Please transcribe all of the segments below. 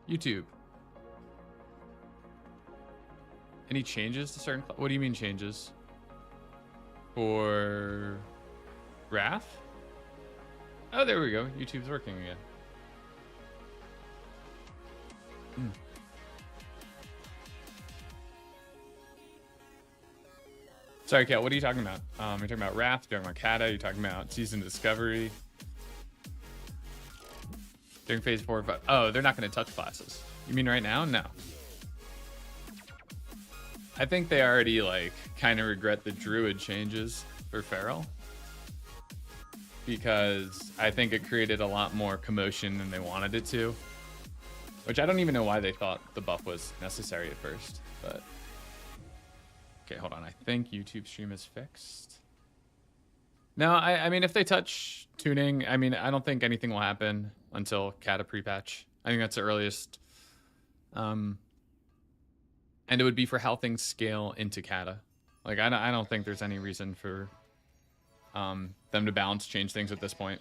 YouTube. Any changes to certain... What do you mean changes? For... Wrath? Oh, there we go. YouTube's working again. Sorry, Kat, what are you talking about? You're talking about Wrath, you're talking about Kata, you're talking about Season Discovery. During phase 4 or 5. Oh, they're not going to touch classes. You mean right now? No. I think they already, like, kind of regret the Druid changes for Feral. Because I think it created a lot more commotion than they wanted it to. Which I don't even know why they thought the buff was necessary at first, but... Okay, hold on. I think YouTube stream is fixed. No, I mean, if they touch tuning, I mean, I don't think anything will happen until Kata pre-patch. I think that's the earliest. And it would be for how things scale into Kata. Like, I don't think there's any reason for them to balance change things at this point.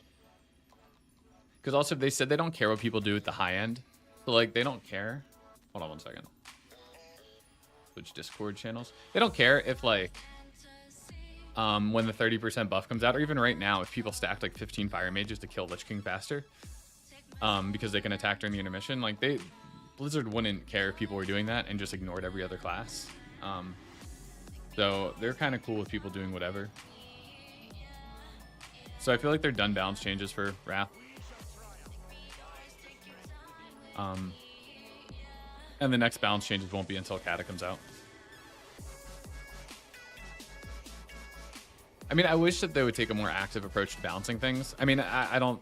Because also, they said they don't care what people do at the high end. So, like, they don't care. Hold on one second. Switch Discord channels. They don't care if, like, when the 30% buff comes out, or even right now, if people stacked like 15 Fire Mages to kill Lich King faster, because they can attack during the intermission, like Blizzard wouldn't care if people were doing that and just ignored every other class. So they're kind of cool with people doing whatever. So I feel like they're done balance changes for Wrath. And the next balance changes won't be until Kata comes out. I mean, I wish that they would take a more active approach to balancing things. I mean, I don't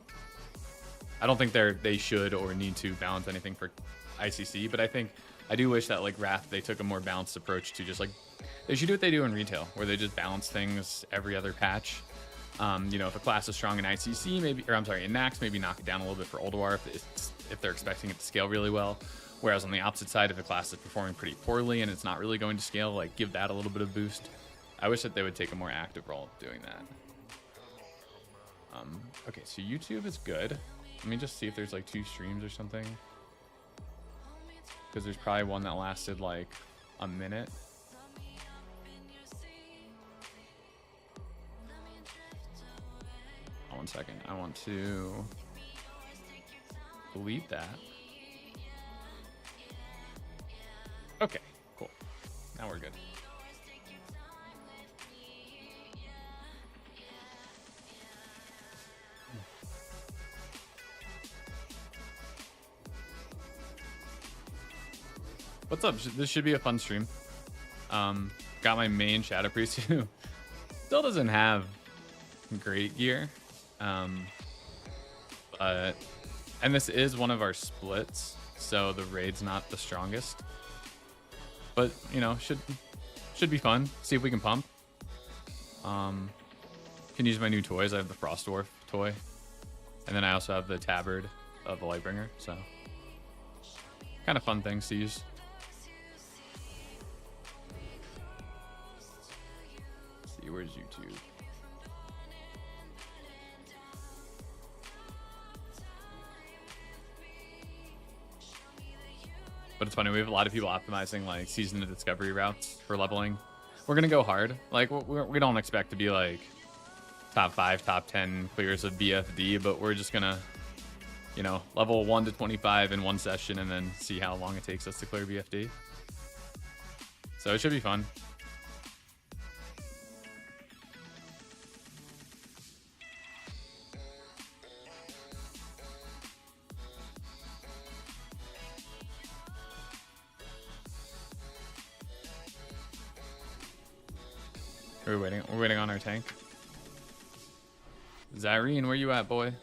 think they should or need to balance anything for ICC, but I do wish that, like, Wrath, they took a more balanced approach to just, like, they should do what they do in retail, where they just balance things every other patch. You know, if a class is strong in ICC, maybe, or I'm sorry, in Nax, maybe knock it down a little bit for Ulduar if they're expecting it to scale really well. Whereas on the opposite side, if a class is performing pretty poorly and it's not really going to scale, like, give that a little bit of boost. I wish that they would take a more active role doing that. Okay, so YouTube is good. Let me just see if there's like 2 streams or something. Because there's probably one that lasted like a minute. Oh, 1 second. I want to delete that. Okay, cool. Now we're good. What's up? This should be a fun stream. Got my main Shadow Priest who still doesn't have great gear. But and this is one of our splits, so the raid's not the strongest. But, you know, should be fun. See if we can pump. Can use my new toys. I have the Frost Dwarf toy. And then I also have the Tabard of the Lightbringer. So, kind of fun things to use. Let's see, where's YouTube? But it's funny, we have a lot of people optimizing like season to discovery routes for leveling. We're gonna go hard. Like we don't expect to be like top 5, top 10 clears of BFD, but we're just gonna, you know, level 1 to 25 in one session and then see how long it takes us to clear BFD. So it should be fun. We're waiting on our tank. Zyrene, where you at, boy?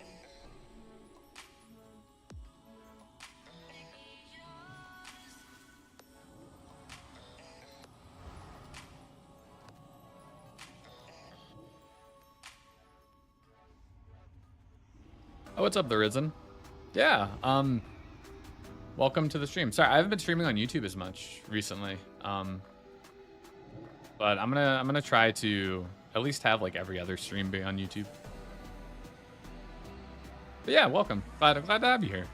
Oh, what's up, The Risen? Yeah, welcome to the stream. Sorry, I haven't been streaming on YouTube as much recently. But I'm gonna try to at least have like every other stream be on YouTube. But yeah, welcome. Glad to have you here.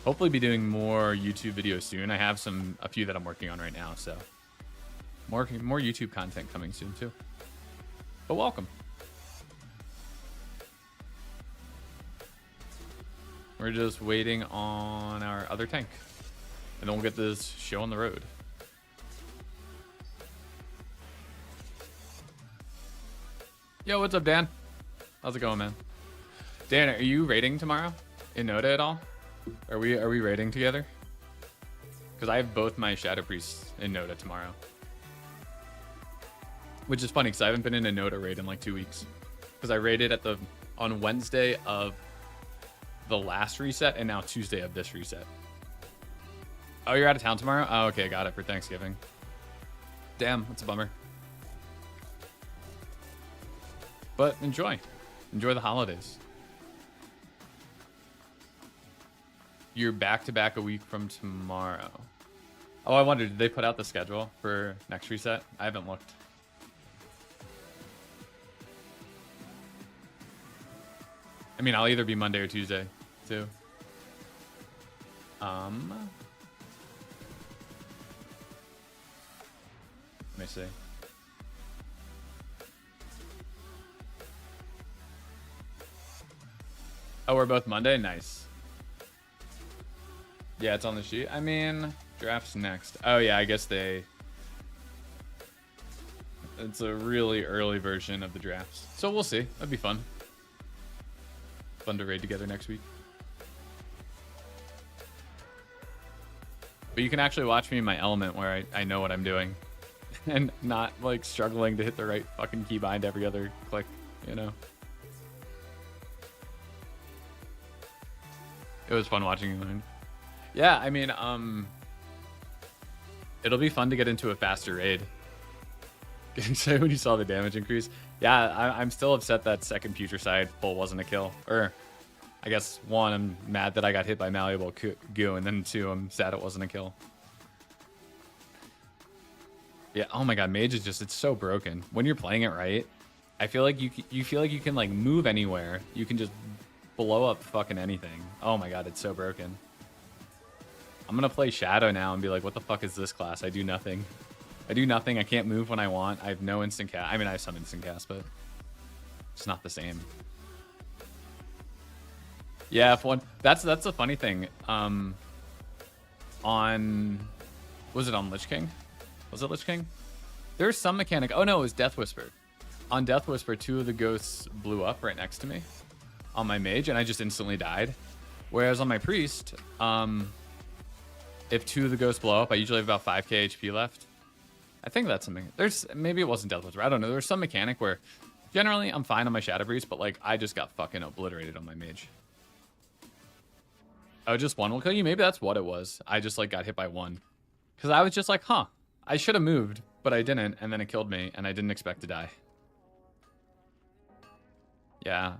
hopefully be doing more YouTube videos soon. I have a few that I'm working on right now, so more YouTube content coming soon too. But welcome. We're just waiting on our other tank, and then we'll get this show on the road. Yo, what's up, Dan? How's it going, man? Dan, are you raiding tomorrow in Noda at all? Are we raiding together? Because I have both my Shadow Priests in Noda tomorrow. Which is funny because I haven't been in a Noda raid in like 2 weeks. Because I raided on Wednesday of the last reset and now Tuesday of this reset. Oh, you're out of town tomorrow? Oh, okay, got it, for Thanksgiving. Damn, that's a bummer. But enjoy the holidays. You're back-to-back a week from tomorrow. Oh, I wondered, did they put out the schedule for next reset? I haven't looked. I mean, I'll either be Monday or Tuesday, too. Let me see. Oh, we're both Monday? Nice. Yeah, it's on the sheet. I mean, draft's next. Oh, yeah, I guess it's a really early version of the drafts. So we'll see. That'd be fun. Fun to raid together next week. But you can actually watch me in my element where I know what I'm doing. And not, like, struggling to hit the right fucking keybind every other click, you know? It was fun watching you learn. Yeah, I mean, it'll be fun to get into a faster raid. Say when you saw the damage increase. Yeah, I'm still upset that second Putricide pull wasn't a kill. Or, I guess, one, I'm mad that I got hit by Malleable Goo, and then two, I'm sad it wasn't a kill. Yeah, oh my god, Mage is just, it's so broken. When you're playing it right, I feel like you feel like you can, like, move anywhere. You can just blow up fucking anything. Oh my god, it's so broken. I'm gonna play Shadow now and be like, what the fuck is this class? I do nothing. I do nothing. I can't move when I want. I have no instant cast. I mean, I have some instant cast, but it's not the same. Yeah, if one. That's the funny thing. Was it on Lich King? Was it Lich King? There's some mechanic. Oh no, it was Death Whisper. On Death Whisper, 2 of the ghosts blew up right next to me on my mage, and I just instantly died. Whereas on my priest, if 2 of the ghosts blow up, I usually have about 5k HP left. I think that's something. Maybe it wasn't Death Whisper. I don't know. There's some mechanic where generally I'm fine on my Shadow Priest, but like I just got fucking obliterated on my mage. Oh, just one will kill you? Maybe that's what it was. I just like got hit by one. Because I was just like, huh, I should have moved, but I didn't, and then it killed me, and I didn't expect to die. Yeah.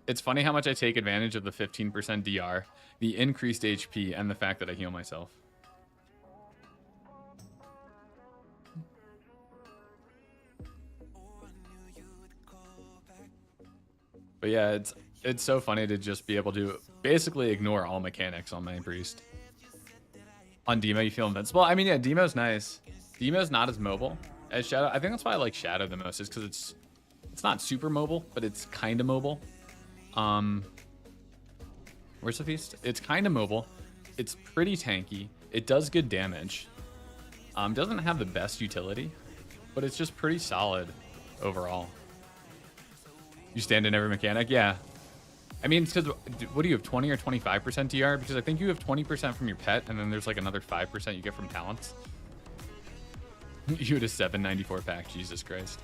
It's funny how much I take advantage of the 15% DR, the increased HP, and the fact that I heal myself. But yeah, it's so funny to just be able to basically ignore all mechanics on my priest. On Demo, you feel invincible. I mean, yeah, Demo's nice. Demo's not as mobile as Shadow. I think that's why I like Shadow the most, is because it's not super mobile, but it's kind of mobile. Where's the feast? It's kind of mobile. It's pretty tanky. It does good damage. Doesn't have the best utility, but it's just pretty solid overall. You stand in every mechanic? Yeah. I mean, it's because, what do you have, 20 or 25% DR? Because I think you have 20% from your pet, and then there's like another 5% you get from talents. You had a 794 pack, Jesus Christ.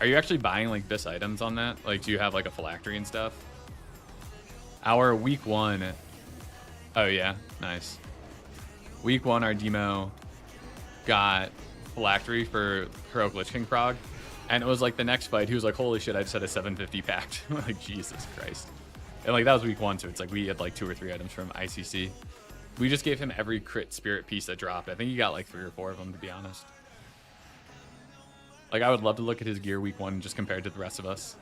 Are you actually buying like this items on that? Like, do you have like a phylactery and stuff? Our week 1. Oh yeah, nice. Week 1, our demo got phylactery for Heroic Lich King prog. And it was like the next fight, he was like, holy shit, I just had a 750 packed. Like, Jesus Christ. And like, that was week 1, so it's like we had like 2 or 3 items from ICC. We just gave him every crit spirit piece that dropped. I think he got like 3 or 4 of them, to be honest. Like, I would love to look at his gear week 1 just compared to the rest of us.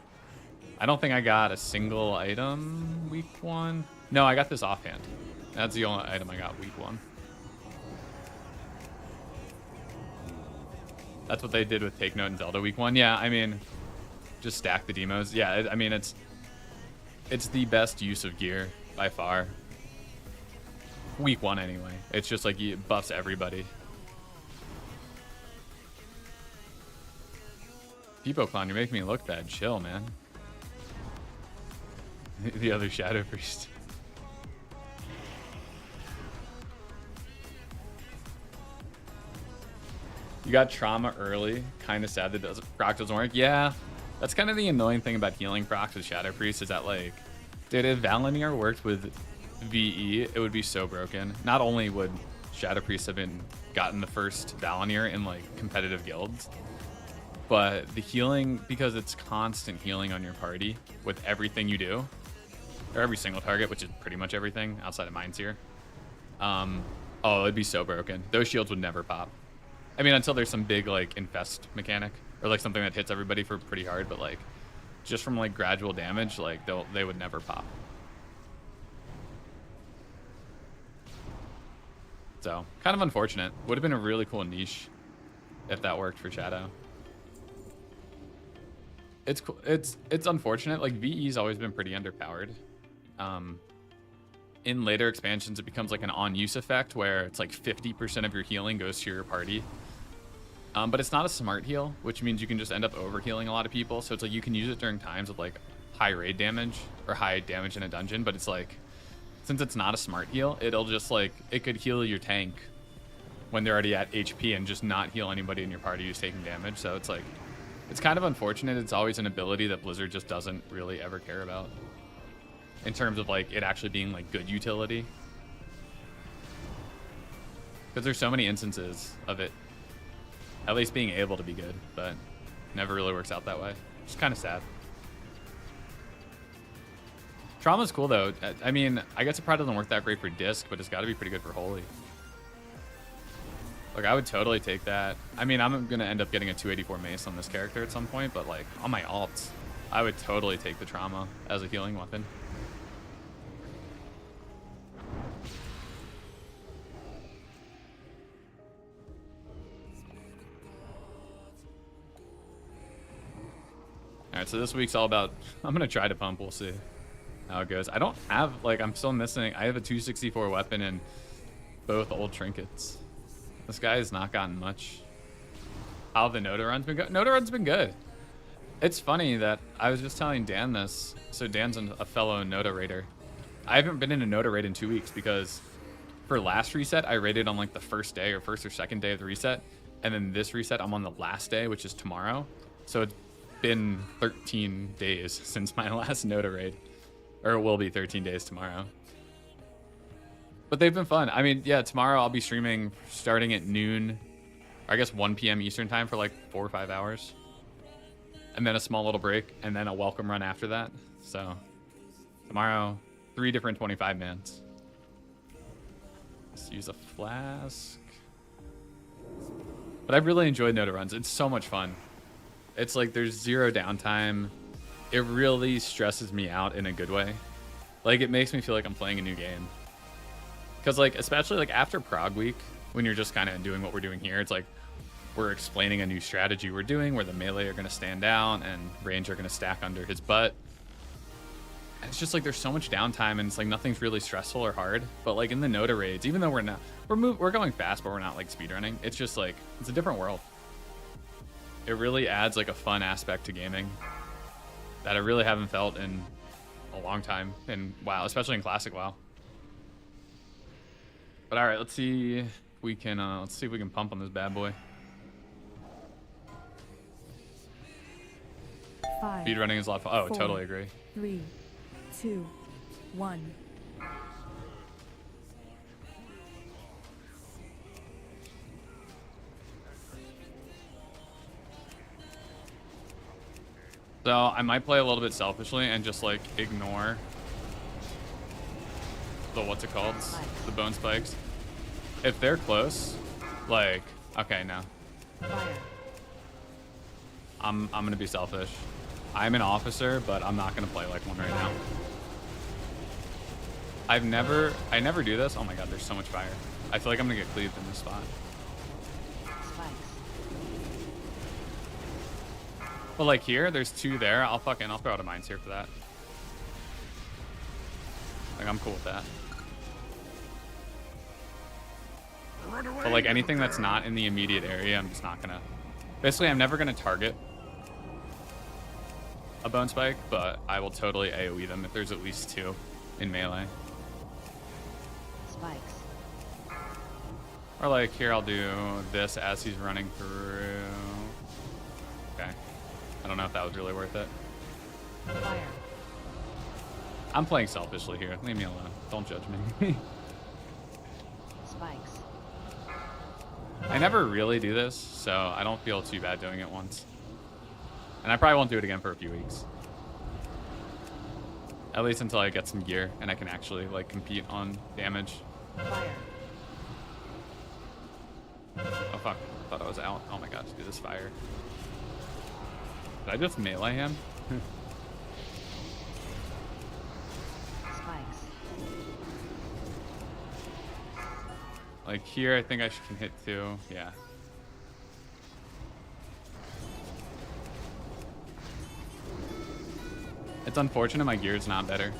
I don't think I got a single item week 1. No, I got this offhand. That's the only item I got week 1. That's what they did with Take Note and Zelda week 1. Yeah, I mean, just stack the demos. Yeah, I mean, it's the best use of gear by far. Week 1 anyway. It's just like it buffs everybody. Peepo Clown, you're making me look bad. Chill, man. The other Shadow Priest. You got trauma early. Kind of sad that proc doesn't work. Yeah, that's kind of the annoying thing about healing procs with Shadow Priest is that, like, dude, if Valinir worked with VE, it would be so broken. Not only would Shadow Priest have gotten the first Valinir in, like, competitive guilds, but the healing, because it's constant healing on your party with everything you do, or every single target, which is pretty much everything outside of Mind's here. Oh, it'd be so broken. Those shields would never pop. I mean, until there's some big, like, infest mechanic, or, like, something that hits everybody for pretty hard, but, like, just from, like, gradual damage, like, they would never pop. So, kind of unfortunate. Would have been a really cool niche if that worked for Shadow. It's cool. It's unfortunate. Like, VE's always been pretty underpowered. In later expansions, it becomes like an on-use effect where it's like 50% of your healing goes to your party. But it's not a smart heal, which means you can just end up over-healing a lot of people. So it's like you can use it during times of like high raid damage or high damage in a dungeon, but it's like, since it's not a smart heal, it'll just like, it could heal your tank when they're already at HP and just not heal anybody in your party who's taking damage. So it's like, it's kind of unfortunate. It's always an ability that Blizzard just doesn't really ever care about in terms of like it actually being like good utility. Because there's so many instances of it at least being able to be good, but never really works out that way. It's kind of sad. Trauma's cool though. I mean, I guess it probably doesn't work that great for disc, but it's got to be pretty good for holy. Like, I would totally take that. I mean, I'm going to end up getting a 284 mace on this character at some point, but, like, on my alts, I would totally take the trauma as a healing weapon. Alright, so this week's all about... I'm going to try to pump. We'll see how it goes. I don't have... Like, I'm still missing... I have a 264 weapon and both old trinkets. This guy has not gotten much. How the Noda run's been good? Noda run's been good. It's funny that I was just telling Dan this. So Dan's a fellow Noda raider. I haven't been in a Noda raid in 2 weeks because for last reset, I raided on like the first day or first or second day of the reset. And then this reset, I'm on the last day, which is tomorrow. So it's been 13 days since my last Noda raid. Or it will be 13 days tomorrow. But they've been fun. I mean, yeah, tomorrow I'll be streaming starting at noon, or I guess 1 p.m. Eastern time for like 4 or 5 hours. And then a small little break, and then a welcome run after that. So tomorrow, 3 different 25-mans. Let's use a flask. But I've really enjoyed Noda runs. It's so much fun. It's like there's zero downtime. It really stresses me out in a good way. Like, it makes me feel like I'm playing a new game. Because, like, especially, like, after Prog Week, when you're just kind of doing what we're doing here, it's like we're explaining a new strategy we're doing where the melee are going to stand down and range are going to stack under his butt. And it's just, like, there's so much downtime, and it's, like, nothing's really stressful or hard. But, like, in the Noda raids, even though we're going fast, but we're not, like, speedrunning, it's just, like, it's a different world. It really adds, like, a fun aspect to gaming that I really haven't felt in a long time in WoW, especially in Classic WoW. But all right, let's see if we can pump on this bad boy. 5, Speed running is a lot of fun. Oh, 4, totally agree. 3, 2, 1. So I might play a little bit selfishly and just like ignore the the bone spikes. If they're close, like, okay, no. I'm gonna be selfish. I'm an officer, but I'm not gonna play like one right now. I never do this. Oh my god, there's so much fire. I feel like I'm gonna get cleaved in this spot. Spikes. But like here, there's 2 there. I'll throw out a mines here for that. Like I'm cool with that. But like anything that's not in the immediate area, I'm just not gonna. Basically, I'm never gonna target a bone spike, but I will totally AoE them if there's at least 2 in melee. Spikes. Or like here, I'll do this as he's running through. Okay. I don't know if that was really worth it. Fire. I'm playing selfishly here. Leave me alone. Don't judge me. Spikes. I never really do this, so I don't feel too bad doing it once. And I probably won't do it again for a few weeks. At least until I get some gear and I can actually like compete on damage. Fire. Oh fuck, I thought I was out. Oh my god, do this fire. Did I just melee him? Spikes. Like here, I think I can hit 2. Yeah. It's unfortunate my gear is not better.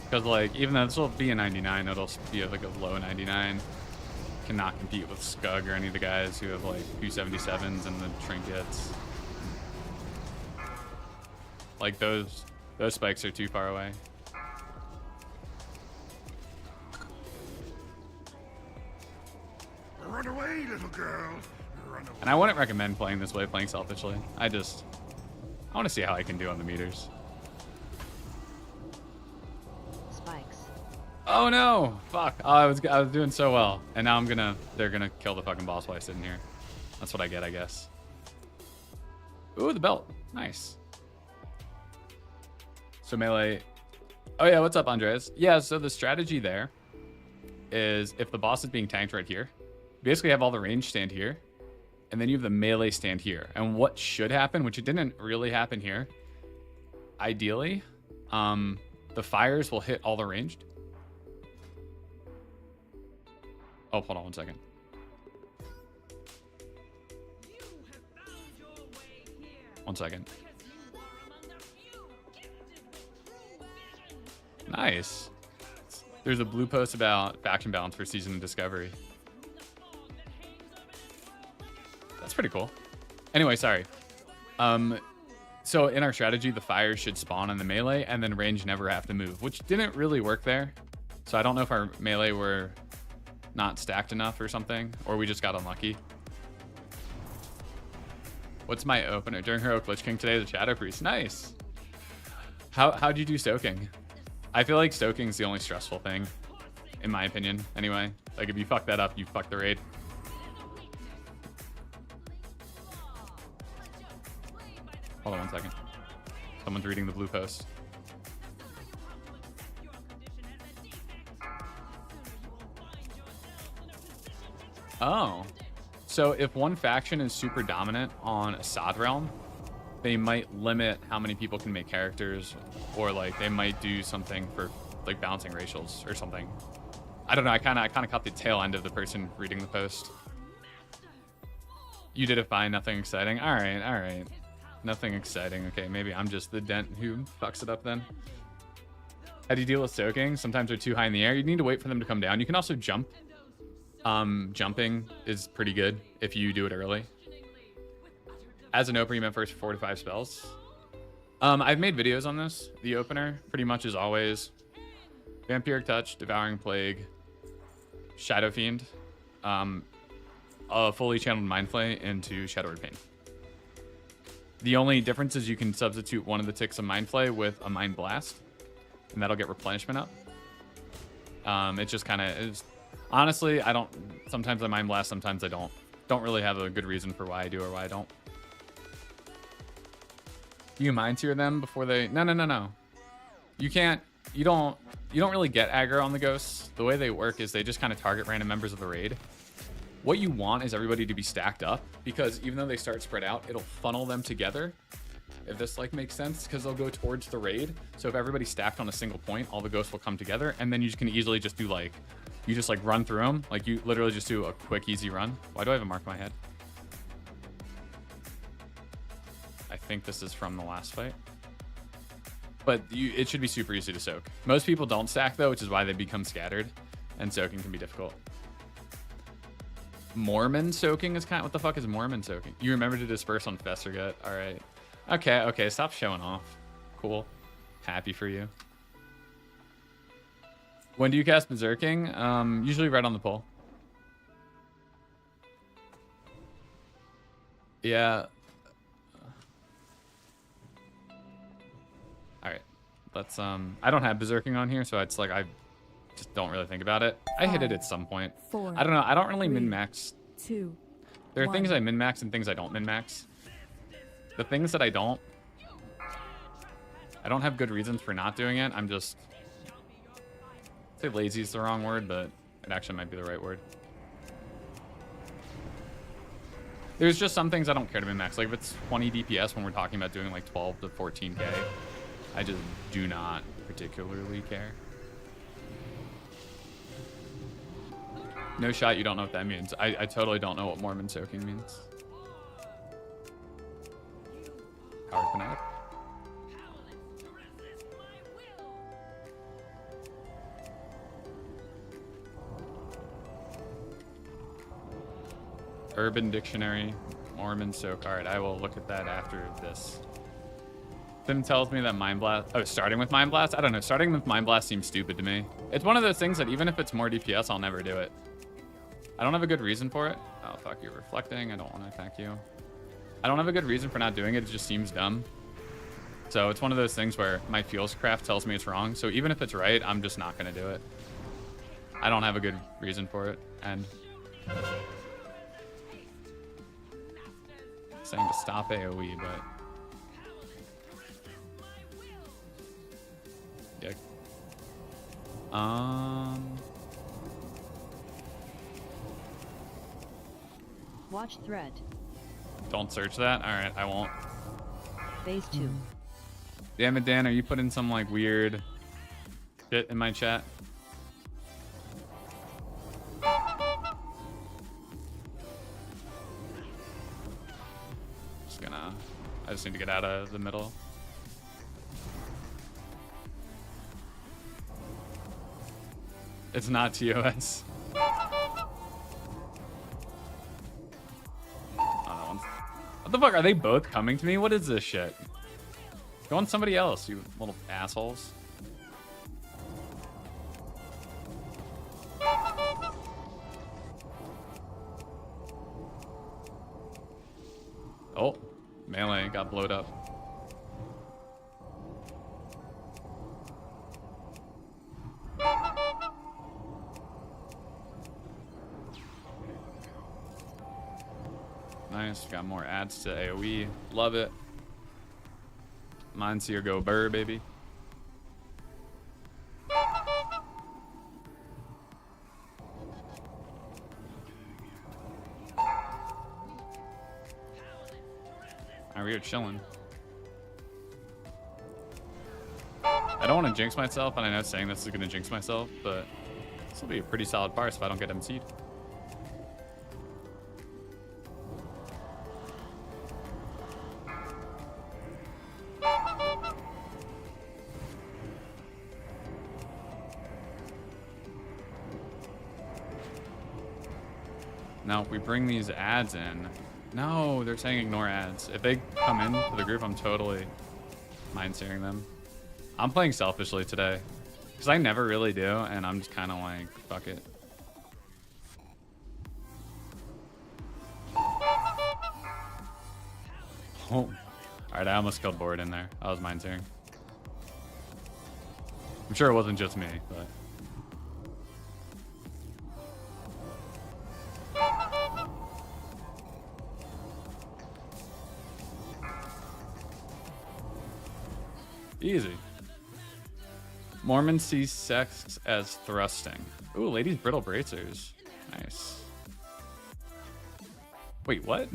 Because like, even though this will be a 99, it'll be like a low 99. Cannot compete with Scug or any of the guys who have like 277s and the trinkets. Like those spikes are too far away. Run away, little girl. Run away. And I wouldn't recommend playing this way, playing selfishly. I want to see how I can do on the meters. Spikes. Oh no! Fuck! Oh, I was doing so well, and now they're gonna kill the fucking boss while I sit in here. That's what I get, I guess. Ooh, the belt, nice. So melee. Oh yeah, what's up, Andres? Yeah, so the strategy there is if the boss is being tanked right here, you basically have all the range stand here, and then you have the melee stand here. And what should happen, which it didn't really happen here, ideally, the fires will hit all the ranged. Oh, hold on 1 second. One second. Nice. There's a blue post about faction balance for Season of Discovery. That's pretty cool. Anyway, sorry. So in our strategy, the fires should spawn in the melee and then range never have to move, which didn't really work there. So I don't know if our melee were not stacked enough or something, or we just got unlucky. What's my opener? During Heroic Lich King today, the Shadow Priest. Nice. How'd you do soaking? I feel like soaking's the only stressful thing, in my opinion, anyway. Like, if you fuck that up, you fuck the raid. Hold on 1 second. Someone's reading the blue post. Oh. So if one faction is super dominant on a Sod realm, they might limit how many people can make characters, or like they might do something for like balancing racials or something. I don't know. I kind of caught the tail end of the person reading the post. You did it fine. Nothing exciting. All right. Nothing exciting. Okay, maybe I'm just the dent who fucks it up then. How do you deal with soaking? Sometimes they're too high in the air. You need to wait for them to come down. You can also jump. Jumping is pretty good if you do it early. As an opener, you meant first 4 to 5 spells. I've made videos on this. The opener pretty much is always Vampiric Touch, Devouring Plague, Shadow Fiend, a fully channeled Mind Flay into Shadow Word Pain. The only difference is you can substitute one of the ticks of Mind Flay with a Mind Blast, and that'll get replenishment up. It just kind of is. Honestly, I don't. Sometimes I Mind Blast, sometimes I don't. Don't really have a good reason for why I do or why I don't. Do you mind tier them before they? No. You can't. You don't really get aggro on the ghosts. The way they work is they just kind of target random members of the raid. What you want is everybody to be stacked up, because even though they start spread out, it'll funnel them together if this like makes sense, because they'll go towards the raid. So if everybody's stacked on a single point, all the ghosts will come together, and then you can easily just do like, you just like run through them. Like you literally just do a quick, easy run. Why do I have a mark in my head? I think this is from the last fight. But it should be super easy to soak. Most people don't stack though, which is why they become scattered, and soaking can be difficult. Mormon soaking is kind of, what the fuck is Mormon soaking? You remember to disperse on Festergut. All right. Okay, stop showing off. Cool. Happy for you. When do you cast Berserking? Usually right on the pole. Yeah. All right. Let's I don't have Berserking on here, so it's like I just don't really think about it. I hit it at some point. 4, I don't know. I don't really 3, min-max. 2. There are 1. things I min-max and things I don't min-max. The things that I don't have good reasons for not doing it. I'm just, I'd say lazy is the wrong word, but it actually might be the right word. There's just some things I don't care to min-max. Like if it's 20 DPS when we're talking about doing like 12 to 14K, I just do not particularly care. No shot, you don't know what that means. I totally don't know what Mormon soaking means. Power fanatic. Urban Dictionary, Mormon soak. All right, I will look at that after this. Sim tells me that Mind Blast. Oh, starting with Mind Blast? I don't know. Starting with Mind Blast seems stupid to me. It's one of those things that even if it's more DPS, I'll never do it. I don't have a good reason for it. Oh, fuck, you're reflecting. I don't want to attack you. I don't have a good reason for not doing it. It just seems dumb. So it's one of those things where my feels craft tells me it's wrong. So even if it's right, I'm just not going to do it. I don't have a good reason for it. And saying to stop AoE, but yeah. Watch thread. Don't search that. All right, I won't. Phase 2. Damn it, Dan, are you putting some like weird shit in my chat? I just need to get out of the middle. It's not TOS. What the fuck? Are they both coming to me? What is this shit? Go on somebody else, you little assholes. Oh, melee got blowed up. Nice, got more adds to AoE. Love it. Mind Seer go burr, baby. We are chilling. I don't want to jinx myself, and I know saying this is going to jinx myself, but this will be a pretty solid parse if I don't get MC'd. Now, if we bring these ads in, no, they're saying ignore ads. If they come into the group, I'm totally mind-searing them. I'm playing selfishly today, because I never really do, and I'm just kind of like, fuck it. Oh, alright, I almost killed Board in there. I was mind-searing. I'm sure it wasn't just me, but... Easy. Mormon sees sex as thrusting. Ooh, ladies brittle bracers. Nice. Wait, what?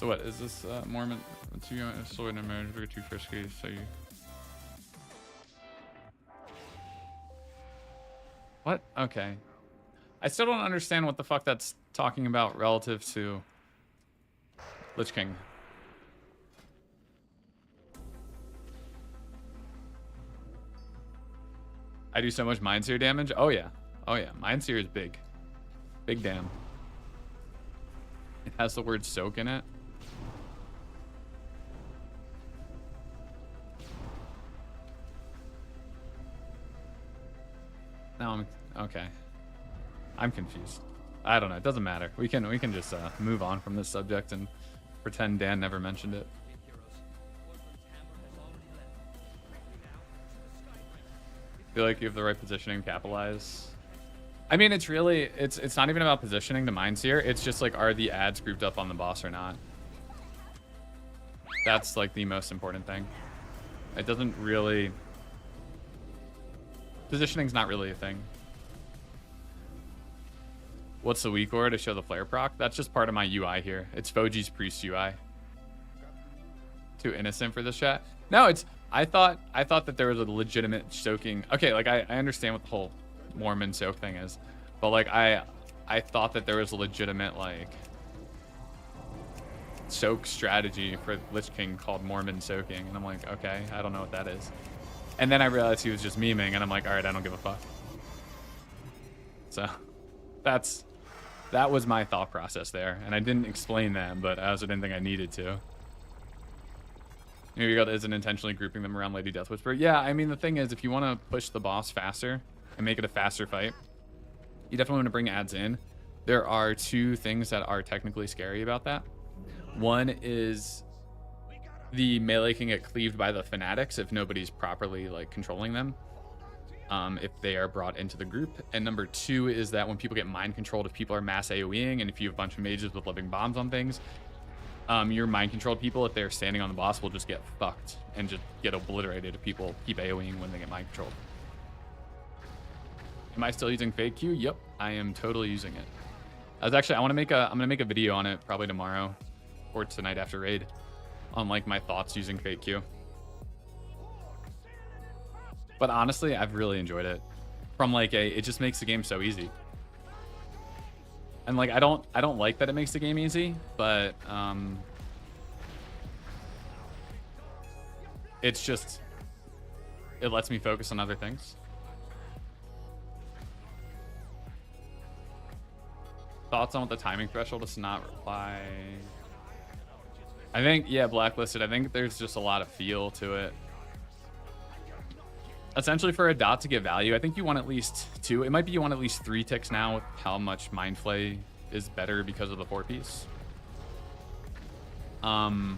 So what is this Mormon? Two sword and marriage are too frisky, so you. What? Okay. I still don't understand what the fuck that's talking about relative to Lich King. I do so much Mind Seer damage. Oh yeah. Oh yeah. Mind Seer is big. Big damn. It has the word soak in it. Now I'm okay. I'm confused. I don't know. It doesn't matter. We can just move on from this subject and pretend Dan never mentioned it. Feel like you have the right positioning, capitalize. I mean, it's really it's not even about positioning to Mind Seer. It's just like, are the ads grouped up on the boss or not? That's like the most important thing. It doesn't really. Positioning's not really a thing. What's the Weakaura to show the flare proc? That's just part of my UI here. It's Fojji's Priest UI. Too innocent for this chat? No, it's. I thought that there was a legitimate soaking. Okay, like I understand what the whole Mormon soak thing is, but like I thought that there was a legitimate like soak strategy for Lich King called Mormon soaking, and I'm like, okay, I don't know what that is. And then I realized he was just memeing, and I'm like, all right, I don't give a fuck. So that was my thought process there, and I didn't explain that, but I also didn't think I needed to. Maybe God isn't intentionally grouping them around Lady Death Whisper. Yeah, I mean, the thing is, if you want to push the boss faster and make it a faster fight, you definitely want to bring ads in. There are two things that are technically scary about that. One is the melee can get cleaved by the fanatics if nobody's properly like controlling them, if they are brought into the group. And number two is that when people get mind controlled, if people are mass AoEing and if you have a bunch of mages with living bombs on things, your mind controlled people, if they're standing on the boss, will just get fucked and just get obliterated if people keep AoEing when they get mind controlled. Am I still using Fake Q? Yep, I am totally using it. I'm gonna make a video on it probably tomorrow or tonight after raid on like my thoughts using Fake Q. But honestly, I've really enjoyed it. From like it just makes the game so easy. And like I don't like that it makes the game easy, but it's just it lets me focus on other things. Thoughts on what the timing threshold is to not reply? I think, yeah, blacklisted. I think there's just a lot of feel to it. Essentially, for a dot to get value, I think you want at least 2. It might be you want at least 3 ticks now with how much Mind Flay is better because of the 4-piece. Let's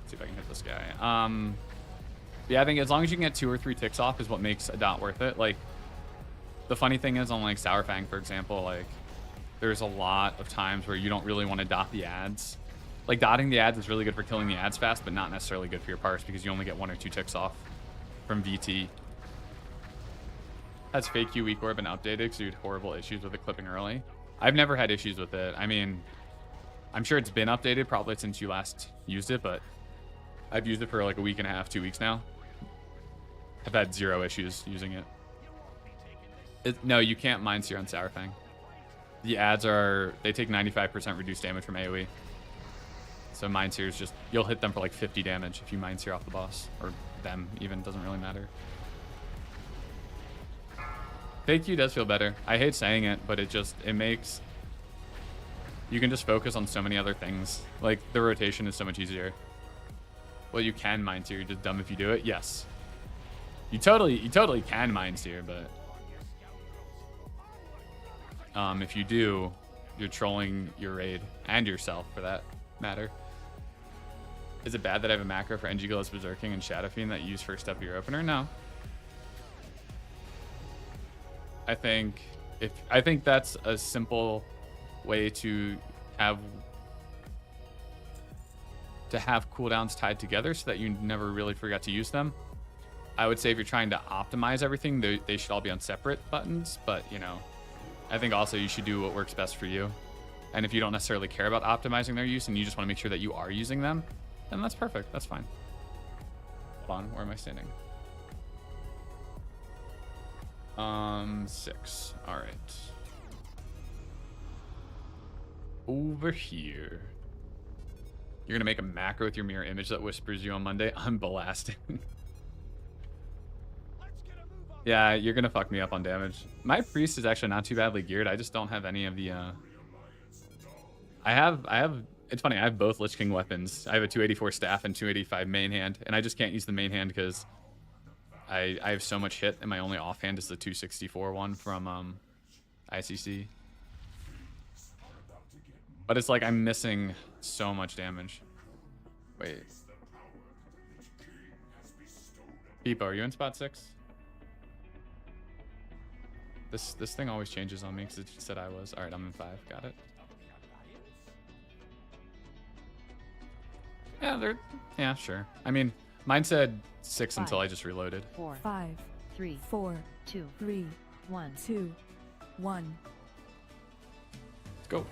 see if I can hit this guy. Yeah, I think as long as you can get 2 or 3 ticks off is what makes a dot worth it. Like, the funny thing is on like Sourfang, for example, like there's a lot of times where you don't really want to dot the ads. Like dotting the ads is really good for killing the ads fast, but not necessarily good for your parse because you only get 1 or 2 ticks off from VT. Has Fake Q Weakaura been updated because you had horrible issues with it clipping early? I've never had issues with it. I mean, I'm sure it's been updated probably since you last used it, but I've used it for like a week and a half, 2 weeks now. I've had 0 issues using it. No, you can't Mind Seer on Sourfang. The ads they take 95% reduced damage from AoE. So Mind Seer is just, you'll hit them for like 50 damage if you Mind Seer off the boss. Or them, even, doesn't really matter. Fake Q does feel better. I hate saying it, but it makes, you can just focus on so many other things. Like, the rotation is so much easier. Well, you can Mind Seer, you're just dumb if you do it, yes. You totally can Mind Seer, but if you do, you're trolling your raid and yourself for that matter. Is it bad that I have a macro for NG Glows Berserking and Shadow Fiend that you use first step of your opener? No. I think that's a simple way to have cooldowns tied together so that you never really forget to use them. I would say if you're trying to optimize everything, they should all be on separate buttons. But, you know, I think also you should do what works best for you. And if you don't necessarily care about optimizing their use and you just want to make sure that you are using them, then that's perfect. That's fine. Hold on. Where am I standing? 6. All right. Over here. You're going to make a macro with your mirror image that whispers you on Monday. I'm blasting. Yeah, you're going to fuck me up on damage. My priest is actually not too badly geared. I just don't have any of the... I have... It's funny, I have both Lich King weapons. I have a 284 staff and 285 main hand, and I just can't use the main hand because I have so much hit, and my only offhand is the 264 one from ICC. But it's like I'm missing so much damage. Wait. Peepo, are you in spot 6? This thing always changes on me because it said I was. All right, I'm in 5. Got it. Yeah, sure. I mean, mine said 6 5, until I just reloaded. 4, 5, 3, 4, 2, 3, 1. 2, 1. Let's go.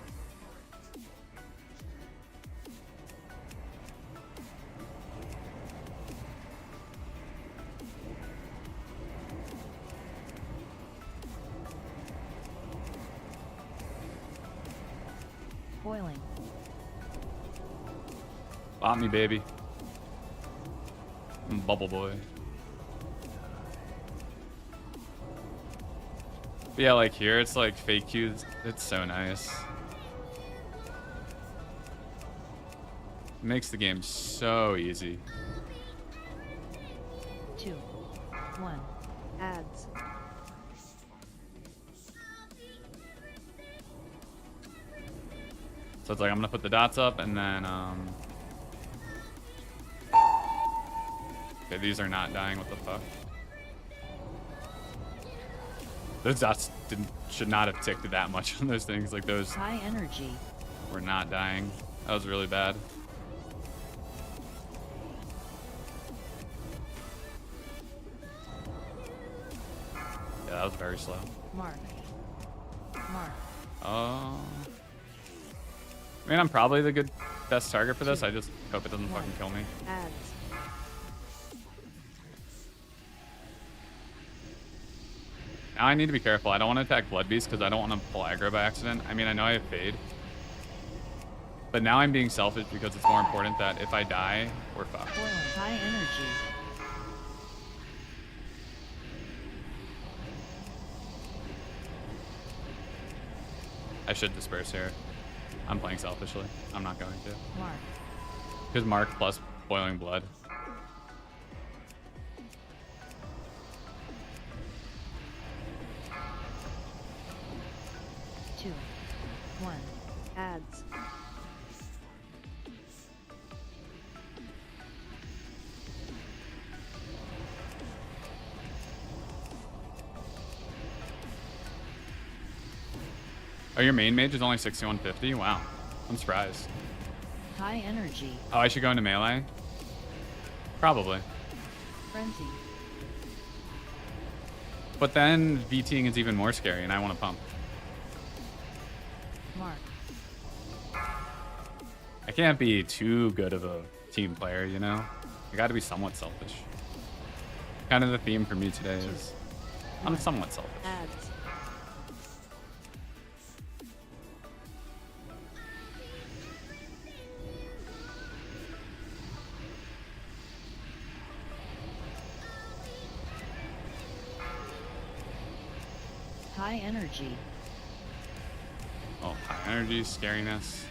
Boiling. Bop me, baby. Bubble boy. But yeah, like here, it's like fake Q. It's so nice. It makes the game so easy. 2, 1. Ads. So it's like I'm gonna put the dots up and then okay, these are not dying. What the fuck? Those dots should not have ticked that much on those things. Like those High energy. were not dying. That was really bad. Yeah, that was very slow. Mark. Mark. I mean, I'm probably the best target for this. I just hope it doesn't 1. fucking kill me. Ads. Now I need to be careful. I don't want to attack Blood Beast because I don't want to pull aggro by accident. I mean, I know I have Fade. But now I'm being selfish because it's more important that if I die, we're fucked. Boiling. High energy. I should disperse here. I'm playing selfishly. I'm not going to. Mark. Because Mark plus Boiling Blood. Two. 1. Ads. Oh, your main mage is only 6150? Wow. I'm surprised. High energy. Oh, I should go into melee? Probably. Frenzy. But then VTing is even more scary and I want to pump. Mark. I can't be too good of a team player, you know? I gotta be somewhat selfish. Kind of the theme for me today is I'm somewhat selfish. Ads. High energy. Oh, high energy, scariness.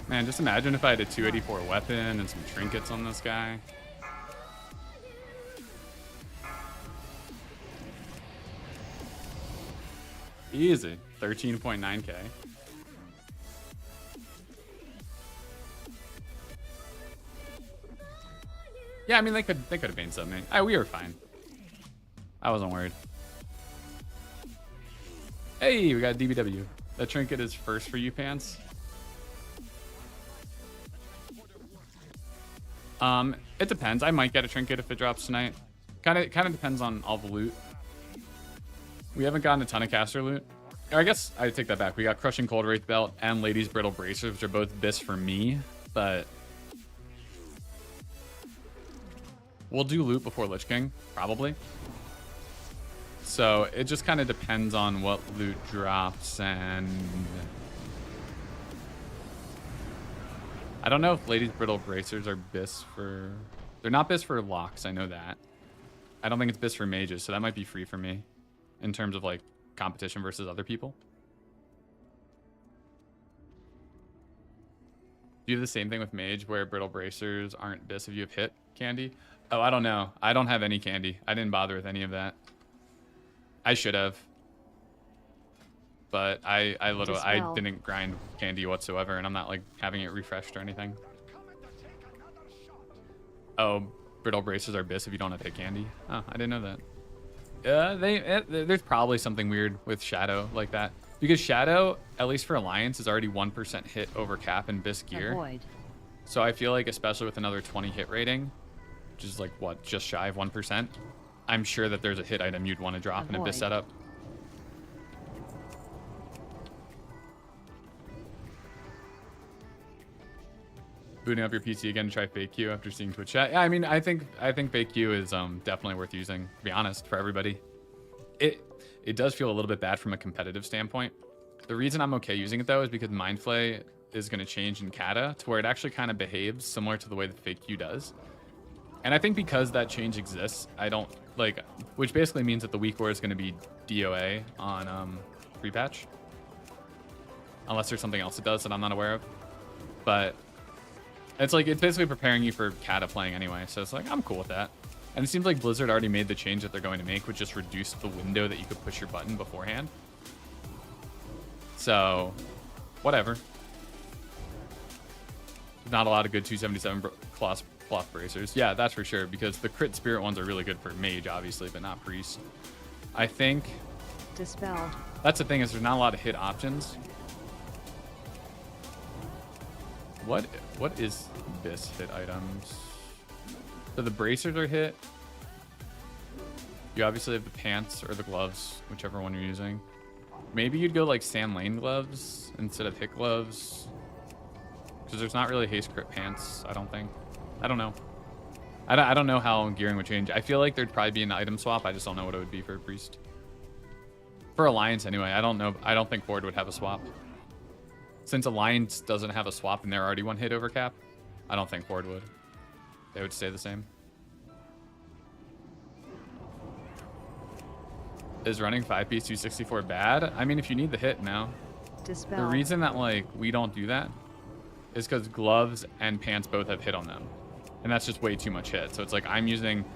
Man, just imagine if I had a 284 weapon and some trinkets on this guy. Easy. 13.9k. Yeah, I mean they could have been something. We were fine. I wasn't worried. Hey, we got DBW. That trinket is first for you, pants. It depends. I might get a trinket if it drops tonight. Kind of depends on all the loot. We haven't gotten a ton of caster loot. Or I guess I take that back. We got Crushing Cold Wraith Belt and Lady's Brittle Bracers, which are both bis for me, but we'll do loot before Lich King, probably. So it just kind of depends on what loot drops, and I don't know if Lady's Brittle Bracers are bis for... They're not bis for locks, I know that. I don't think it's bis for mages, so that might be free for me in terms of like competition versus other people. Do you have the same thing with mage where Brittle Bracers aren't bis if you have hit candy? Oh, I don't know. I don't have any candy. I didn't bother with any of that. I should have. But I didn't grind candy whatsoever, and I'm not like having it refreshed or anything. Oh, Brittle Bracers are bis if you don't have hit candy. Oh, I didn't know that. There's probably something weird with Shadow like that. Because Shadow, at least for Alliance, is already 1% hit over cap in bis gear. Avoid. So I feel like, especially with another 20 hit rating, which is like, what, just shy of 1%, I'm sure that there's a hit item you'd want to drop in a bis setup. Booting up your PC again to try fake Q after seeing Twitch chat. Yeah, I mean, I think fake Q is definitely worth using, to be honest, for everybody. It does feel a little bit bad from a competitive standpoint. The reason I'm okay using it though is because Mind Flay is going to change in Kata to where it actually kind of behaves similar to the way the fake Q does. And I think because that change exists, I don't like, which basically means that the Weakauras is going to be DOA on free patch, unless there's something else it does that I'm not aware of. But it's like, it's basically preparing you for Kata playing anyway. So it's like, I'm cool with that. And it seems like Blizzard already made the change that they're going to make, which just reduced the window that you could push your button beforehand. So, whatever. Not a lot of good 277 cloth bracers. Yeah, that's for sure, because the crit spirit ones are really good for mage, obviously, but not priest. I think... Dispelled. That's the thing, is there's not a lot of hit options. What is this hit items? So the bracers are hit. You obviously have the pants or the gloves, whichever one you're using. Maybe you'd go like Sand Lane gloves instead of hit gloves, because there's not really haste crit pants, I don't think. I don't know. I don't know how gearing would change. I feel like there'd probably be an item swap. I just don't know what it would be for a priest. For Alliance anyway, I don't know. I don't think Horde would have a swap. Since Alliance doesn't have a swap and they're already one hit over cap, I don't think Horde would. They would stay the same. Is running 5-piece 264 bad? I mean, if you need the hit now. Dispelled. The reason that like we don't do that is because gloves and pants both have hit on them. And that's just way too much hit. So it's like I'm using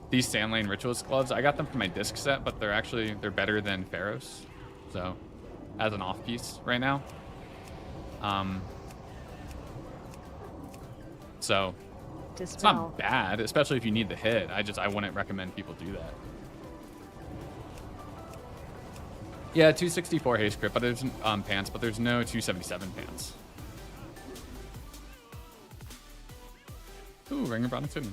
these Sand Lane Ritualist gloves. I got them for my disc set, but they're better than Pharaohs. So as an off piece right now. So Dispel. it's not bad, especially if you need the hit. I wouldn't recommend people do that. Yeah, 264 haste crit, but there's pants, but there's no 277 pants. Ooh, Ringer Bronson.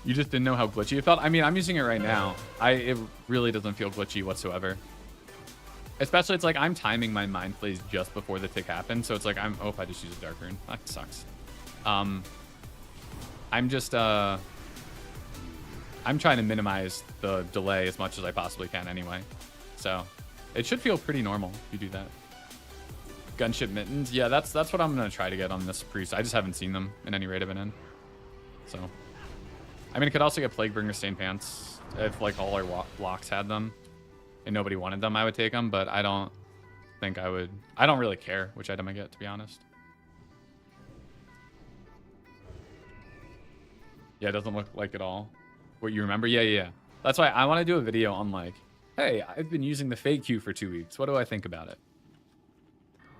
You just didn't know how glitchy it felt? I mean, I'm using it right now. It really doesn't feel glitchy whatsoever. Especially, it's like I'm timing my Mind Flays just before the tick happens, so it's like I just used a Dark Rune. That sucks. I'm just I'm trying to minimize the delay as much as I possibly can anyway. So it should feel pretty normal if you do that. Gunship mittens. Yeah, that's what I'm going to try to get on this priest. I just haven't seen them in any raid I've been in. So, I mean, it could also get Plaguebringer Stained Pants if like all our locks had them and nobody wanted them. I would take them, but I don't think I would. I don't really care which item I get, to be honest. Yeah, it doesn't look like at all what you remember. Yeah. That's why I want to do a video on like, hey, I've been using the fake Q for 2 weeks. What do I think about it?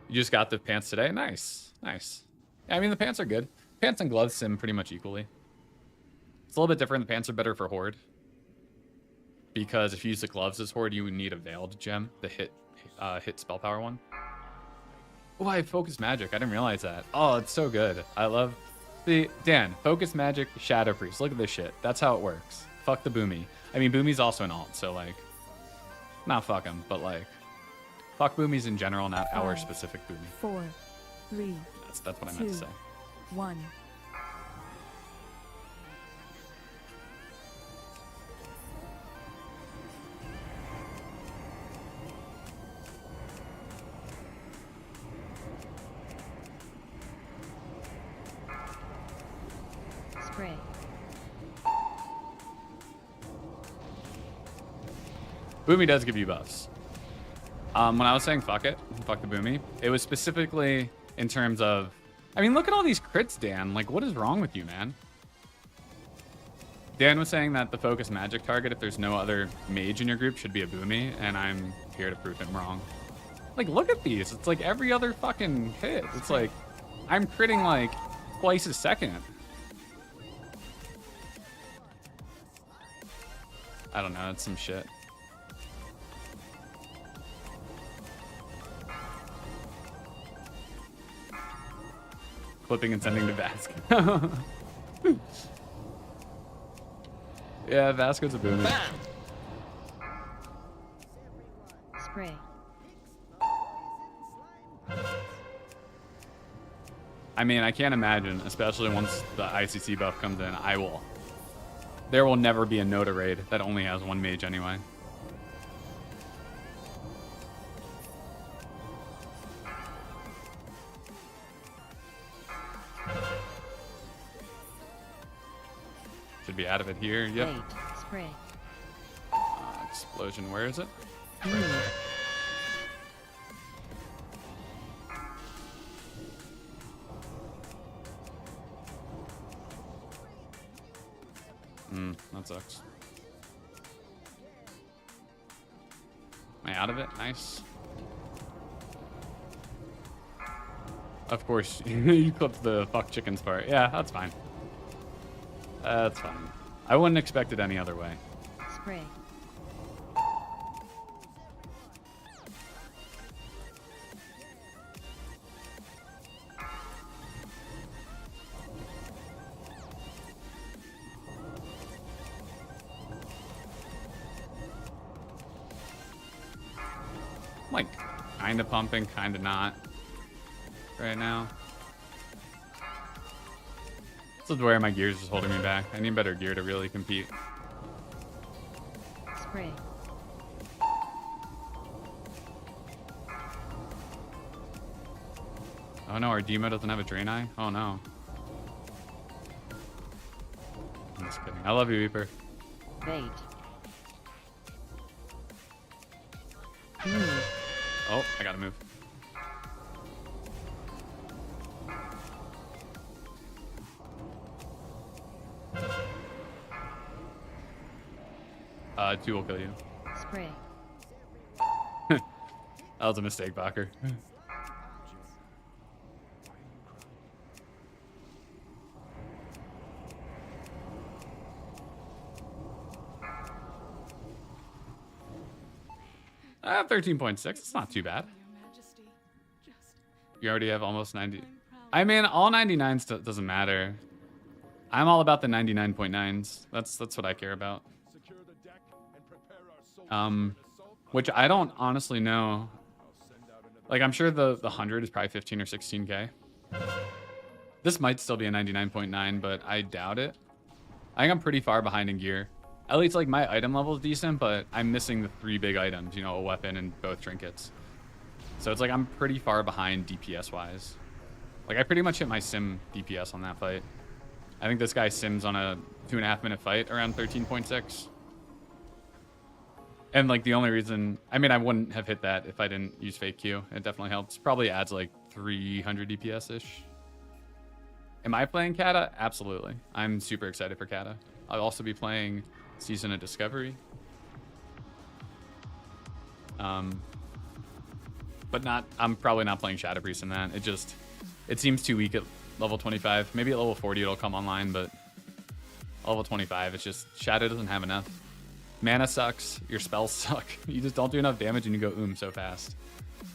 You just got the pants today? Nice. Yeah, I mean, the pants are good. Pants and gloves sim pretty much equally. It's a little bit different. The pants are better for Horde. Because if you use the gloves as Horde, you would need a Veiled Gem, the hit spell power one. Oh, I have Focus Magic. I didn't realize that. Oh, it's so good. I love the Dan, Focus Magic, Shadow Priest. Look at this shit. That's how it works. Fuck the Boomy. I mean, Boomy's also an alt, so like, not fuck him, but like, fuck Boomies in general, not our 5, specific Boomy. 4, 3, That's what I meant to 2, say. 1. Spray. Boomy does give you buffs. When I was saying fuck it, fuck the Boomy, it was specifically in terms of, I mean, look at all these crits, Dan. Like, what is wrong with you, man? Dan was saying that the Focus Magic target, if there's no other mage in your group, should be a Boomy, and I'm here to prove him wrong. Like, look at these. It's like every other fucking hit. It's like, I'm critting like twice a second. I don't know, it's some shit. Clipping and sending to Vask. Yeah, Vasco's a Boomy. Spray. I mean, I can't imagine, especially once the ICC buff comes in, there will never be a Nota raid that only has one mage anyway. Should be out of it here. Yep. Blade. Spray. Explosion. Where is it? That sucks. Am I out of it? Nice. Of course, you clipped the fuck chickens part. Yeah, that's fine. That's fine. I wouldn't expect it any other way. Spray. I'm like kind of pumping, kind of not right now. This is where my gears is holding me back. I need better gear to really compete. Spray. Oh no, our Demo doesn't have a Drain Eye? Oh no. I'm just kidding. I love you, Reaper. Bait. Oh, I gotta move. Two will kill you. Spray. That was a mistake, Bacher. I have 13.6. It's not too bad. You already have almost 90. I mean, all 99s doesn't matter. I'm all about the 99.9s. That's what I care about. Which I don't honestly know. Like, I'm sure the 100 is probably 15 or 16k. This might still be a 99.9, but I doubt it. I think I'm pretty far behind in gear. At least, like, my item level is decent, but I'm missing the 3 big items, you know, a weapon and both trinkets. So it's like I'm pretty far behind DPS-wise. Like, I pretty much hit my sim DPS on that fight. I think this guy sims on a 2.5 minute fight around 13.6. And, like, the only reason... I mean, I wouldn't have hit that if I didn't use fake Q. It definitely helps. Probably adds, like, 300 DPS-ish. Am I playing Kata? Absolutely. I'm super excited for Kata. I'll also be playing Season of Discovery. But I'm probably not playing Shadow Priest in that. It seems too weak at level 25. Maybe at level 40 it'll come online, but level 25, it's just Shadow doesn't have enough. Mana sucks. Your spells suck. You just don't do enough damage and you go so fast.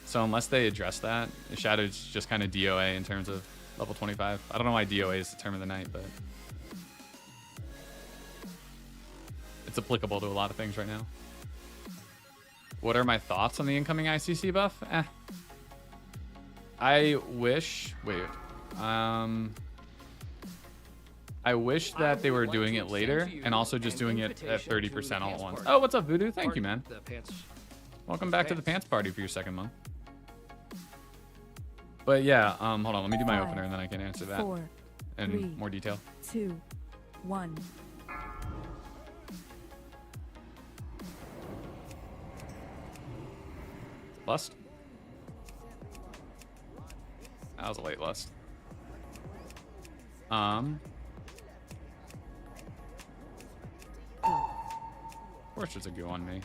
So unless they address that, Shadow's just kind of DOA in terms of level 25. I don't know why DOA is the term of the night, but it's applicable to a lot of things right now. What are my thoughts on the incoming ICC buff? I wish... Wait. I wish that they were doing it later and also just doing it at 30% all at once. Oh, what's up, Voodoo? Thank you, man. Welcome back to the pants party for your second month. But yeah, hold on. Let me do my opener and then I can answer that 4, in 3, more detail. 2, 1. Lust? That was a late lust. Of course there's a go on me.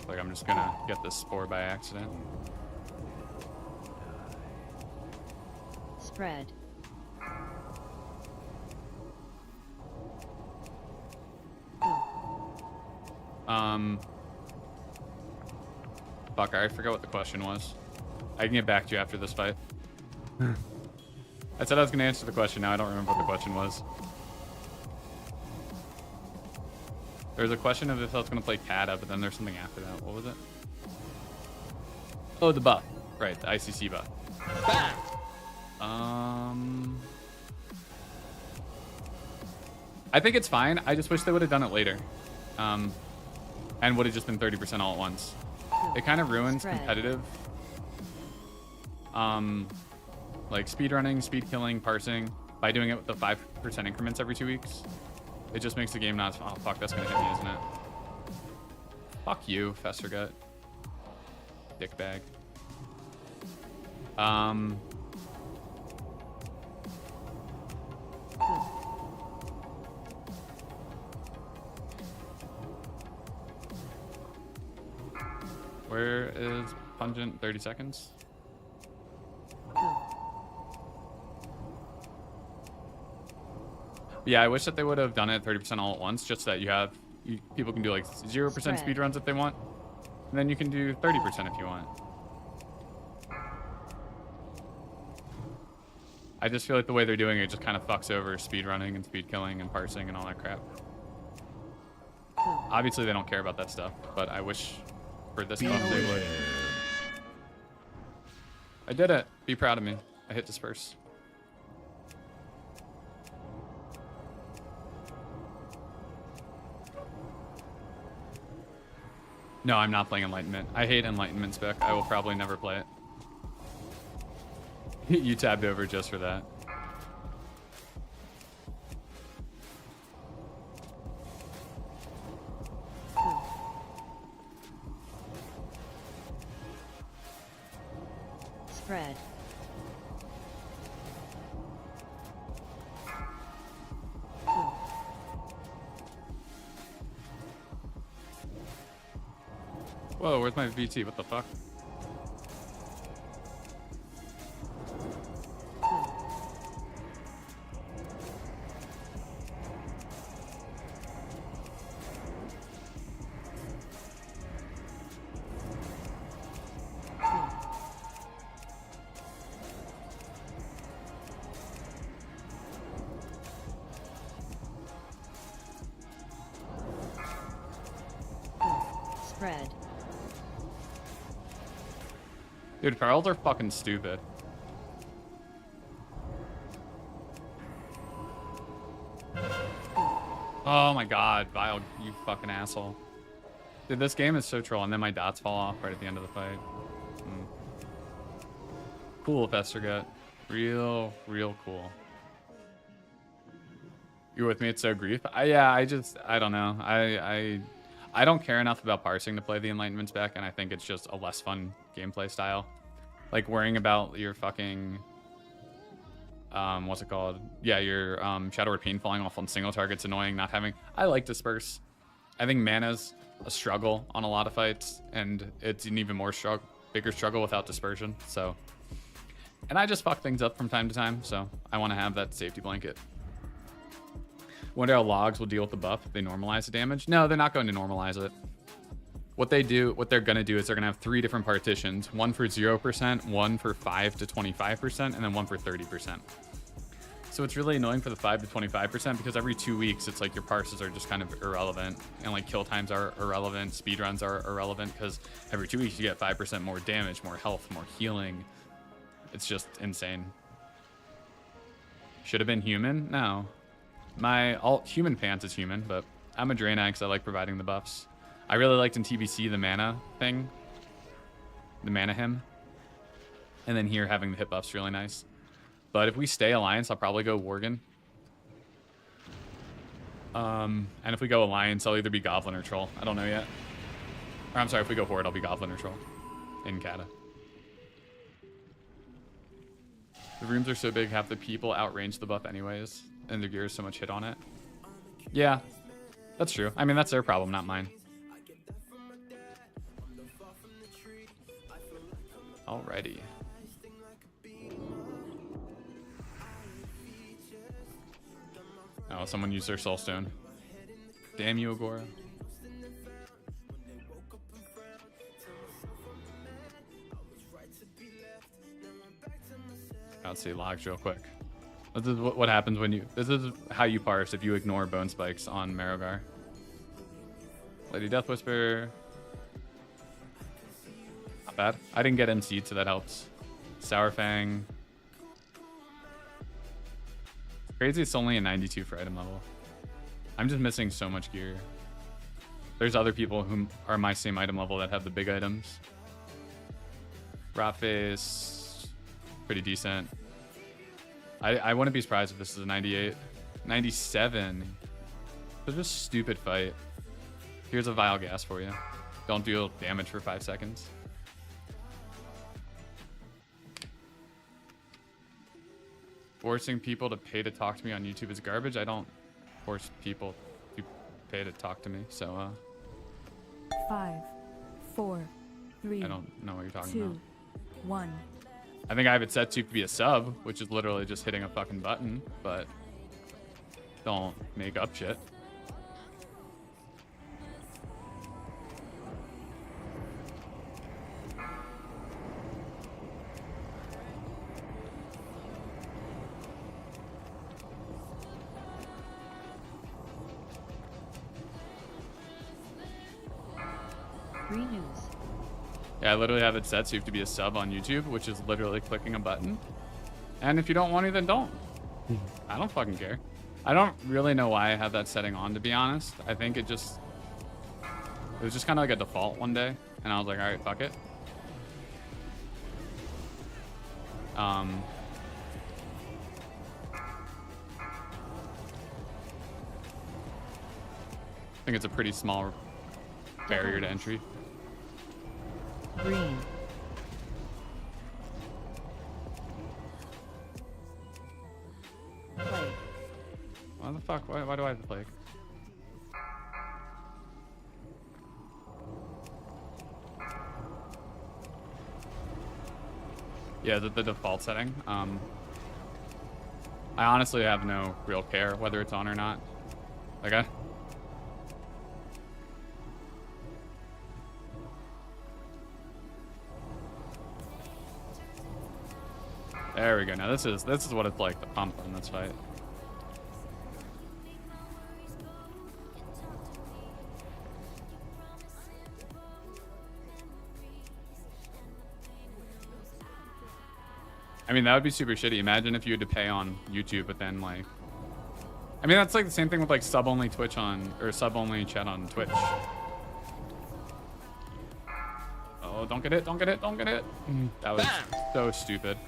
Like I'm just gonna get this spore by accident. Spread. Fuck, I forgot what the question was. I can get back to you after this fight. I said I was gonna answer the question, now I don't remember what the question was. There's a question of if I was gonna play Kata, but then there's something after that. What was it? Oh, the buff. Right, the ICC buff. I think it's fine. I just wish they would have done it later. And would have just been 30% all at once. It kind of ruins competitive. Like speedrunning, speed killing, parsing, by doing it with the 5% increments every 2 weeks. It just makes the game not... Oh, fuck, that's gonna hit me, isn't it? Fuck you, Festergut. Dickbag. Where is Pungent? 30 seconds? Yeah, I wish that they would have done it 30% all at once, just so that people can do like 0% speed runs if they want. And then you can do 30% if you want. I just feel like the way they're doing it just kind of fucks over speed running and speed killing and parsing and all that crap. Obviously they don't care about that stuff, but I wish for this month they would. I did it. Be proud of me. I hit disperse. No, I'm not playing Enlightenment. I hate Enlightenment spec. I will probably never play it. You tabbed over just for that. Spread. Whoa, where's my VT? What the fuck? Spread. Dude, Pearls are fucking stupid. Oh my god, Vile, you fucking asshole. Dude, this game is so troll, and then my dots fall off right at the end of the fight. Cool, Festergut. Real cool. You're with me, it's so grief. Yeah, I don't know. I don't care enough about parsing to play the Enlightenment's back, and I think it's just a less fun gameplay style. Like worrying about your fucking what's it called? Yeah, your Shadow Word Pain falling off on single targets annoying, not having... I like Disperse. I think mana's a struggle on a lot of fights, and it's an even more bigger struggle without dispersion. So And I just fuck things up from time to time, so I want to have that safety blanket. Wonder how logs will deal with the buff if they normalize the damage. No, they're not going to normalize it. What they're going to do is they're going to have 3 different partitions. One for 0%, one for 5 to 25%, and then one for 30%. So it's really annoying for the 5 to 25% because every 2 weeks, it's like your parses are just kind of irrelevant. And like kill times are irrelevant, speedruns are irrelevant because every 2 weeks you get 5% more damage, more health, more healing. It's just insane. Should have been human? No. My alt human pants is human, but I'm a Draenei because I like providing the buffs. I really liked in TBC the mana thing. The mana hymn. And then here having the hit buff's really nice. But if we stay Alliance, I'll probably go Worgen. And if we go Alliance, I'll either be Goblin or Troll. I don't know yet. Or I'm sorry, if we go Horde, I'll be Goblin or Troll. In Kata. The rooms are so big, half the people outrange the buff anyways. And their gear is so much hit on it. Yeah, that's true. I mean, that's their problem, not mine. Alrighty. Oh, someone used their soulstone. Damn you, Agora. Let's see logs real quick. This is what happens when you. This is how you parse if you ignore bone spikes on Marogar. Lady Death Whisper. Not bad. I didn't get MC'd, so that helps. Sour Fang. Crazy, it's only a 92 for item level. I'm just missing so much gear. There's other people who are my same item level that have the big items. Rotface, pretty decent. I wouldn't be surprised if this is a 98. 97. It's just a stupid fight. Here's a Vile Gas for you. Don't deal damage for 5 seconds. Forcing people to pay to talk to me on YouTube is garbage. I don't force people to pay to talk to me, so 5, 4, 3. I don't know what you're talking 2, about. 1. I think I have it set to be a sub, which is literally just hitting a fucking button, but don't make up shit. Free news. Yeah, I literally have it set so you have to be a sub on YouTube, which is literally clicking a button. And if you don't want to, then don't. I don't fucking care. I don't really know why I have that setting on, to be honest. I think it was just kind of like a default one day. And I was like, all right, fuck it. I think it's a pretty small barrier to entry. Green. Plague. Why the fuck? Why do I have the plague? Yeah, the default setting. I honestly have no real care whether it's on or not. Like there we go. Now this is what it's like to pump on this fight. I mean, that would be super shitty. Imagine if you had to pay on YouTube, but then like, I mean, that's like the same thing with like sub-only Twitch or sub-only chat on Twitch. Oh, don't get it, don't get it, don't get it. That was so stupid.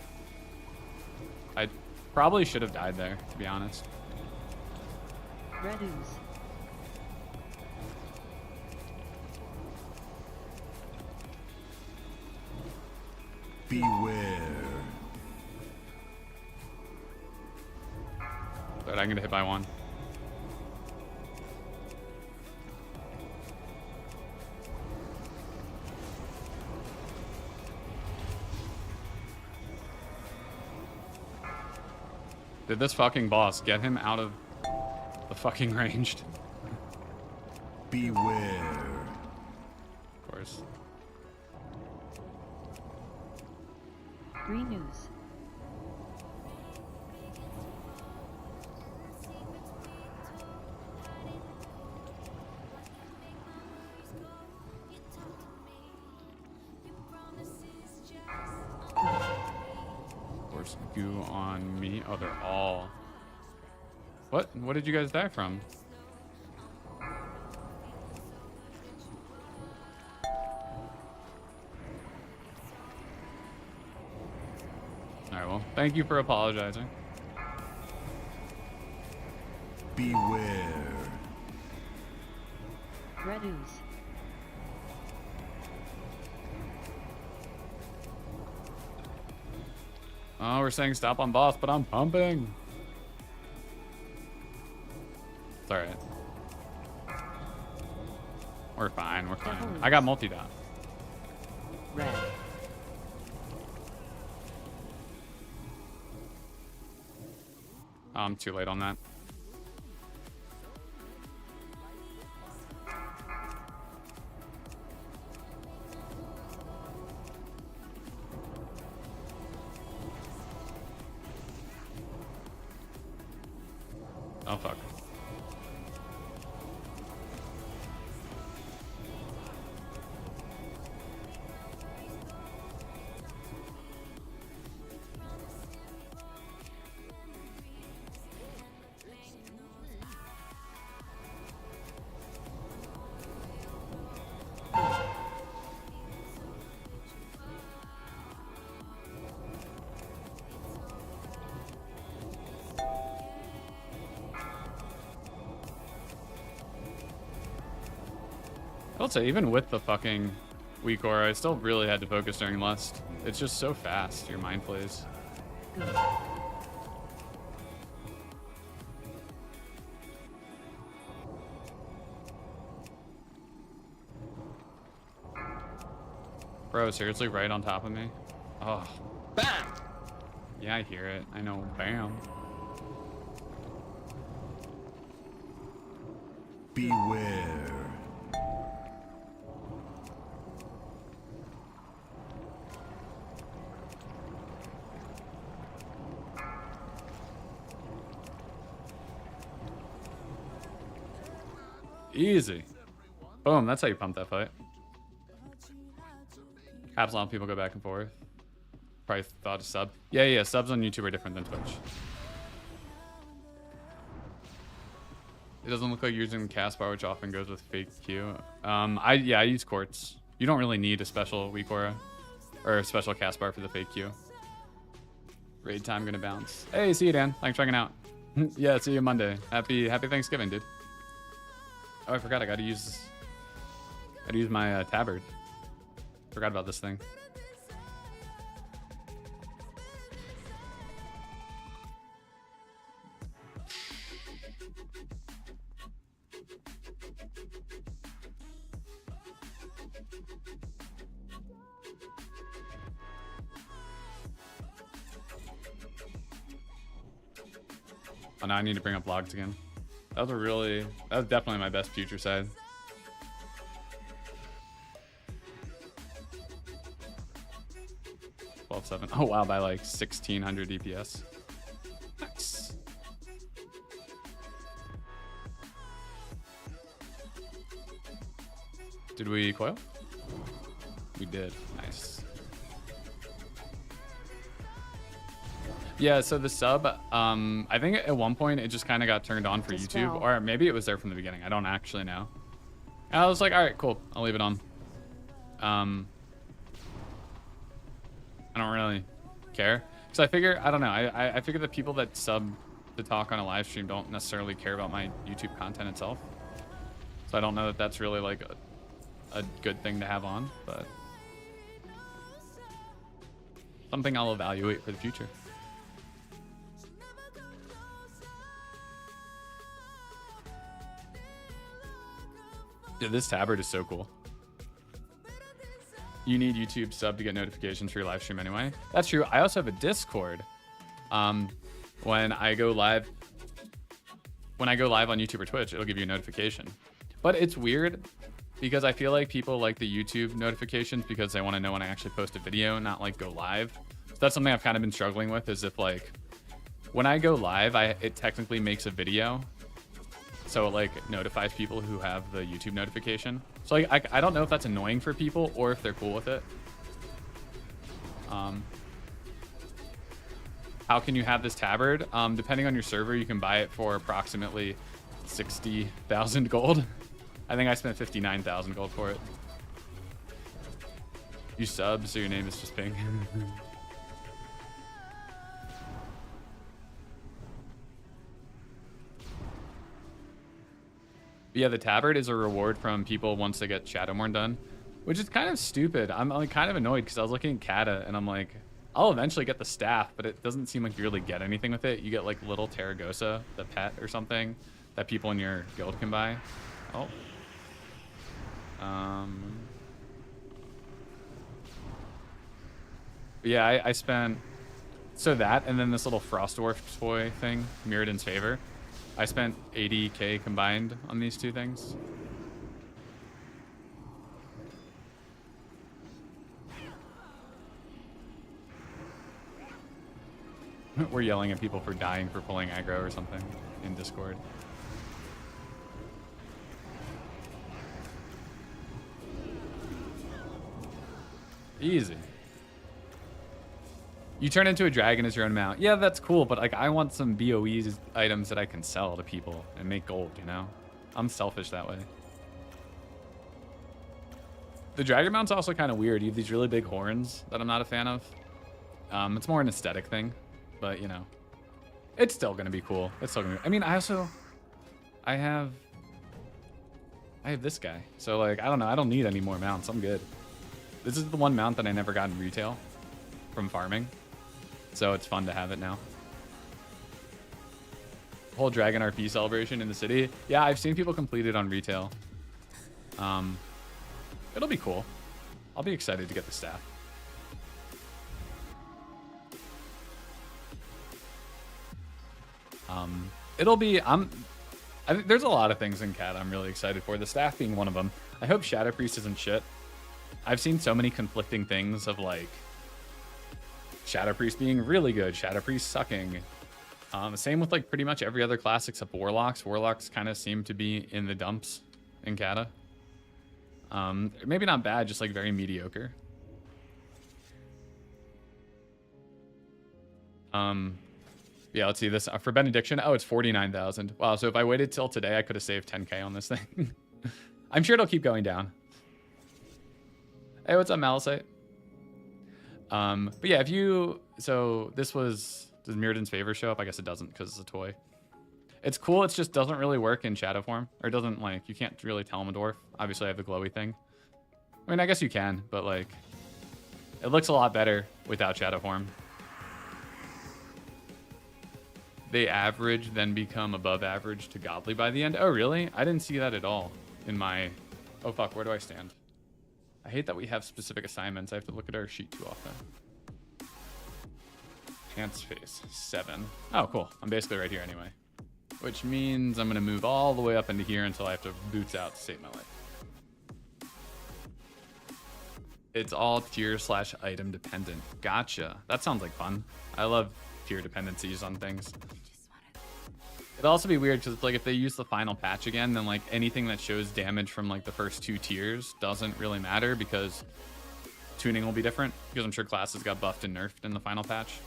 I probably should have died there, to be honest. Red ooze. Beware. But I'm gonna hit by one. Did this fucking boss get him out of the fucking ranged? Beware. Of course. Renews. Force goo on me. Oh, they're all. What? What did you guys die from? Alright, well, thank you for apologizing. Beware. Reduce. Oh, we're saying stop on boss, but I'm pumping. It's alright. We're fine, we're fine. I got multi-dot. Red. I'm too late on that. Oh, fuck. I'll say, even with the fucking Weakaura, I still really had to focus during Lust. It's just so fast, your mind plays. Good. Bro, seriously, right on top of me? Oh. Bam! Yeah, I hear it. I know. Bam. Beware. Easy. Boom, that's how you pump that fight. Happens a lot of people go back and forth. Probably thought a sub. Yeah, subs on YouTube are different than Twitch. It doesn't look like you're using cast bar, which often goes with fake Q. I use quartz. You don't really need a special Weakaura or a special cast bar for the fake Q. Raid time gonna bounce. Hey, see you, Dan. Thanks for hanging out. Yeah, see you Monday. Happy Thanksgiving, dude. Oh, I forgot. I gotta use my tabard. Forgot about this thing. Oh, now I need to bring up logs again. That was definitely my best future side. $12.7. Oh wow, by like 1600 DPS. Nice. Did we coil? We did. Nice. Yeah, so the sub, I think at one point it just kind of got turned on for YouTube, or maybe it was there from the beginning. I don't actually know. And I was like, all right, cool. I'll leave it on. I don't really care. Because I figure, I don't know. I figure the people that sub to talk on a live stream don't necessarily care about my YouTube content itself. So I don't know that that's really like a good thing to have on, but something I'll evaluate for the future. Dude, this tabard is so cool. You need YouTube sub to get notifications for your live stream anyway. That's true. I also have a Discord. when I go live on YouTube or Twitch, it'll give you a notification. But it's weird because I feel like people like the YouTube notifications because they want to know when I actually post a video, not like go live. So that's something I've kind of been struggling with, is if like when I go live, it technically makes a video. So it like notifies people who have the YouTube notification. So like I don't know if that's annoying for people or if they're cool with it. How can you have this tabard? Depending on your server, you can buy it for approximately 60,000 gold. I think I spent 59,000 gold for it. You sub, so your name is just ping. But yeah, the tabard is a reward from people once they get Shadowmourne done, which is kind of stupid. I'm like kind of annoyed because I was looking at Kata and I'm like, I'll eventually get the staff, but it doesn't seem like you really get anything with it. You get like little Terragosa, the pet or something that people in your guild can buy. Oh. But yeah, I spent, so that, and then this little Frost Dwarf toy thing, Mirrodin's Favor. I spent 80k combined on these two things. We're yelling at people for dying for pulling aggro or something in Discord. Easy. You turn into a dragon as your own mount. Yeah, that's cool, but like I want some BOE items that I can sell to people and make gold, you know? I'm selfish that way. The dragon mount's also kind of weird. You have these really big horns that I'm not a fan of. It's more an aesthetic thing, but you know, it's still gonna be cool. It's still gonna be, I mean, I have this guy. So like, I don't know. I don't need any more mounts. I'm good. This is the one mount that I never got in retail from farming. So it's fun to have it now. Whole Dragon RP celebration in the city. Yeah, I've seen people complete it on retail. It'll be cool. I'll be excited to get the staff. It'll be, I think there's a lot of things in CAD I'm really excited for. The staff being one of them. I hope Shadow Priest isn't shit. I've seen so many conflicting things of like Shadow Priest being really good, Shadow Priest sucking. Same with like pretty much every other class except Warlocks. Warlocks kind of seem to be in the dumps in Kata. Maybe not bad, just like very mediocre. Yeah, let's see this for Benediction. Oh, it's 49,000. Wow, so if I waited till today, I could have saved 10k on this thing. I'm sure it'll keep going down. Hey, what's up, Malicite? But yeah, if you, so this was, does Mirrodin's Favor show up? I guess it doesn't because it's a toy. It's cool. It just doesn't really work in shadow form, or it doesn't like, you can't really tell I'm a dwarf. Obviously I have the glowy thing. I mean, I guess you can, but like, it looks a lot better without shadow form. They average, then become above average to godly by the end. Oh, really? I didn't see that at all in my, oh fuck, where do I stand? I hate that we have specific assignments. I have to look at our sheet too often. Pants face, 7. Oh, cool. I'm basically right here anyway. Which means I'm gonna move all the way up into here until I have to boots out to save my life. It's all tier/item dependent. Gotcha. That sounds like fun. I love tier dependencies on things. It'd also be weird because it's like if they use the final patch again, then like anything that shows damage from like the first 2 tiers doesn't really matter because tuning will be different, because I'm sure classes got buffed and nerfed in the final patch.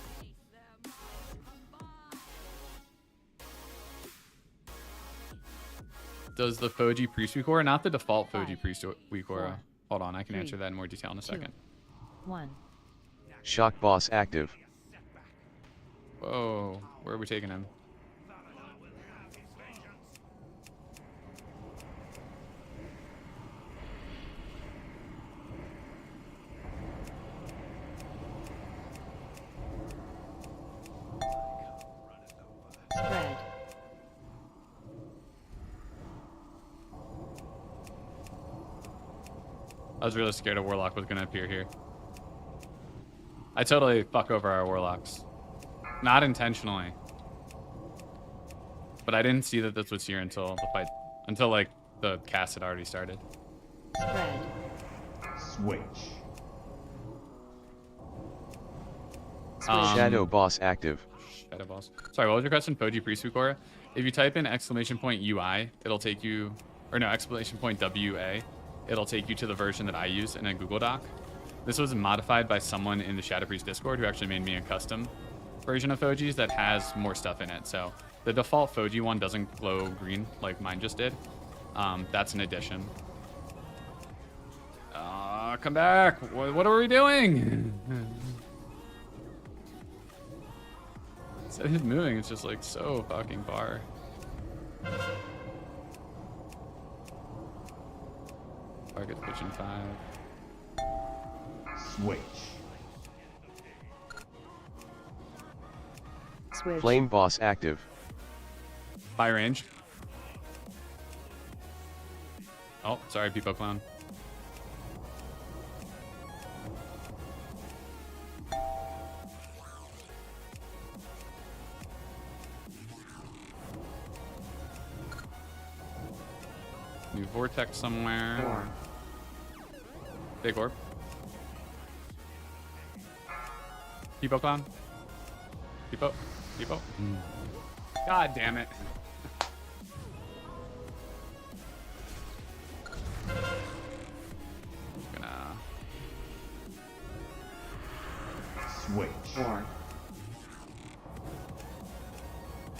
Does the Fojji Priest Weakaura? Not the default Fojji Priest Weakaura. Hold on, I can answer that in more detail in a second. 1. Shock boss active. Whoa, where are we taking him? Red. I was really scared a Warlock was going to appear here. I totally fuck over our Warlocks. Not intentionally. but I didn't see that this was here until the fight, until like the cast had already started. Red. Switch. Shadow boss active. Shadow boss. Sorry, what was your question? Fojji Priest Weakaura? If you type in !UI, it'll take you, or no, !WA, it'll take you to the version that I use in a Google Doc. This was modified by someone in the Shadow Priest Discord who actually made me a custom version of Fojji's that has more stuff in it. So the default Fojji one doesn't glow green like mine just did. That's an addition. Come back. What are we doing? So his moving is just like so fucking far. Target switching 5. Switch. Switch. Flame boss active. High range. Oh, sorry, Peepo Clown. New vortex somewhere. Big orb. Peepo Clown. Peepo. Peepo. God damn it. Gonna Switch.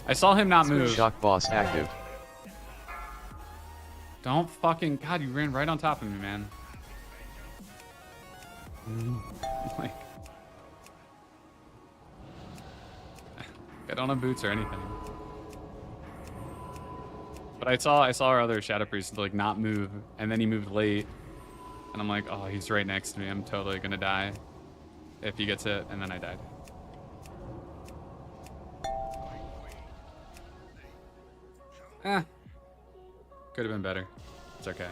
I saw him not move. Shock boss active. Don't fucking God, you ran right on top of me, man. Like, I don't have boots or anything. But I saw our other Shadow Priest like not move, and then he moved late, and I'm like, oh, he's right next to me. I'm totally gonna die if he gets hit, and then I died. Could have been better. It's okay.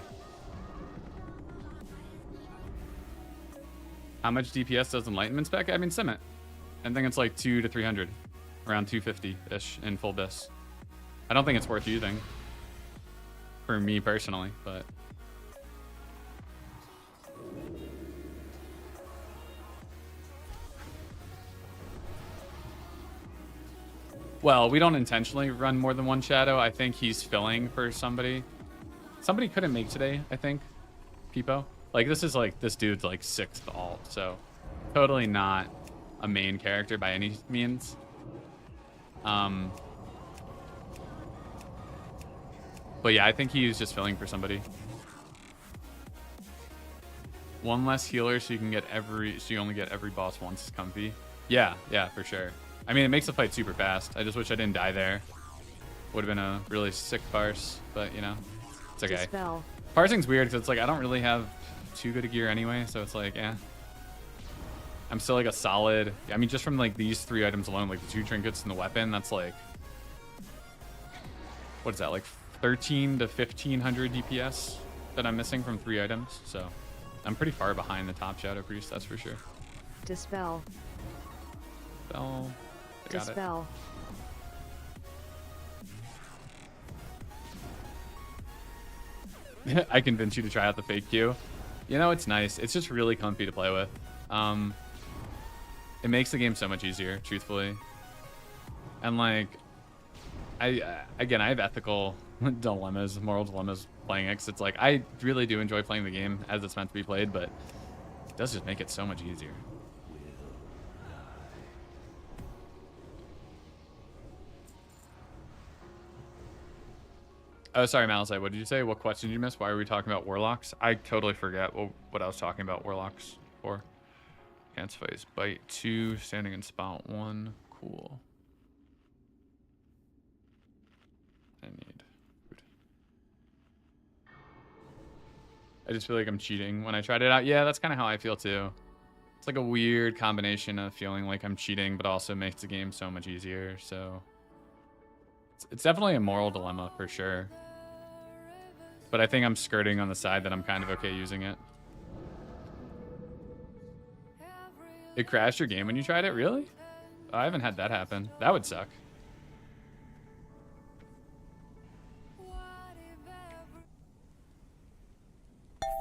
How much DPS does Enlightenment spec? I mean, sim it. I think it's like 200 to 300, around 250-ish in full bis. I don't think it's worth using for me personally, but well, we don't intentionally run more than one shadow. I think he's filling for somebody. Somebody couldn't make today, I think. Peepo. Like, this is like, this dude's like 6th alt, so totally not a main character by any means. But yeah, I think he was just filling for somebody. One less healer so you can get so you only get every boss once is comfy. Yeah, for sure. I mean, it makes the fight super fast. I just wish I didn't die there. Would have been a really sick parse, but you know, it's okay. Dispel. Parsing's weird because it's like I don't really have too good a gear anyway, so it's like, yeah. I'm still like a solid. I mean, just from like these 3 items alone, like the 2 trinkets and the weapon, that's like, what is that, like 13 to 1500 DPS that I'm missing from 3 items. So I'm pretty far behind the top Shadow Priest, that's for sure. Dispel. Spell. I got it. Dispel. I convinced you to try out the fake Q. You know, it's nice. It's just really comfy to play with. It makes the game so much easier, truthfully. And like, I have ethical dilemmas, moral dilemmas playing it. 'Cause it's like, I really do enjoy playing the game as it's meant to be played, but it does just make it so much easier. Oh, sorry, Malisite. What did you say? What question did you miss? Why are we talking about warlocks? I totally forget what I was talking about warlocks for. Can't face bite 2, standing in spot 1. Cool. I need food. I just feel like I'm cheating when I tried it out. Yeah, that's kind of how I feel too. It's like a weird combination of feeling like I'm cheating, but also makes the game so much easier. So it's definitely a moral dilemma for sure. But I think I'm skirting on the side that I'm kind of okay using it. It crashed your game when you tried it? Really? Oh, I haven't had that happen. That would suck.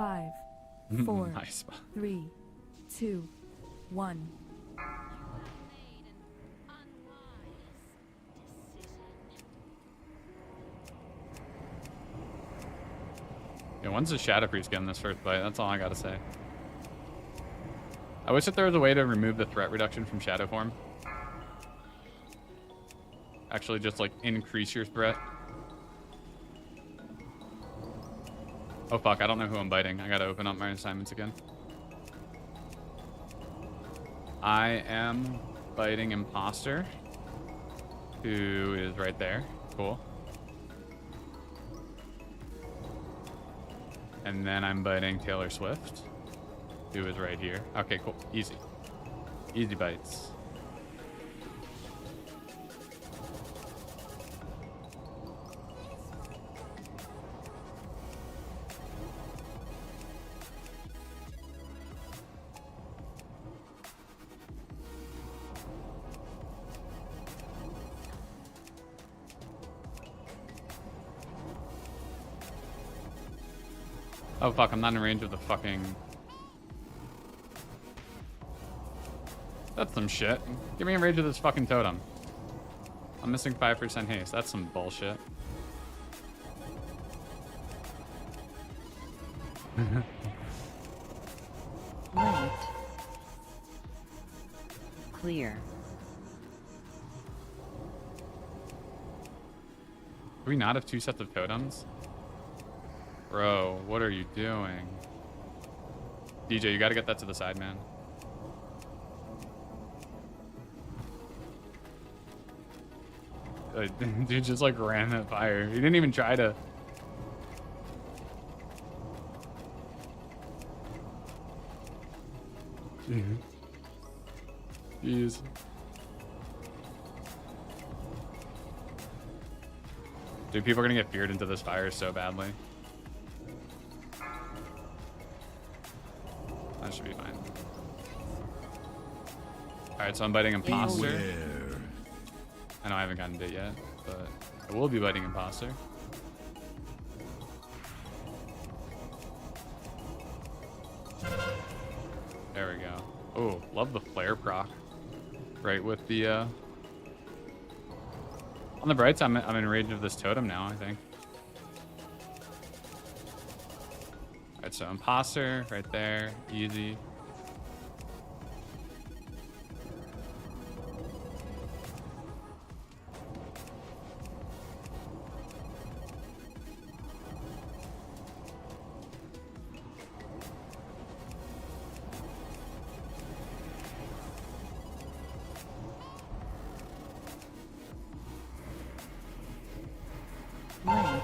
5, 4, Nice. 3, 2, 1. Yeah, when's the Shadow Priest getting this first bite? That's all I gotta say. I wish that there was a way to remove the threat reduction from Shadow form. Actually, just like increase your threat. Oh fuck, I don't know who I'm biting. I gotta open up my assignments again. I am biting Imposter, who is right there. Cool. And then I'm biting Taylor Swift, who is right here. Okay, cool. Easy. Easy bites. Oh fuck, I'm not in range of the fucking... That's some shit. Give me in range of this fucking totem. I'm missing 5% haste. That's some bullshit. Light. Clear. Do we not have 2 sets of totems? Bro, what are you doing? DJ, you gotta get that to the side, man. Dude just like ran that fire. He didn't even try to. Jeez. Dude, people are gonna get feared into this fire so badly. That should be fine. Alright, so I'm biting Imposter. Beware. I know I haven't gotten bit yet, but I will be biting Imposter. There we go. Oh, love the flare proc. Right with the, on the bright side, I'm in range of this totem now, I think. Alright, so Imposter, right there, easy. Light.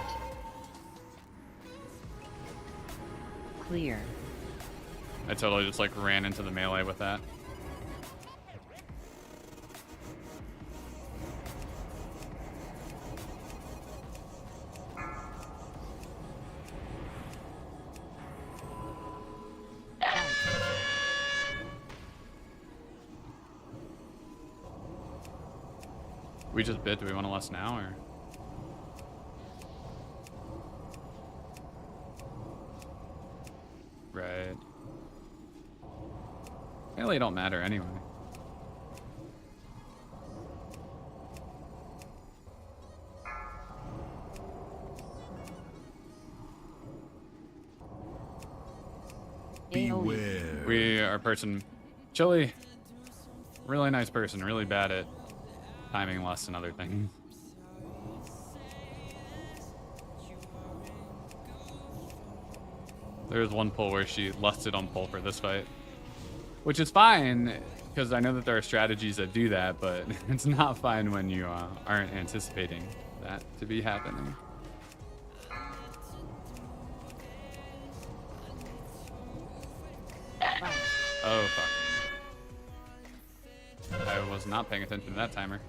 Clear. I totally just like ran into the melee with that. We just bit. Do we want to less now or? Right. Melee don't matter anyway. Beware. We are person, Chili, really nice person, really bad at timing less and other things. There was one pull where she lusted on pull for this fight, which is fine because I know that there are strategies that do that, but it's not fine when you aren't anticipating that to be happening. Oh fuck. I was not paying attention to that timer.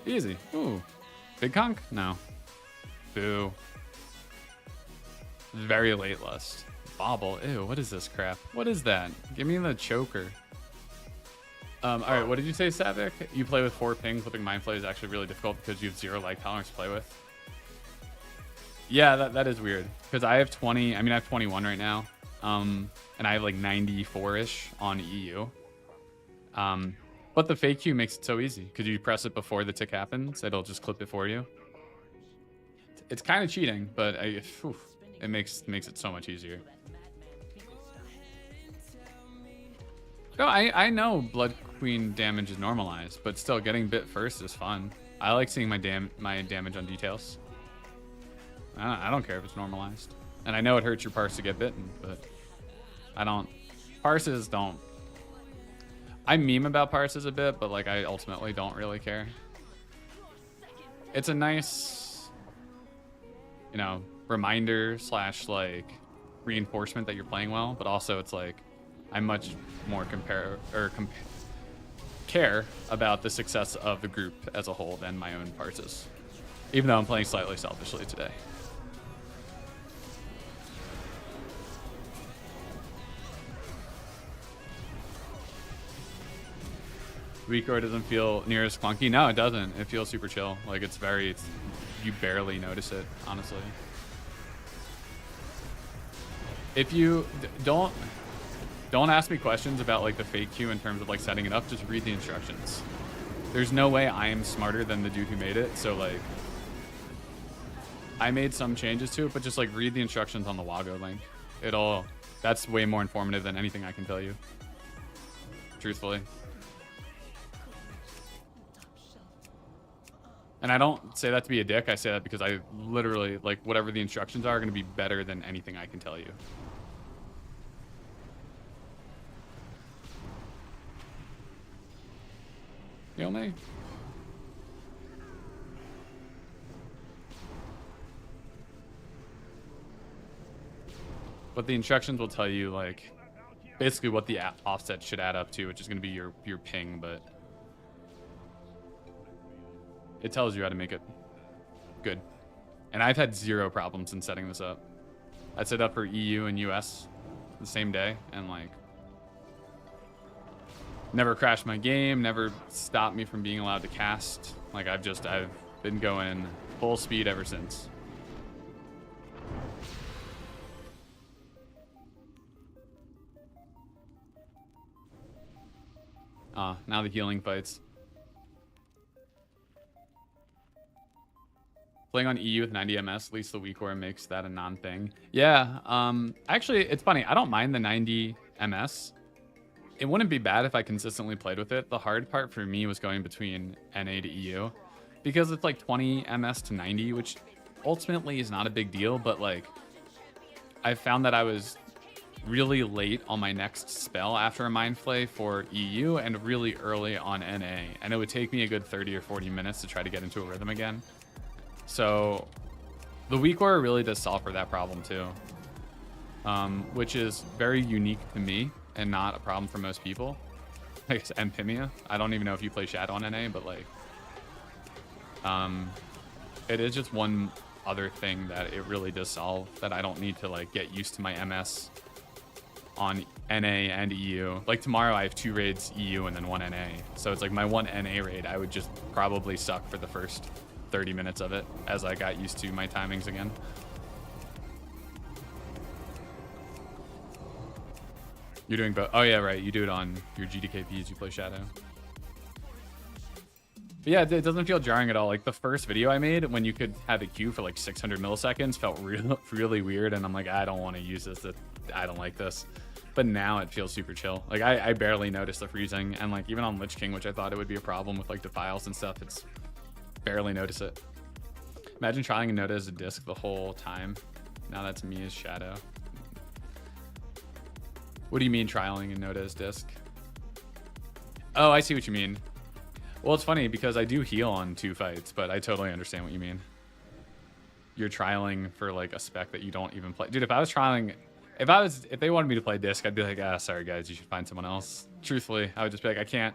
Easy. Ooh. Big conk? No. Boo. Very late lust. Bobble. Ew, what is this crap? What is that? Give me the choker. All right, what did you say, Savik? You play with 4 ping. Flipping Mind Flay is actually really difficult because you have 0 lag tolerance to play with. Yeah, that is weird because I have 20. I mean, I have 21 right now, and I have like 94-ish on EU. But the fake Q makes it so easy because you press it before the tick happens. It'll just clip it for you. It's kind of cheating, but it makes it so much easier. No, I know Blood Queen damage is normalized, but still getting bit first is fun. I like seeing my damage on details. I don't care if it's normalized. And I know it hurts your parse to get bitten, but I don't. Parses don't. I meme about parses a bit, but like I ultimately don't really care. It's a nice, you know, reminder / like reinforcement that you're playing well, but also it's like I much more care about the success of the group as a whole than my own parses, even though I'm playing slightly selfishly today. Weakaura doesn't feel near as clunky. No, it doesn't. It feels super chill. Like it's you barely notice it, honestly. If you don't ask me questions about like the fake Q in terms of like setting it up, just read the instructions. There's no way I am smarter than the dude who made it. So like I made some changes to it, but just like read the instructions on the Wago link. That's way more informative than anything I can tell you. Truthfully. And I don't say that to be a dick. I say that because I literally, like, whatever the instructions are going to be better than anything I can tell you. Heal me? But the instructions will tell you, like, basically what the offset should add up to, which is going to be your ping, but it tells you how to make it good. And I've had 0 problems in setting this up. I set up for EU and US the same day and like never crashed my game, never stopped me from being allowed to cast. Like I've been going full speed ever since. Now the healing fights. Playing on EU with 90 MS, at least the Weakauras makes that a non-thing. Yeah, actually, it's funny. I don't mind the 90 MS. It wouldn't be bad if I consistently played with it. The hard part for me was going between NA to EU. Because it's like 20 MS to 90, which ultimately is not a big deal. But like, I found that I was really late on my next spell after a Mind Flay for EU and really early on NA. And it would take me a good 30 or 40 minutes to try to get into a rhythm again. So the Weakauras really does solve for that problem too, which is very unique to me and not a problem for most people. I guess Empimia. I don't even know if you play Shadow on NA, but like, it is just one other thing that it really does solve that I don't need to like get used to my MS on NA and EU. Like tomorrow I have 2 raids EU and then 1 NA. So it's like my 1 NA raid, I would just probably suck for the first 30 minutes of it as I got used to my timings again. You're doing both. Oh yeah, right. You do it on your GDKPs. You play Shadow. But yeah, it doesn't feel jarring at all. Like the first video I made when you could have a queue for like 600 milliseconds felt really weird. And I'm like, I don't want to use this. I don't like this. But now it feels super chill. Like I barely noticed the freezing. And like even on Lich King, which I thought it would be a problem with like defiles and stuff, it's barely notice it. Imagine trying to Nota as a disc the whole time. Now that's me as Shadow. What do you mean trialing and Nota as disc? Oh, I see what you mean. Well, it's funny because I do heal on 2 fights, but I totally understand what you mean. You're trialing for like a spec that you don't even play. Dude, if I was trialing, if they wanted me to play disc, I'd be like, sorry guys, you should find someone else. Truthfully, I would just be like,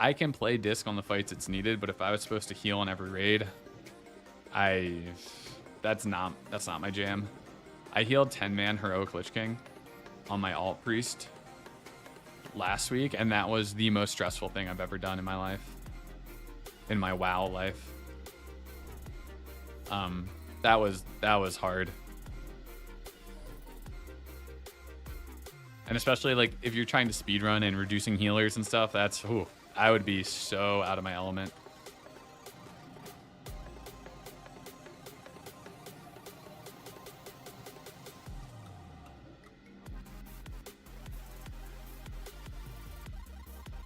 I can play disc on the fights it's needed, but if I was supposed to heal on every raid, that's not my jam. I healed 10-man Heroic Lich King on my alt priest last week, and that was the most stressful thing I've ever done in my life. In my WoW life. That was hard. And especially like if you're trying to speedrun and reducing healers and stuff, that's I would be so out of my element.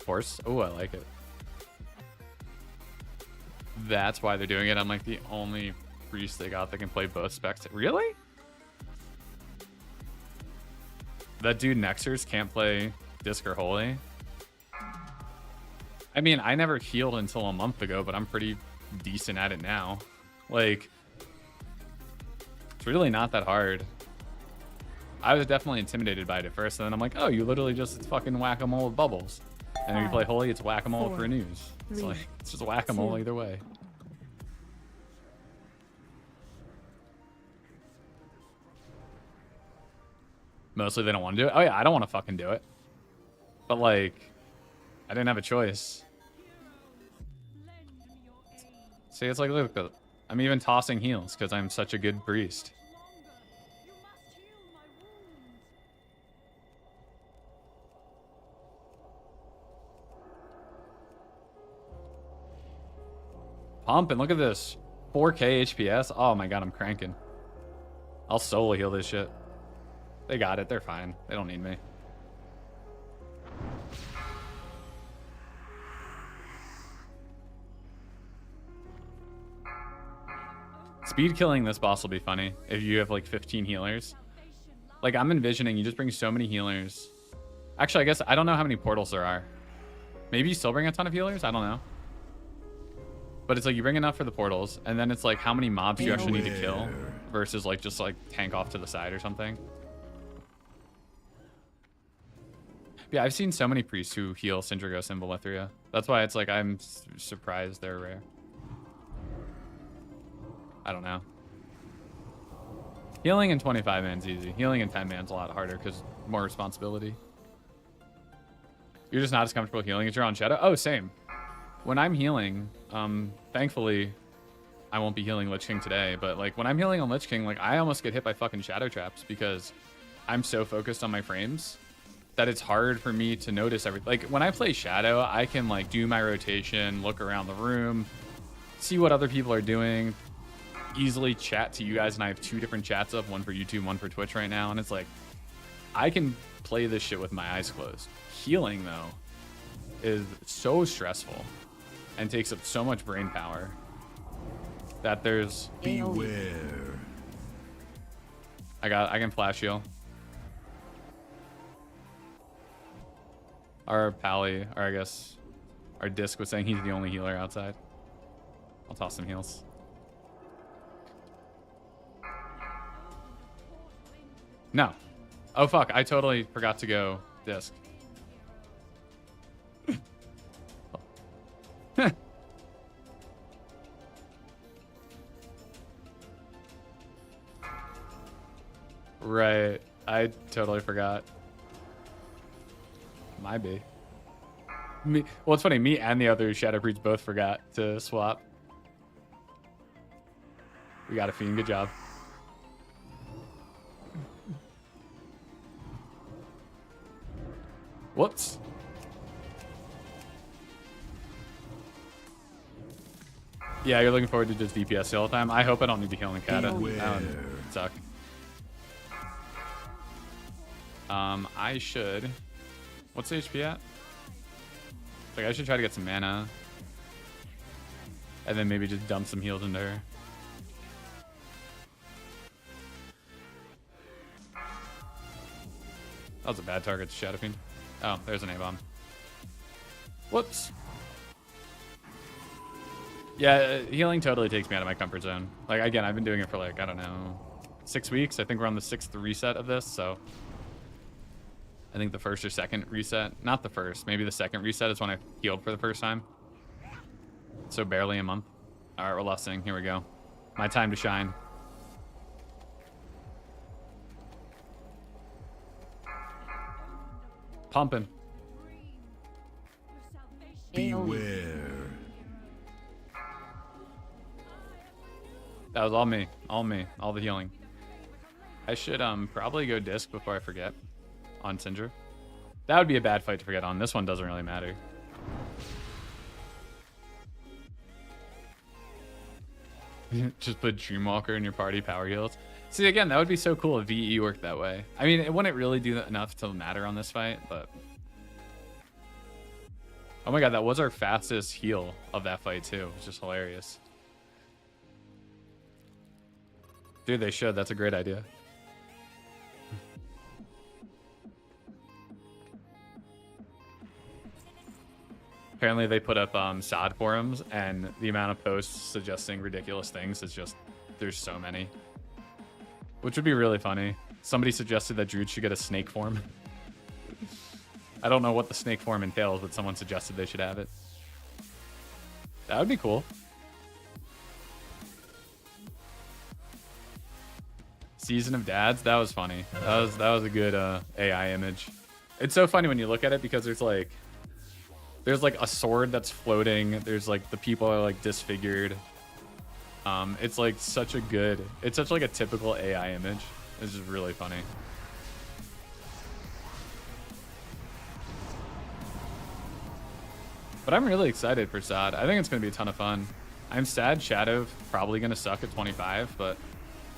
Horse. Oh, I like it. That's why they're doing it. I'm like the only priest they got that can play both specs. Really? That dude Nexers can't play Disc or Holy? I mean, I never healed until a month ago, but I'm pretty decent at it now. Like, it's really not that hard. I was definitely intimidated by it at first, and then I'm like, oh, you literally just, it's fucking whack-a-mole with bubbles. And if you play Holy, it's whack-a-mole for news. It's like, it's just whack-a-mole either way. Mostly they don't want to do it. Oh yeah, I don't want to fucking do it. But like, I didn't have a choice. See, it's like, look, I'm even tossing heals because I'm such a good priest. Pumping, look at this. 4K HPS. Oh my god, I'm cranking. I'll solo heal this shit. They got it. They're fine. They don't need me. Speed killing this boss will be funny if you have like 15 healers. Like I'm envisioning you just bring so many healers. Actually, I guess I don't know how many portals there are. Maybe you still bring a ton of healers? I don't know. But it's like you bring enough for the portals, and then it's like how many mobs you actually need to kill versus like just like tank off to the side or something. Yeah, I've seen so many priests who heal Syndragos and Valithria. That's why it's like I'm surprised they're rare. I don't know. Healing in 25 man's easy. Healing in 10 man's a lot harder because more responsibility. You're just not as comfortable healing as you're on Shadow? Oh, same. When I'm healing, thankfully, I won't be healing Lich King today, but like when I'm healing on Lich King, like I almost get hit by fucking Shadow Traps because I'm so focused on my frames that it's hard for me to notice everything. Like when I play Shadow, I can like do my rotation, look around the room, see what other people are doing, easily chat to you guys, and I have 2 different chats up, one for YouTube, one for Twitch right now, and it's like I can play this shit with my eyes closed. Healing though is so stressful and takes up so much brain power that there's Beware. I can flash heal. Our Pally, or I guess our Disc was saying he's the only healer outside. I'll toss some heals. No. Oh fuck, I totally forgot to go Disc. Right. I totally forgot. Might be. Well, it's funny. Me and the other Shadow Priest both forgot to swap. We got a Fiend. Good job. Whoops. Yeah, you're looking forward to just DPS all the time. I hope I don't need to heal in Kata. That would suck. I should. What's the HP at? Like I should try to get some mana, and then maybe just dump some heals into her. That was a bad target, Shadow Fiend. Oh, there's an A-bomb. Whoops. Yeah, healing totally takes me out of my comfort zone. Like, again, I've been doing it for like, I don't know, 6 weeks. I think we're on the 6th reset of this, so I think the 1st or 2nd reset, not the 1st, maybe the 2nd reset is when I healed for the first time. So barely a month. All right, we're lusting. Here we go. My time to shine. Pumping. Beware. That was all me. All me. All the healing. I should probably go disc before I forget on Syndra. That would be a bad fight to forget on. This one doesn't really matter. Just put Dreamwalker in your party power heals. See, again, that would be so cool if VE worked that way. I mean, it wouldn't really do enough to matter on this fight, but... Oh my god, that was our fastest heal of that fight, too. It's just hilarious. Dude, they should. That's a great idea. Apparently they put up SOD forums, and the amount of posts suggesting ridiculous things is just, there's so many. Which would be really funny. Somebody suggested that Druid should get a snake form. I don't know what the snake form entails, but someone suggested they should have it. That would be cool. Season of Dads, that was funny. That was a good AI image. It's so funny when you look at it because there's like a sword that's floating. There's like the people are like disfigured. It's like such a good, it's such like a typical AI image. It's just really funny. But I'm really excited for SOD. I think it's going to be a ton of fun. I'm sad Shadow probably going to suck at 25, but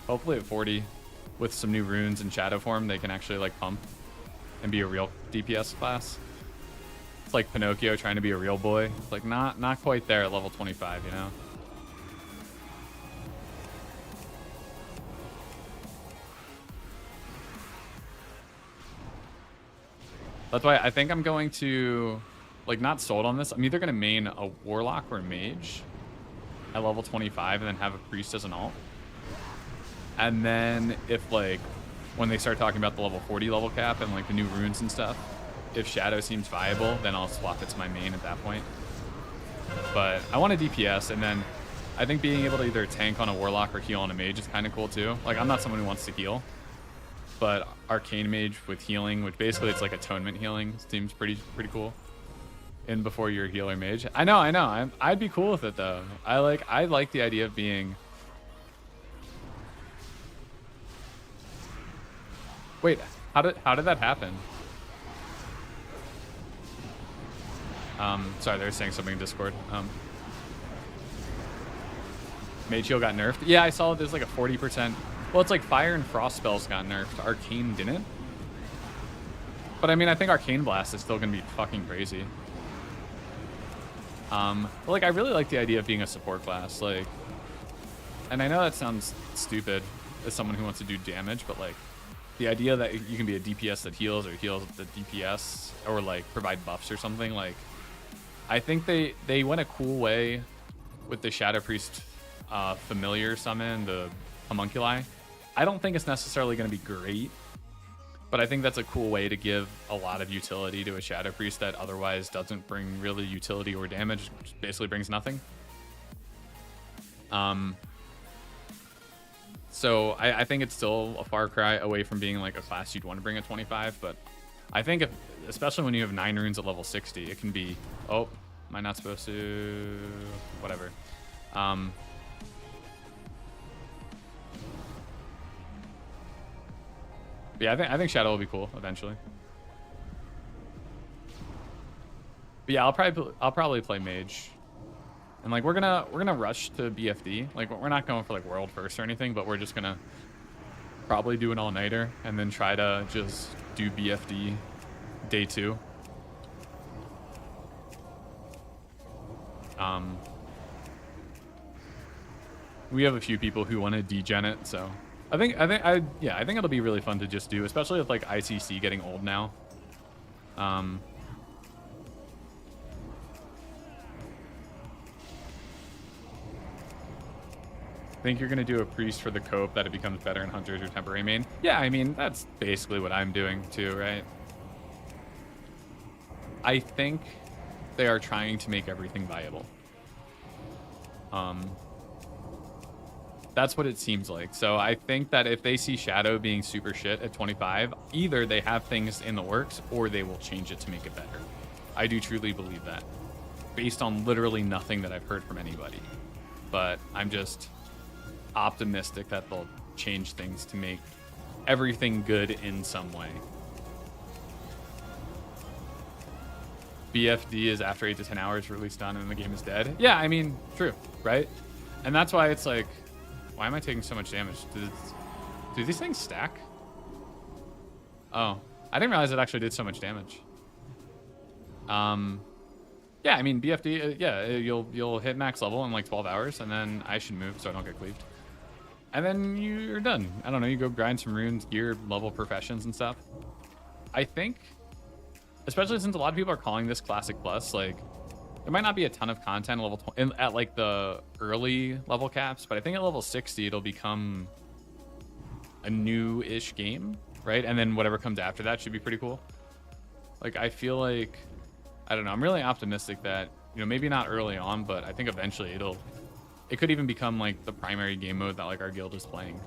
hopefully at 40 with some new runes in Shadow form, they can actually like pump and be a real DPS class. It's like Pinocchio trying to be a real boy. It's like not quite there at level 25, you know? That's why I think I'm going to, like, not sold on this. I'm either going to main a Warlock or a Mage at level 25 and then have a Priest as an alt. And then if, like, when they start talking about the level 40 level cap and, like, the new runes and stuff, if Shadow seems viable, then I'll swap it to my main at that point. But I want a DPS, and then I think being able to either tank on a Warlock or heal on a Mage is kind of cool, too. Like, I'm not someone who wants to heal. But Arcane Mage with healing, which basically it's like atonement healing, seems pretty cool. In before you're a healer mage. I know. I'd be cool with it though. I like the idea of being. Wait, how did that happen? Sorry, they're saying something in Discord. Mage heal got nerfed. Yeah, I saw there's like a 40%. Well, it's like fire and frost spells got nerfed. Arcane didn't. But I mean, I think Arcane Blast is still gonna be fucking crazy. But like, I really like the idea of being a support class. Like, and I know that sounds stupid as someone who wants to do damage, but like, the idea that you can be a DPS that heals or heals the DPS or like provide buffs or something. Like, I think they went a cool way with the Shadow Priest familiar summon, the homunculi. I don't think it's necessarily going to be great, but I think that's a cool way to give a lot of utility to a Shadow Priest that otherwise doesn't bring really utility or damage, just basically brings nothing. So I think it's still a far cry away from being like a class you'd want to bring at 25, but I think if, especially when you have 9 runes at level 60, it can be, oh, am I not supposed to, whatever. Yeah, I think Shadow will be cool eventually. But yeah, I'll probably play Mage, and like we're gonna rush to BFD. Like we're not going for like World first or anything, but we're just gonna probably do an all-nighter and then try to just do BFD day 2. We have a few people who want to degen it, so. I think it'll be really fun to just do, especially with like ICC getting old now. I think you're gonna do a priest for the cope that it becomes better in hunters or temporary main. Yeah, I mean that's basically what I'm doing too, right? I think they are trying to make everything viable. That's what it seems like. So I think that if they see Shadow being super shit at 25, either they have things in the works or they will change it to make it better. I do truly believe that. based on literally nothing that I've heard from anybody. But I'm just optimistic that they'll change things to make everything good in some way. BFD is after 8 to 10 hours release done and the game is dead. Yeah, I mean, true, right? And that's why it's like, why am I taking so much damage? Do these things stack? Oh, I didn't realize it actually did so much damage. Yeah, I mean, BFD, yeah, you'll hit max level in like 12 hours, and then I should move so I don't get cleaved. And then you're done. I don't know, you go grind some runes, gear, level professions and stuff. I think, especially since a lot of people are calling this Classic Plus, like, there might not be a ton of content at like the early level caps, but I think at level 60, it'll become a new-ish game, right? And then whatever comes after that should be pretty cool. Like, I feel like, I don't know, I'm really optimistic that, you know, maybe not early on, but I think eventually it could even become like the primary game mode that like our guild is playing.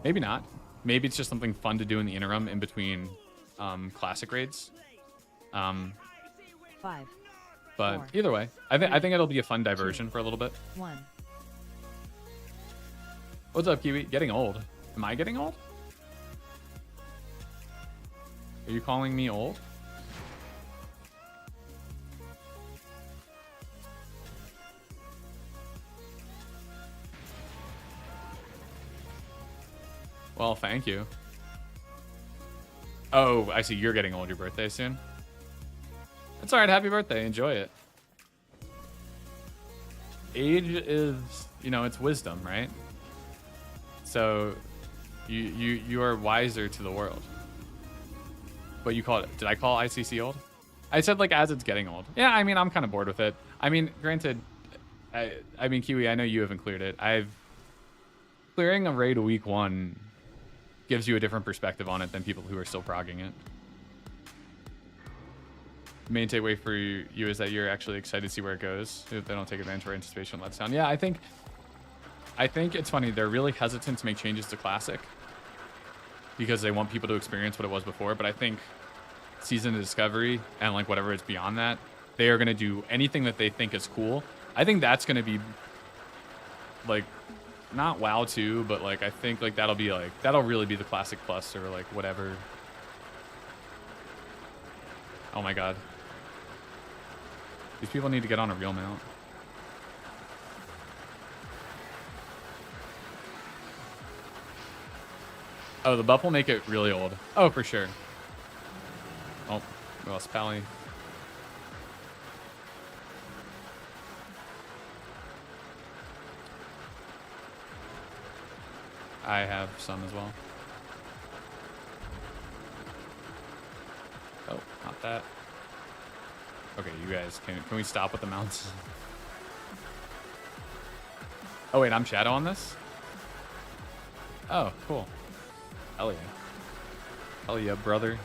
Maybe not. Maybe it's just something fun to do in the interim in between classic raids. 5. But 4, either way, I think it'll be a fun diversion for a little bit. 1. What's up, Kiwi? Getting old. Am I getting old? Are you calling me old? Well, thank you. Oh, I see. You're getting old. Your birthday soon? It's all right. Happy birthday. Enjoy it. Age is, you know, it's wisdom, right? So you are wiser to the world. But you call it, did I call ICC old? I said like as it's getting old. Yeah, I mean, I'm kind of bored with it. I mean, granted, I mean, Kiwi, I know you haven't cleared it. Clearing a raid week 1 gives you a different perspective on it than people who are still progging it. The main takeaway for you is that you're actually excited to see where it goes. If they don't take advantage of our anticipation lets down. Yeah, I think it's funny. They're really hesitant to make changes to Classic because they want people to experience what it was before. But I think Season of Discovery and like whatever is beyond that, they are going to do anything that they think is cool. I think that's going to be like not WoW 2, but like I think like that'll really be the Classic Plus or like whatever. Oh my god. These people need to get on a real mount. Oh, the buff will make it really old. Oh, for sure. Oh, we lost Pally. I have some as well. Oh, not that. Okay, you guys, can we stop with the mounts? Oh wait, I'm shadow on this? Oh, cool. Hell yeah. Hell yeah, brother.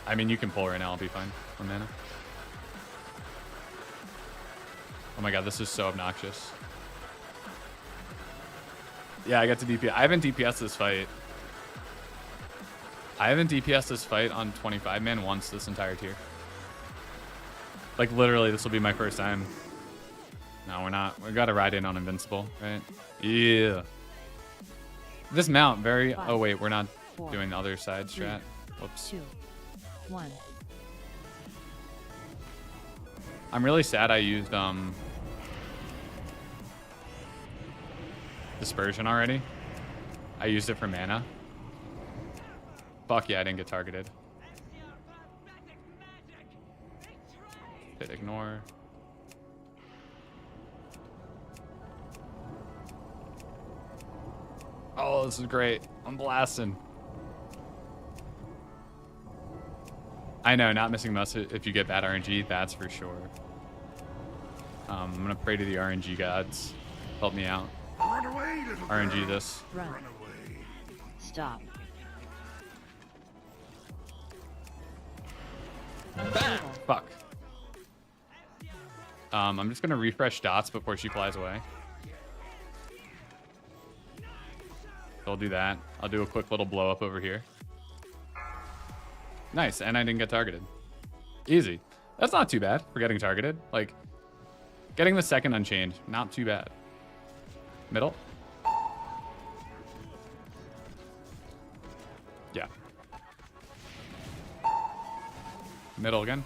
I mean, you can pull right now, I'll be fine. 1 mana. Oh my god, this is so obnoxious. Yeah, I got to DPS. I haven't DPS this fight. I haven't DPS this fight on 25-man once this entire tier. Like, literally, this will be my first time. No, we're not. We got to ride in on Invincible, right? Yeah. This mount, very... 5, oh, wait, we're not 4, doing the other side strat. 3, Whoops. 2, 1. I'm really sad I used Dispersion already. I used it for mana. Fuck yeah, I didn't get targeted. Hit ignore. Oh, this is great. I'm blasting. I know, not missing much if you get bad RNG, that's for sure. I'm gonna pray to the RNG gods. Help me out. Run away, little RNG girl. this. Run. Run away. Stop. Fuck. I'm just gonna refresh dots before she flies away. So I'll do that. I'll do a quick little blow up over here. Nice, and I didn't get targeted. Easy. That's not too bad for getting targeted. Like, getting the second unchained, not too bad. Middle. Yeah. Middle again.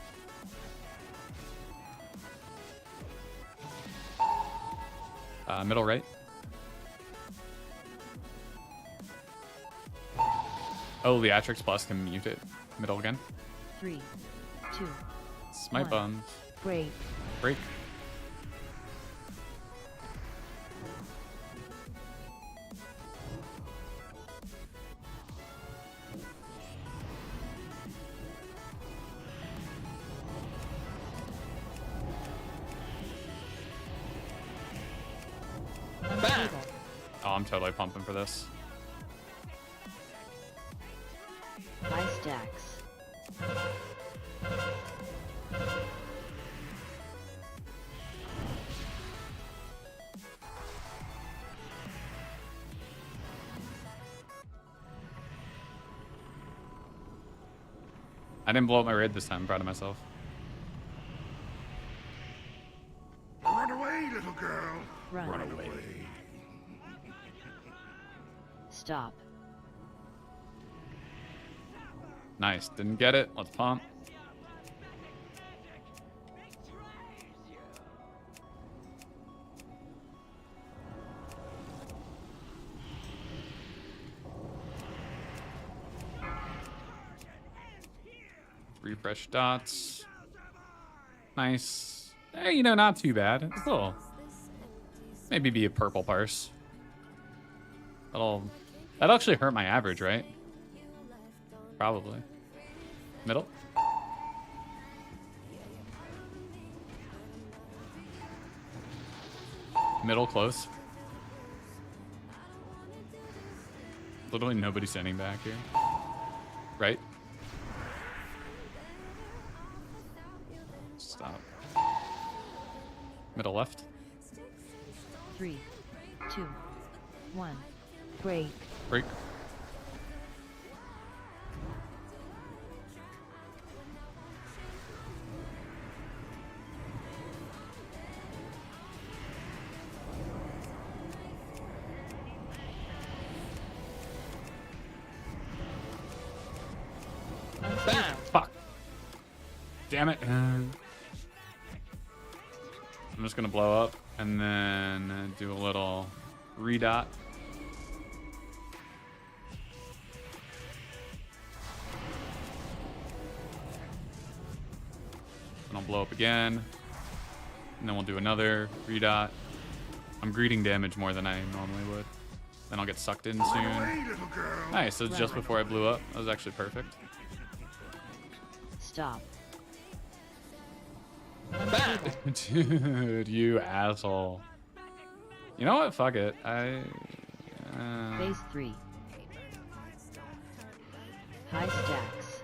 Middle right. Oh, Leatrix Plus can mute it. Middle again. 3, 2, Smite One. bums. break. Break. Unstable. Oh, I'm totally pumping for this. High stacks. I didn't blow up my raid this time. I'm proud of myself. Run away, little girl. Run. Run away. Stop. Nice. Didn't get it. Let's pump. Refresh dots. Nice. Hey, you know, not too bad. It's a little. Maybe be a purple parse. That'll actually hurt my average, right? Probably. Middle. Middle close. Literally nobody standing back here. Right. Stop. Middle left. 3, 2, 1. Break. Break. Fuck. Damn it. I'm just gonna blow up and then do a little redot. And I'll blow up again. And then we'll do another redot. I'm greeting damage more than I normally would. Then I'll get sucked in Run soon. away, little girl. Nice, so just before I blew up. That was actually perfect. Stop. Dude, you asshole. You know what? Fuck it. Phase 3. High stacks.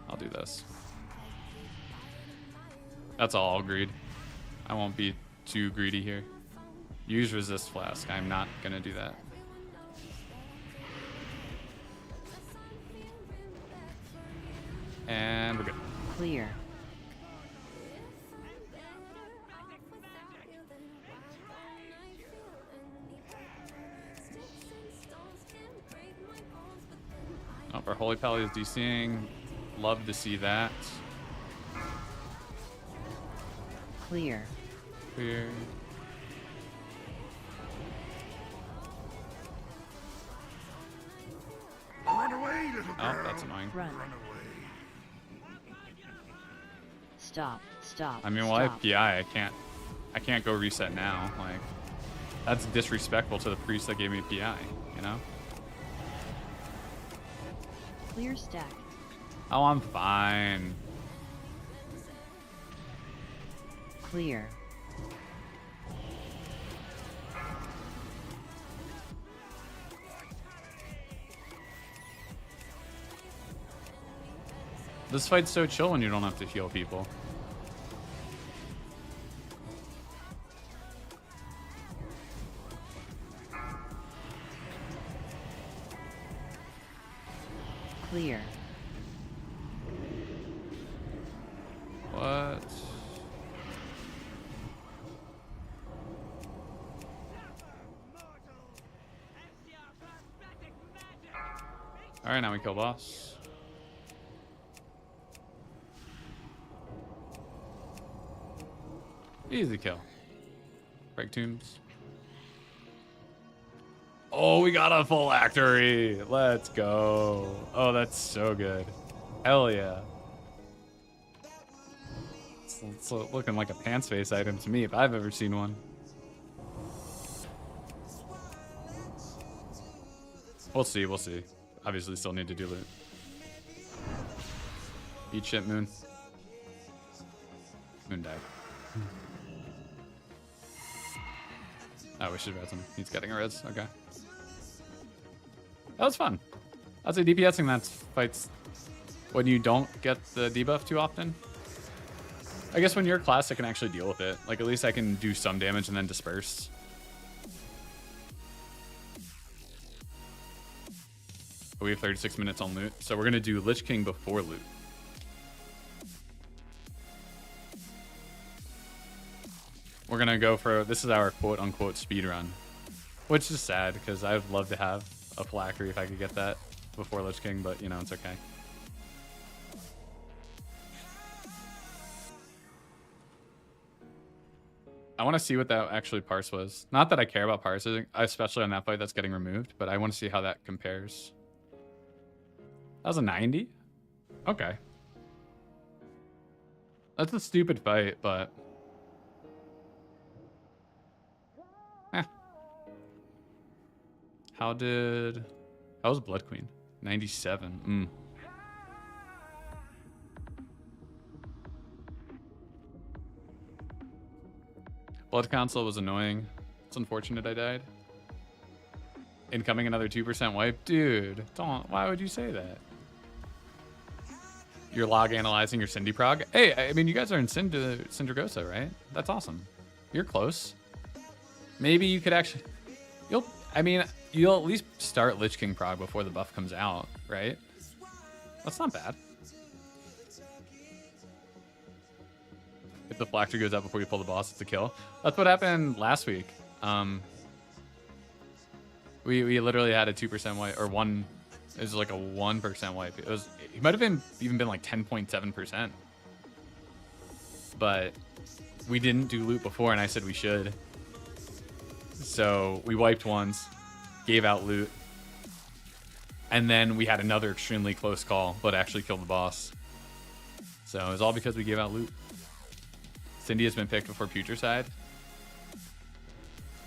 I'll do this. That's all greed. I won't be too greedy here. Use resist flask. I'm not gonna do that. And we're good. Clear. Oh, our Holy Pally is DCing. Love to see that. Clear. Clear. Run away, little girl. Oh, that's annoying. Run. Run away. Stop. Stop. I mean, well, I have Stop. PI. I can't go reset now. Like, that's disrespectful to the priest that gave me PI. You know? Clear stack. Oh, I'm fine. Clear. This fight's so chill when you don't have to heal people. Clear. What? Alright, now we kill boss. Easy kill. Break tombs. Oh, we got a phylactery. Let's go. Oh, that's so good. Hell yeah. It's looking like a pants face item to me if I've ever seen one. We'll see, we'll see. Obviously still need to do loot. Eat shit, Moon. Moon died. Oh, we should have had some. He's getting a res. Okay. That was fun. I'd say DPSing that fights when you don't get the debuff too often. I guess when you're class, I can actually deal with it. Like, at least I can do some damage and then disperse. But we have 36 minutes on loot, so we're going to do Lich King before loot. We're going to go for, this is our quote-unquote speed run, which is sad because I would love to have a phylactery if I could get that before Lich King, but, you know, it's okay. I want to see what that actually parse was. Not that I care about parsing, especially on that fight that's getting removed, but I want to see how that compares. That was a 90? Okay. That's a stupid fight, but... How was Blood Queen? 97. Blood Council was annoying. It's unfortunate I died. Incoming another 2% wipe? Dude, don't. Why would you say that? You're log analyzing your Cindy prog? Hey, I mean, you guys are in Syndragosa, right? That's awesome. You're close. Maybe you could actually... You'll at least start Lich King prog before the buff comes out, right? That's not bad. If the phylactery goes out before you pull the boss, it's a kill. That's what happened last week. We literally had a 2% wipe, or one. It was like a 1% wipe. It might have even been like 10.7%. But we didn't do loot before, and I said we should. So we wiped once, gave out loot, and then we had another extremely close call, but actually killed the boss. So it was all because we gave out loot. Cindy has been picked before Putricide.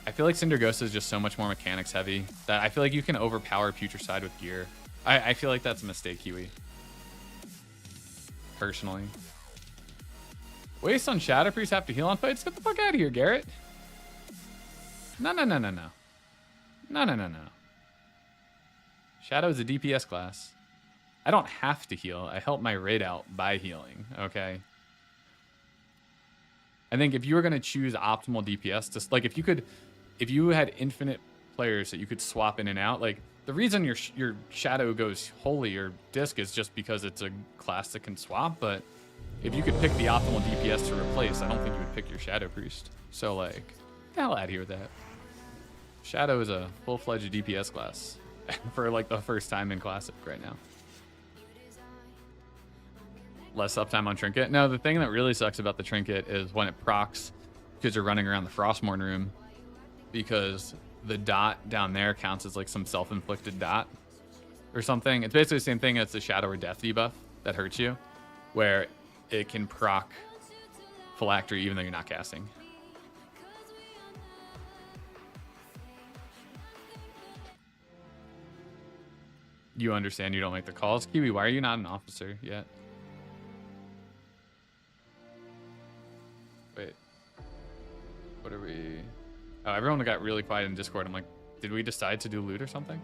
I feel like Syndragosa is just so much more mechanics heavy that I feel like you can overpower Putricide with gear. I feel like that's a mistake, Kiwi. Personally. Waste on Shadow Priest, have to heal on fights? Get the fuck out of here, Garrett. No. Shadow is a DPS class. I don't have to heal. I help my raid out by healing, okay? I think if you were going to choose optimal DPS, just like if you had infinite players that you could swap in and out, like the reason your Shadow goes holy or disc is just because it's a class that can swap, but if you could pick the optimal DPS to replace, I don't think you would pick your Shadow Priest. So like, get the hell out of here with that. Shadow is a full-fledged DPS class for like the first time in Classic right now. Less uptime on Trinket. No, the thing that really sucks about the Trinket is when it procs because you're running around the Frostmourne room, because the dot down there counts as like some self-inflicted dot or something. It's basically the same thing as the Shadow or Death debuff that hurts you, where it can proc Phylactery even though you're not casting. You understand you don't make the calls. Kiwi, why are you not an officer yet? Wait. What are we... Oh, everyone got really quiet in Discord. I'm like, did we decide to do loot or something?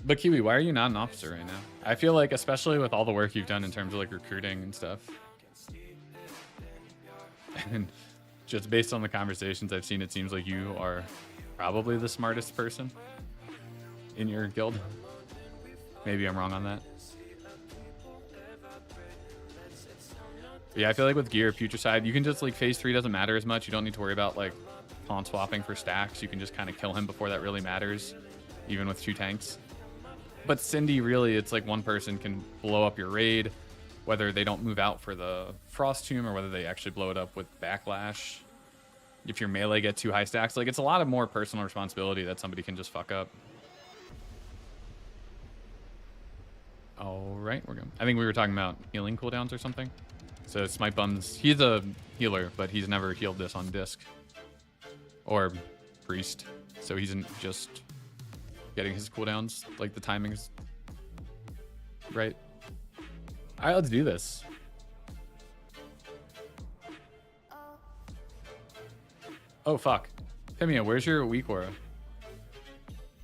But Kiwi, why are you not an officer right now? I feel like, especially with all the work you've done in terms of like recruiting and stuff. And just based on the conversations I've seen, it seems like you are probably the smartest person in your guild. Maybe I'm wrong on that. But yeah, I feel like with gear, future side, you can just like phase 3 doesn't matter as much. You don't need to worry about like taunt swapping for stacks. You can just kind of kill him before that really matters, even with 2 tanks. But Cindy, really, it's like one person can blow up your raid, whether they don't move out for the Frost Tomb or whether they actually blow it up with Backlash. If your melee get 2 high stacks, like it's a lot of more personal responsibility that somebody can just fuck up. All right, we're going. I think we were talking about healing cooldowns or something. So Smite Bum's, he's a healer, but he's never healed this on disc or priest, so he's just getting his cooldowns, like the timing's right. All right, let's do this. Oh fuck, Timia, where's your Weakauras?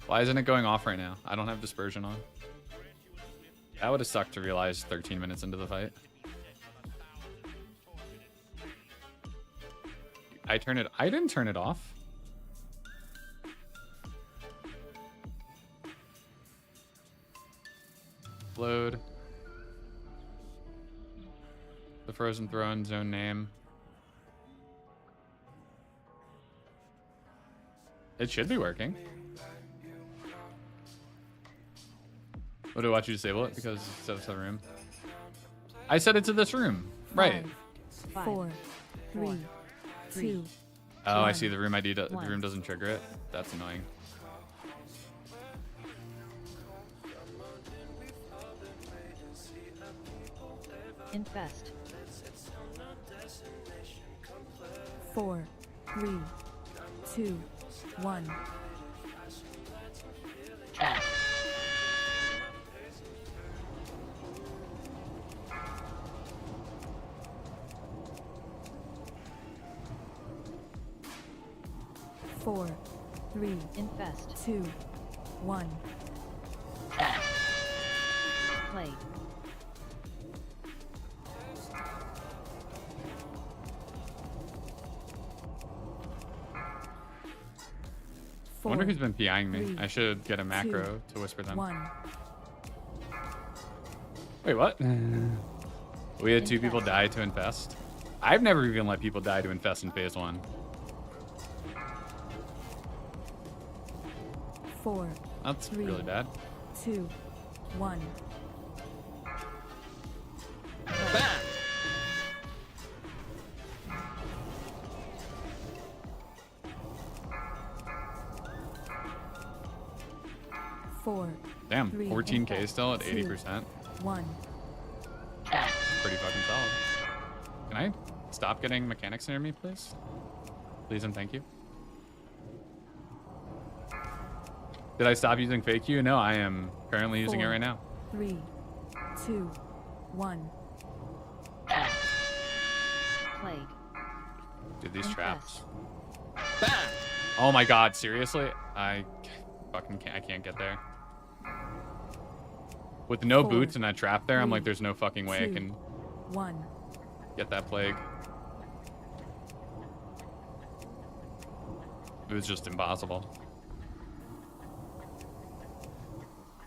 Why isn't it going off right now? I don't have dispersion on. That would have sucked to realize 13 minutes into the fight. I didn't turn it off. Load. The Frozen Throne zone name. It should be working. What do I want you to disable it? Because it says the room. I set it to this room. Right. 5, 4, 3, 2. Oh, I see. The room ID, the room doesn't trigger it. That's annoying. Infest. 4, 3, 2, 1. Trap. Four, 3, Infest. 2, 1. Trap. Play. I wonder who's been PIing me. 3, I should get a macro 2, to whisper them. 1. Wait, what? We had 2 people die to infest. I've never even let people die to infest in phase 1. 4. That's 3, really bad. 2, 1. Play. 4. Damn, 3, 14k still at 2, 80%. 1. Trap. Pretty fucking solid. Can I stop getting mechanics near me, please? Please and thank you. Did I stop using fake Q? No, I am currently using it 4, right now. 3, 2, 1. Trap. Plague. Dude, these Infest. traps. Oh my god, seriously? I fucking can't, I can't get there. With no 4, boots and that trap there, I'm 3, like, there's no fucking way I 2, can 1. get that plague. It was just impossible.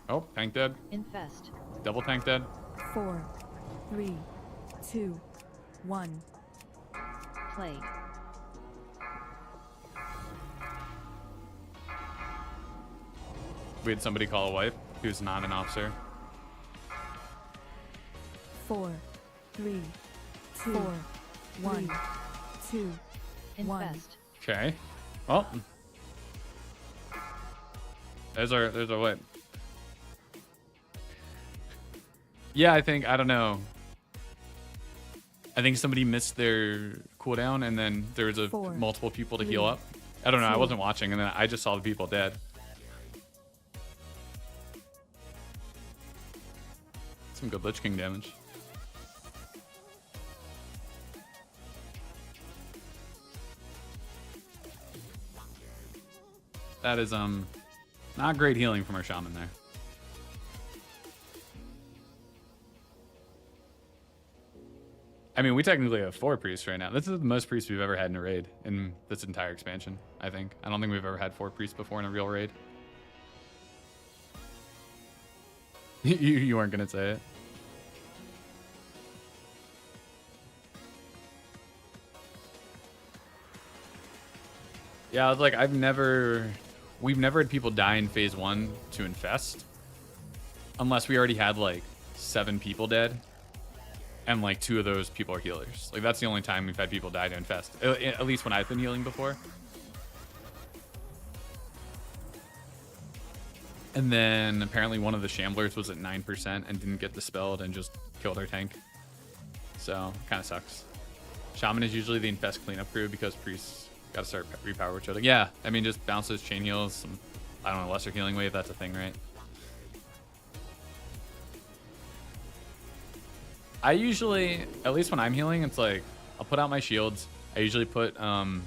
Oh, tank dead. Infest. Double tank dead. 4, 3, 2, 1. Plague. We had somebody call a wife who's not an officer. 4, 3, 2, 1, 2, 1. Infest. Okay. Well. There's our wife. Yeah, I don't know. I think somebody missed their cooldown and then there was 4, multiple people to 3, heal up. I don't know, I 2, wasn't watching and then I just saw the people dead. Some good Lich King damage. That is not great healing from our shaman there. I mean, we technically have 4 priests right now. This is the most priests we've ever had in a raid in this entire expansion, I think. I don't think we've ever had 4 priests before in a real raid. You weren't going to say it. Yeah, I was like, we've never had people die in phase 1 to infest. Unless we already had like 7 people dead. And like 2 of those people are healers. Like that's the only time we've had people die to infest. At least when I've been healing before. And then apparently one of the shamblers was at 9% and didn't get dispelled and just killed our tank. So kind of sucks. Shaman is usually the infest cleanup crew because priests gotta start repower each other. Yeah, I mean just bounces, chain heals, some, I don't know, lesser healing wave, that's a thing, right? I usually, at least when I'm healing, it's like, I'll put out my shields. I usually put Palm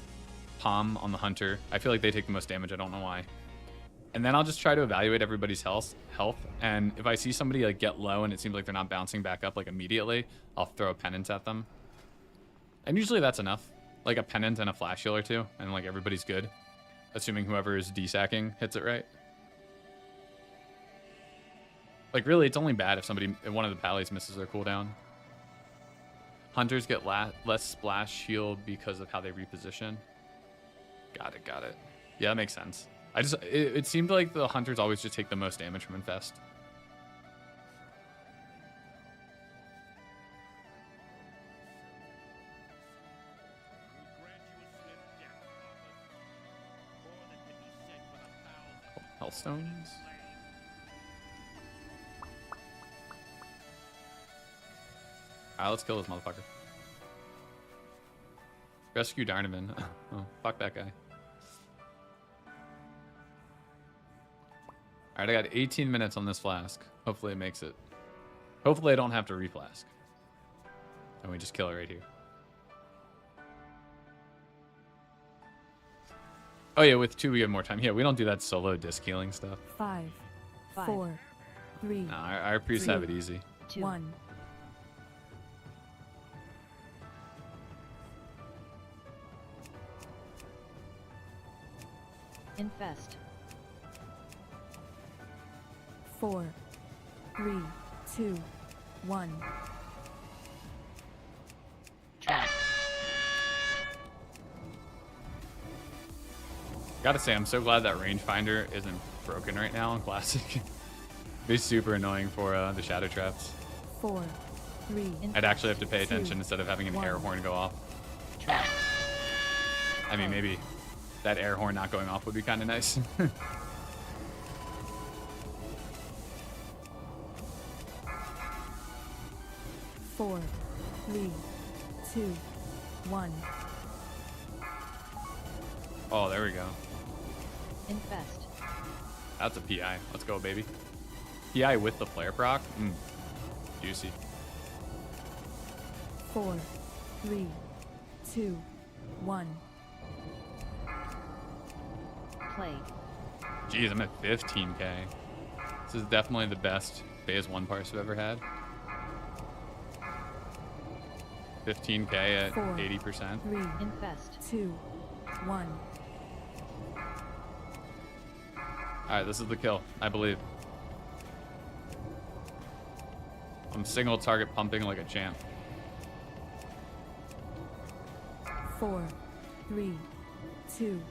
on the Hunter. I feel like they take the most damage, I don't know why. And then I'll just try to evaluate everybody's health. And if I see somebody like get low and it seems like they're not bouncing back up like immediately, I'll throw a penance at them. And usually that's enough. Like a penance and a flash heal or 2, and like everybody's good. Assuming whoever is desacking hits it right. Like really, it's only bad if one of the pallies misses their cooldown. Hunters get less splash shield because of how they reposition. Got it. Yeah, that makes sense. It seemed like the hunters always just take the most damage from infest. Hellstones. Alright, let's kill this motherfucker. Rescue Darnovan. Oh, fuck that guy. Alright, I got 18 minutes on this flask. Hopefully it makes it. Hopefully I don't have to reflask. And we just kill it right here. Oh yeah, with 2 we have more time. Yeah, we don't do that solo disc healing stuff. 5, Five. 4, 3, No, our priests have it easy. 2. 1. Infest. 4, 3, 2, 1. Trap. Gotta say, I'm so glad that rangefinder isn't broken right now in Classic. It'd be super annoying for the shadow traps. 4, 3. I'd actually have to pay Two, attention instead of having an one. air horn go off. Trap. I mean, maybe that air horn not going off would be kind of nice. 4, 3, 2, 1. Oh, there we go. Infest. That's a PI. Let's go, baby. PI with the flare proc? Juicy. 4, 3, 2, 1. Play. Jeez, I'm at 15k. This is definitely the best phase 1 parse I've ever had. 15k at 4, 80%. 3, Infest. 2, 1. Alright, this is the kill, I believe. I'm single target pumping like a champ. 4, 3, 2,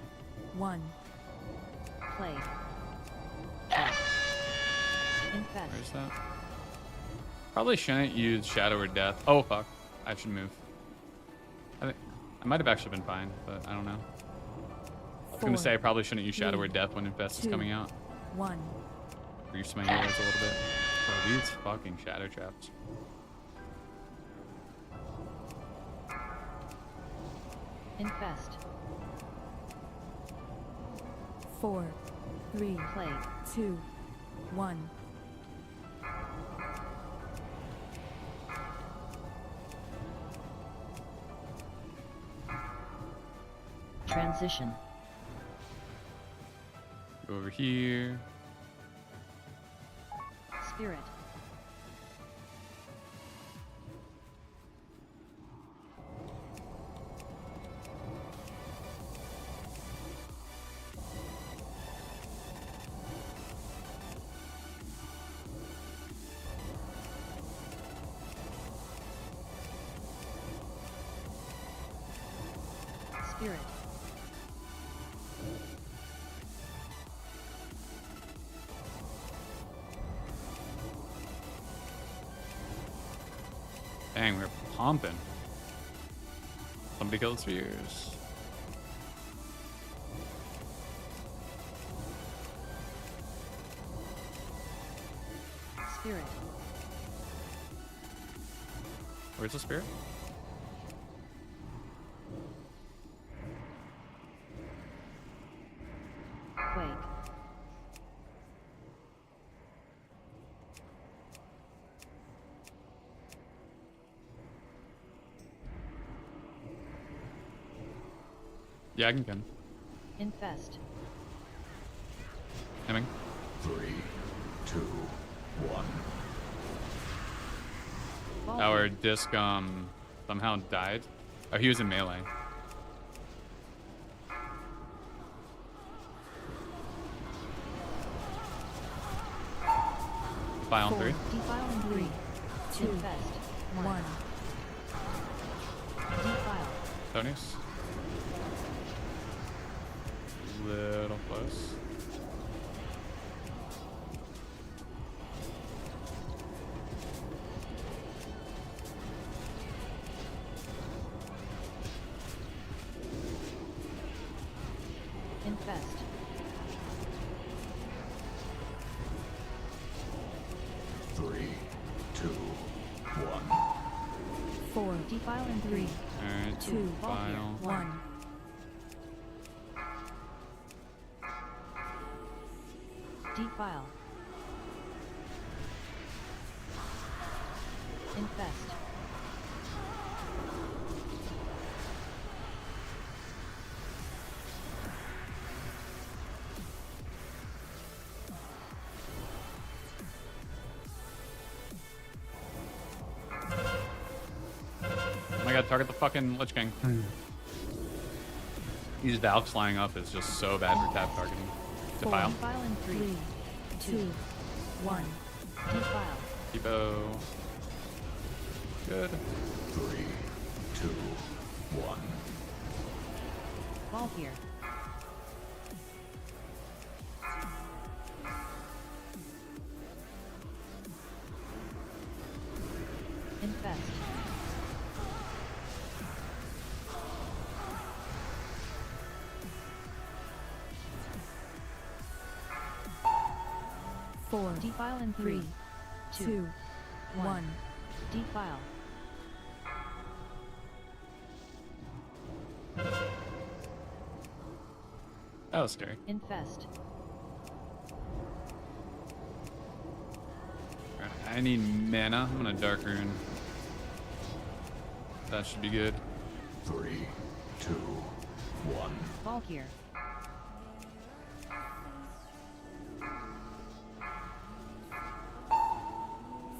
1. Play. Trap. Infest. Where's that? Probably shouldn't use Shadow or Death. Oh, fuck. I should move. I might have actually been fine, but I don't know. I was going to say I probably shouldn't use Shadow or Death when Infest is coming out. 1. Reduce my healers a little bit. Oh, these fucking Shadow Traps. Infest. 4, 3, Play. 2, 1. Transition. Go over here. Spirit. Spirit. Dang, we're pumping. Somebody kill the spheres. Spirit. Where's the spirit? Quake. Yeah, I can come. Infest. Coming. 3, 2, 1. Ball Our disc somehow died. Oh, he was in melee. File on 3. Defile in 3. 2, Infest. 1. Defile. Tony's. Little close. Infest. Three, two, 1. 4, Defile in 3. Alright, 2, file. 1. Defile. Infest. Oh my god, target the fucking Lich King. These valves flying up is just so bad for tap targeting. Defile. Defile in 3. 3, 2, 1. Defile. Depot. Good. 3, 2, 1. Ball here. Infest. Four, Defile in 3. 2, 1. Defile. That was scary. Infest. Alright, I need mana. I'm gonna Dark Rune. That should be good. 3, 2, 1. Ball here.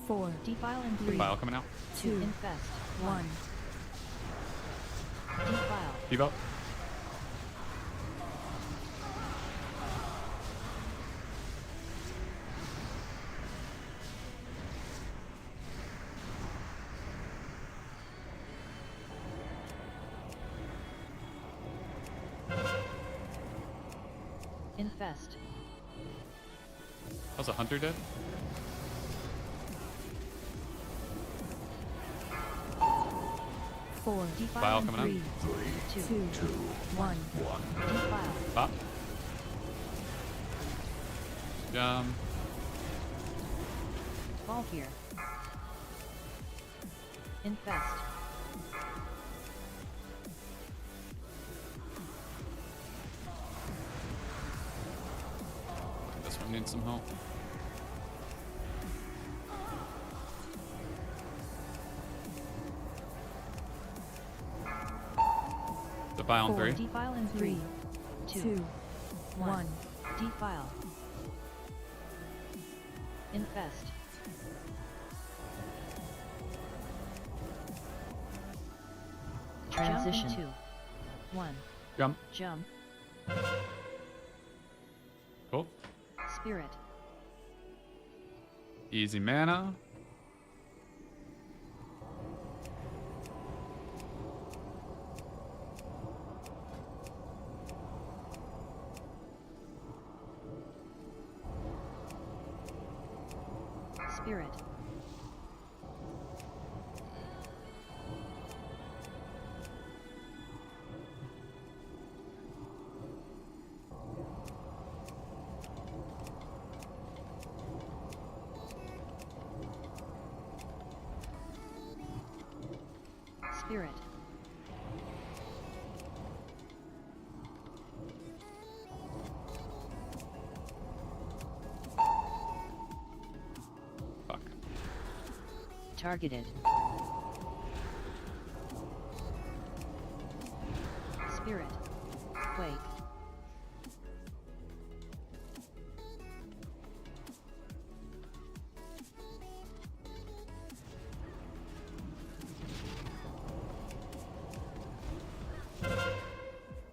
Four, Defile in 3. File coming out. 2, Infest. 1. Defile. Depot. Infest. How's a hunter dead? Four, Defile File in coming 3. 3, 2. 2, 1. 1. Defile. Pop. Jump. Ball here. Infest. This one needs some help. Defile on 3. Defile in 3. 2. 2, 1. Defile. Infest. Transition. Jump in 2. 1. Jump. Jump. Cool. Spirit. Easy mana. Spirit. Spirit. Fuck. Targeted. Spirit. Quake.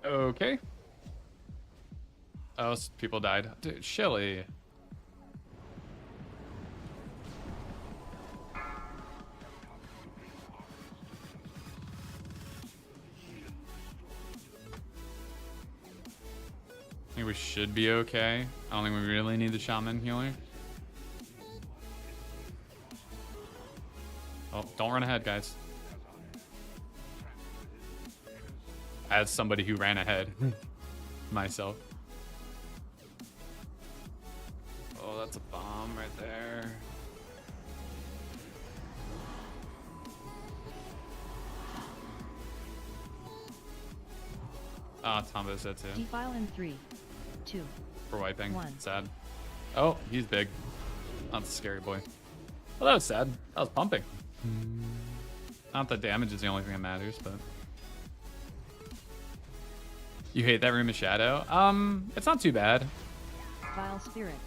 Okay. Oh, people died. Dude, Shelly. I think we should be okay. I don't think we really need the shaman healer. Oh, don't run ahead, guys. As somebody who ran ahead myself. Oh, that's a bomb right there. Ah, Tombo's dead too. Defile in 3, 2. For wiping. 1. Sad. Oh, he's big. That's a scary boy. Well, that was sad. That was pumping. Not that damage is the only thing that matters, but... You hate that room of shadow? It's not too bad. Vile spirits.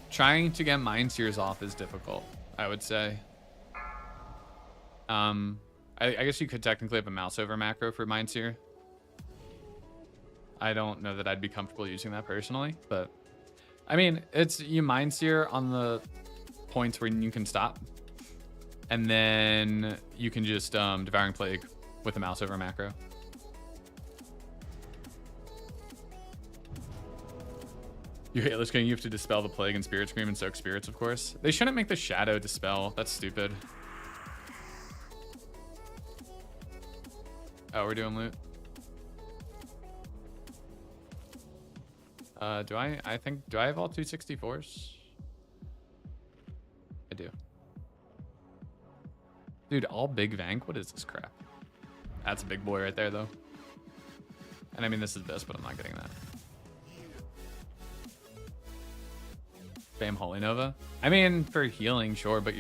Trying to get Mind Seers off is difficult, I would say. I guess you could technically have a mouse over macro for Mind Seer. I don't know that I'd be comfortable using that personally, but I mean, it's you Mind Seer on the points where you can stop, and then you can just Devouring Plague with a mouse over macro. You hate Lich King, you have to dispel the plague and Spirit Scream and soak spirits, of course. They shouldn't make the shadow dispel. That's stupid. Oh, we're doing loot. Do I have all 264s? I do. Dude, all big Vank? What is this crap? That's a big boy right there, though. And I mean, this is this, but I'm not getting that. Spam Holy Nova. I mean, for healing, sure, but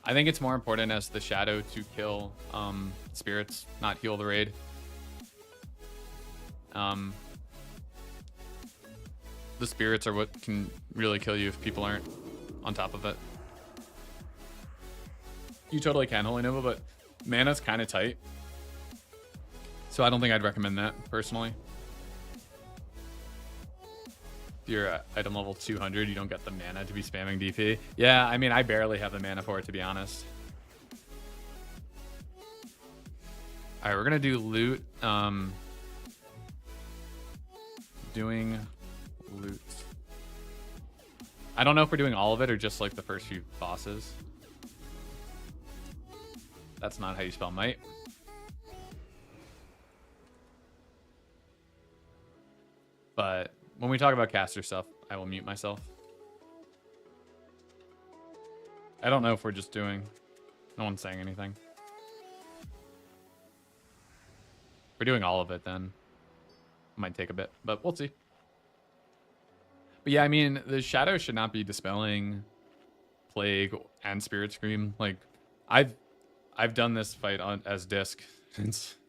I think it's more important as the shadow to kill spirits, not heal the raid. The spirits are what can really kill you if people aren't on top of it. You totally can Holy Nova, but mana's kind of tight. So I don't think I'd recommend that, personally. If you're at item level 200, you don't get the mana to be spamming DP. Yeah, I mean, I barely have the mana for it, to be honest. All right, we're going to do loot. Doing loot. I don't know if we're doing all of it or just like the first few bosses. That's not how you spell might. But when we talk about caster stuff, I will mute myself. I don't know if we're just doing... No one's saying anything. If we're doing all of it, then it might take a bit, but we'll see. But yeah, I mean, the shadow should not be dispelling Plague and Spirit Scream. Like, I've done this fight as disc.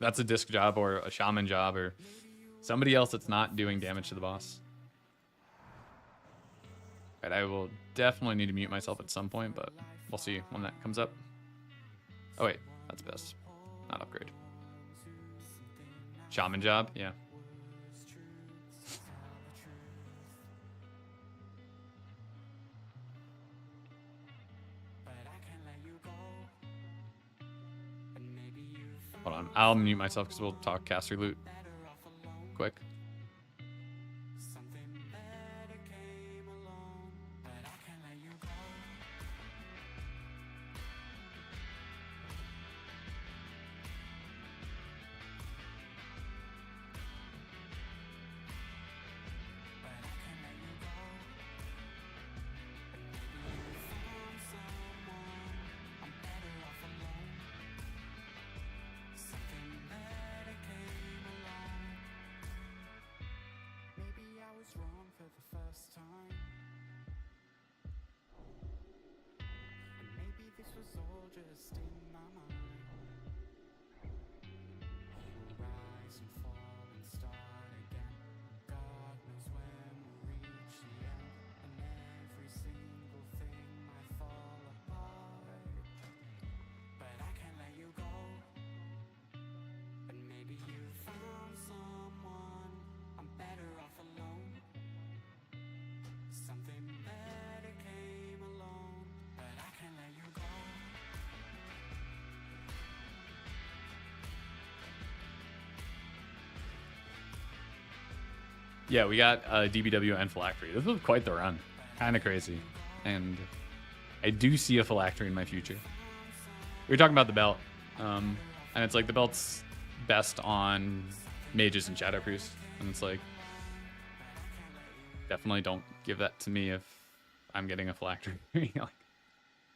That's a disc job or a shaman job or somebody else that's not doing damage to the boss. All right, I will definitely need to mute myself at some point, but we'll see when that comes up. Oh wait, that's best. Not upgrade. Shaman job, yeah. Hold on, I'll mute myself because we'll talk caster loot quick. time. And maybe this was all just in my mind. We'll rise and fall and start again. God knows when we'll reach the end. And every single thing might fall apart. But I can't let you go. And maybe you found someone. I'm better off alone. Something better came along. But I can't let you go. Yeah, we got DBW and Phylactery. This was quite the run. Kind of crazy. And I do see a Phylactery in my future. We were talking about the belt. And it's like the belt's best on mages and Shadow Priest. And it's like, definitely don't give that to me if I'm getting a Phylactery. Like,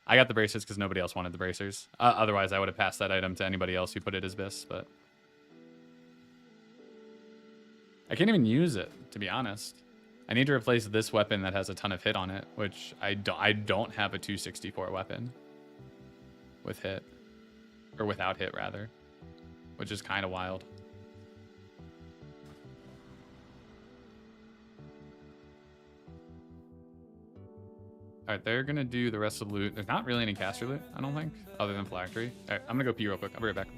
I got the bracers because nobody else wanted the bracers. Otherwise, I would have passed that item to anybody else who put it as bis, but I can't even use it, to be honest. I need to replace this weapon that has a ton of hit on it, which I don't have a 264 weapon with hit. Or without hit, rather. Which is kind of wild. Alright, they're going to do the rest of the loot. There's not really any caster loot, I don't think, other than Phylactery. Alright, I'm going to go pee real quick. I'll be right back.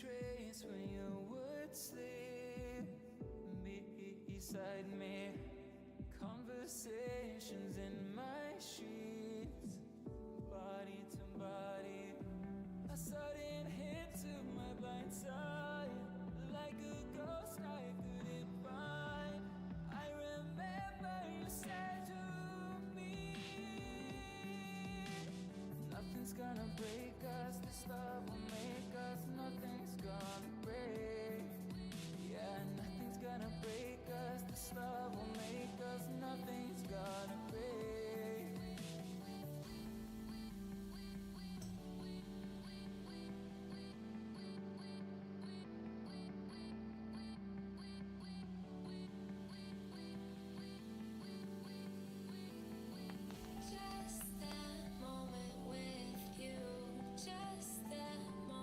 Trace when you would sleep beside me, conversations in my sheets, body to body, a sudden hit to my blind side, like a ghost I couldn't find. I remember you said to me, nothing's gonna break us, this love will make us, nothing's gonna break. Yeah, nothing's gonna break us, this love will make us, nothing's gonna break. Just that moment with you, just that moment.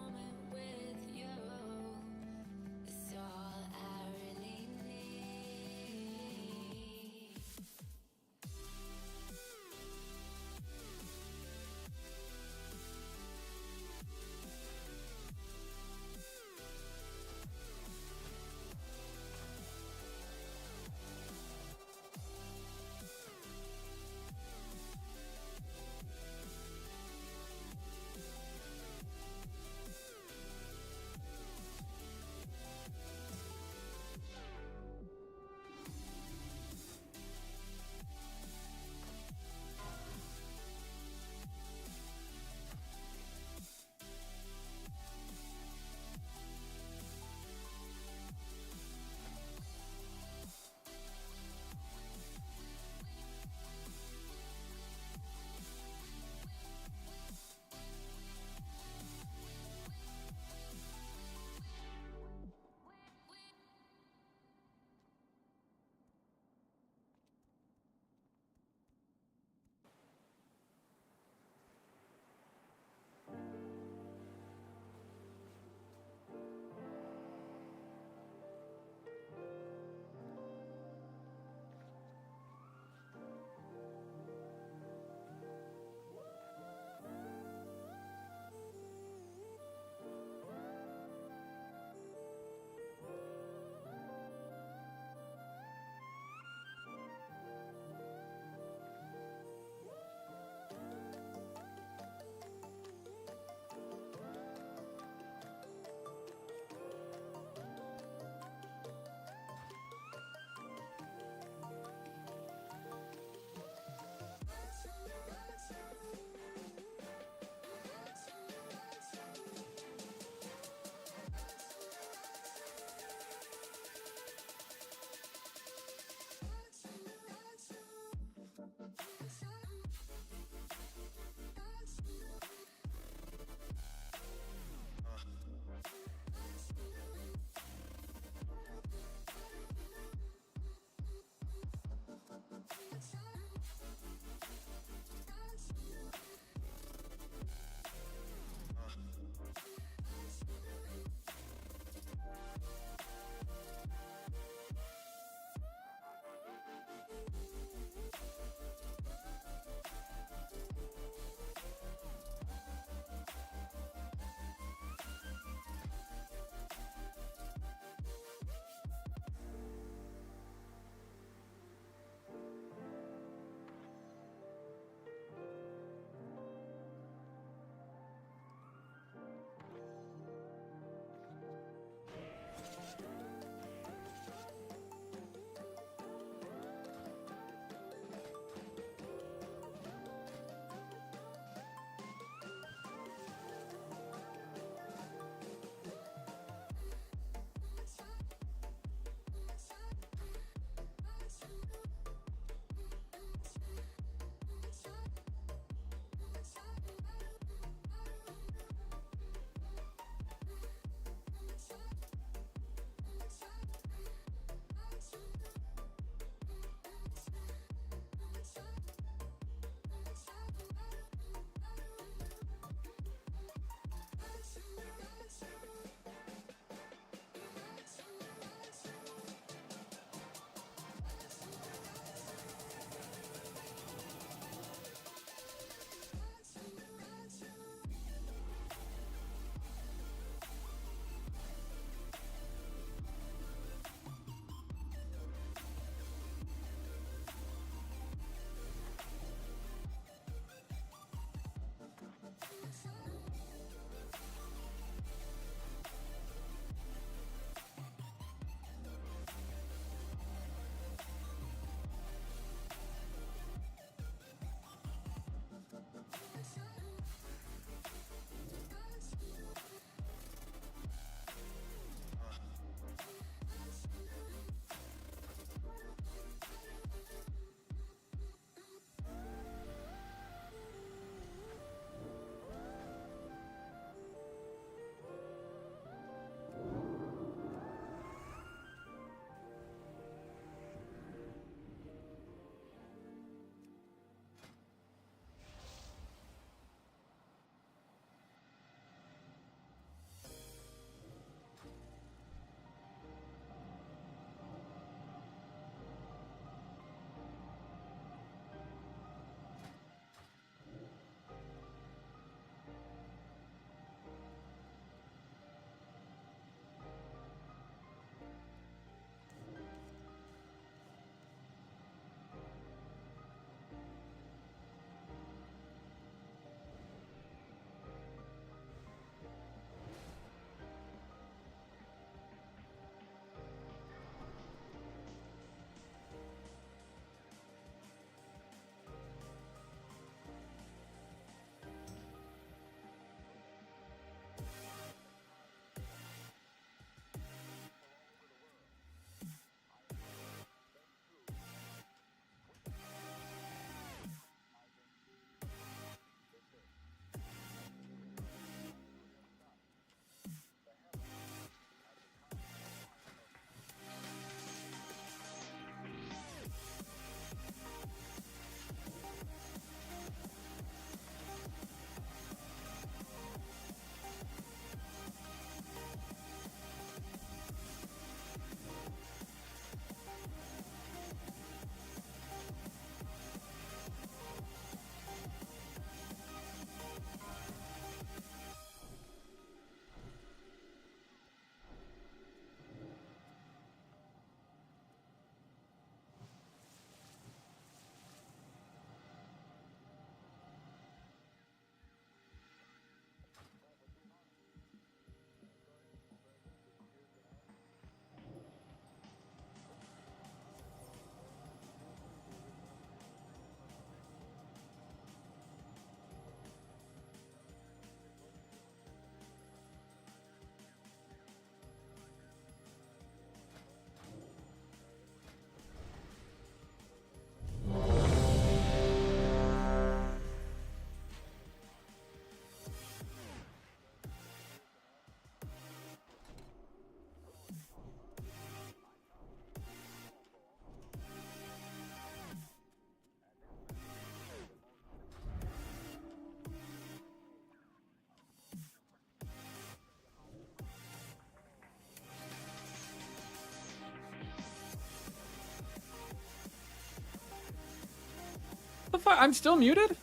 The fuck? I'm still muted?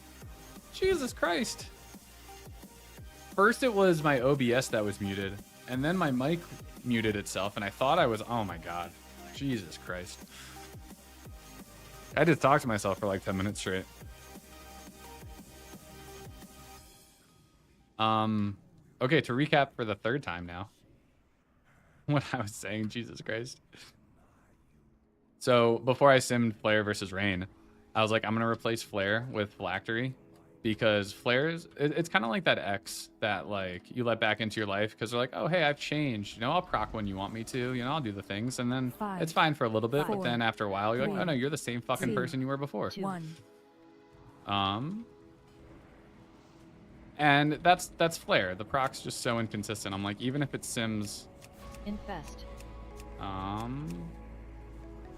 Jesus Christ. First it was my OBS that was muted, and then my mic muted itself, and I thought I was, oh my god. Jesus Christ. I just talked to myself for like 10 minutes straight. Okay, to recap for the third time now. What I was saying, Jesus Christ. So before I simmed Flare versus Rain, I was like, I'm gonna replace Flare with Phylactery, because Flare's it's kind of like that ex that like you let back into your life because they're like, oh hey, I've changed. You know, I'll proc when you want me to. You know, I'll do the things, and then it's fine for a little bit, but then after a while, you're like, oh no, you're the same fucking person you were before. 1. And that's Flare. The proc's just so inconsistent. I'm like, even if it sims, Infest.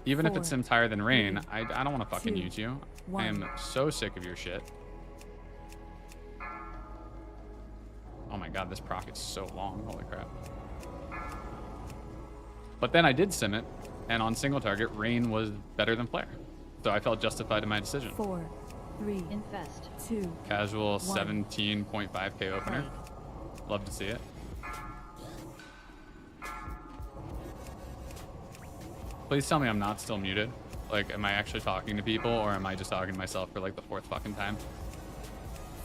even if it 4, sims higher than Rain, 3, I don't want to fucking 2, use you. 1. I am so sick of your shit. Oh my god, this proc is so long. Holy crap. But then I did sim it, and on single target, Rain was better than Flare. So I felt justified in my decision. 4, 3, Infest. 2. Casual 1. 17.5k opener. Love to see it. Please tell me I'm not still muted. Like, am I actually talking to people, or am I just talking to myself for like the 4th fucking time?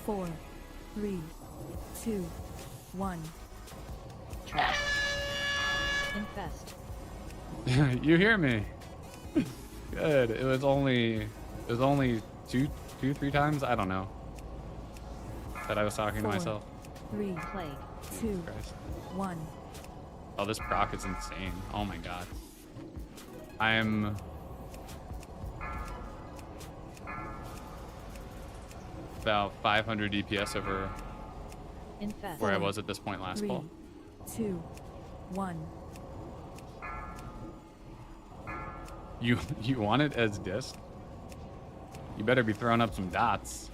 4, 3, 2, 1. Trap. Infest. You hear me? Good. It was only two, 3 times. I don't know. That I was talking to 4, myself. 3, Plague. 2, Christ. 1. Oh, this proc is insane. Oh my god. I'm about 500 DPS over Infest. where I was at this point last 3, pull. 2, 1. You want it as disc? You better be throwing up some dots.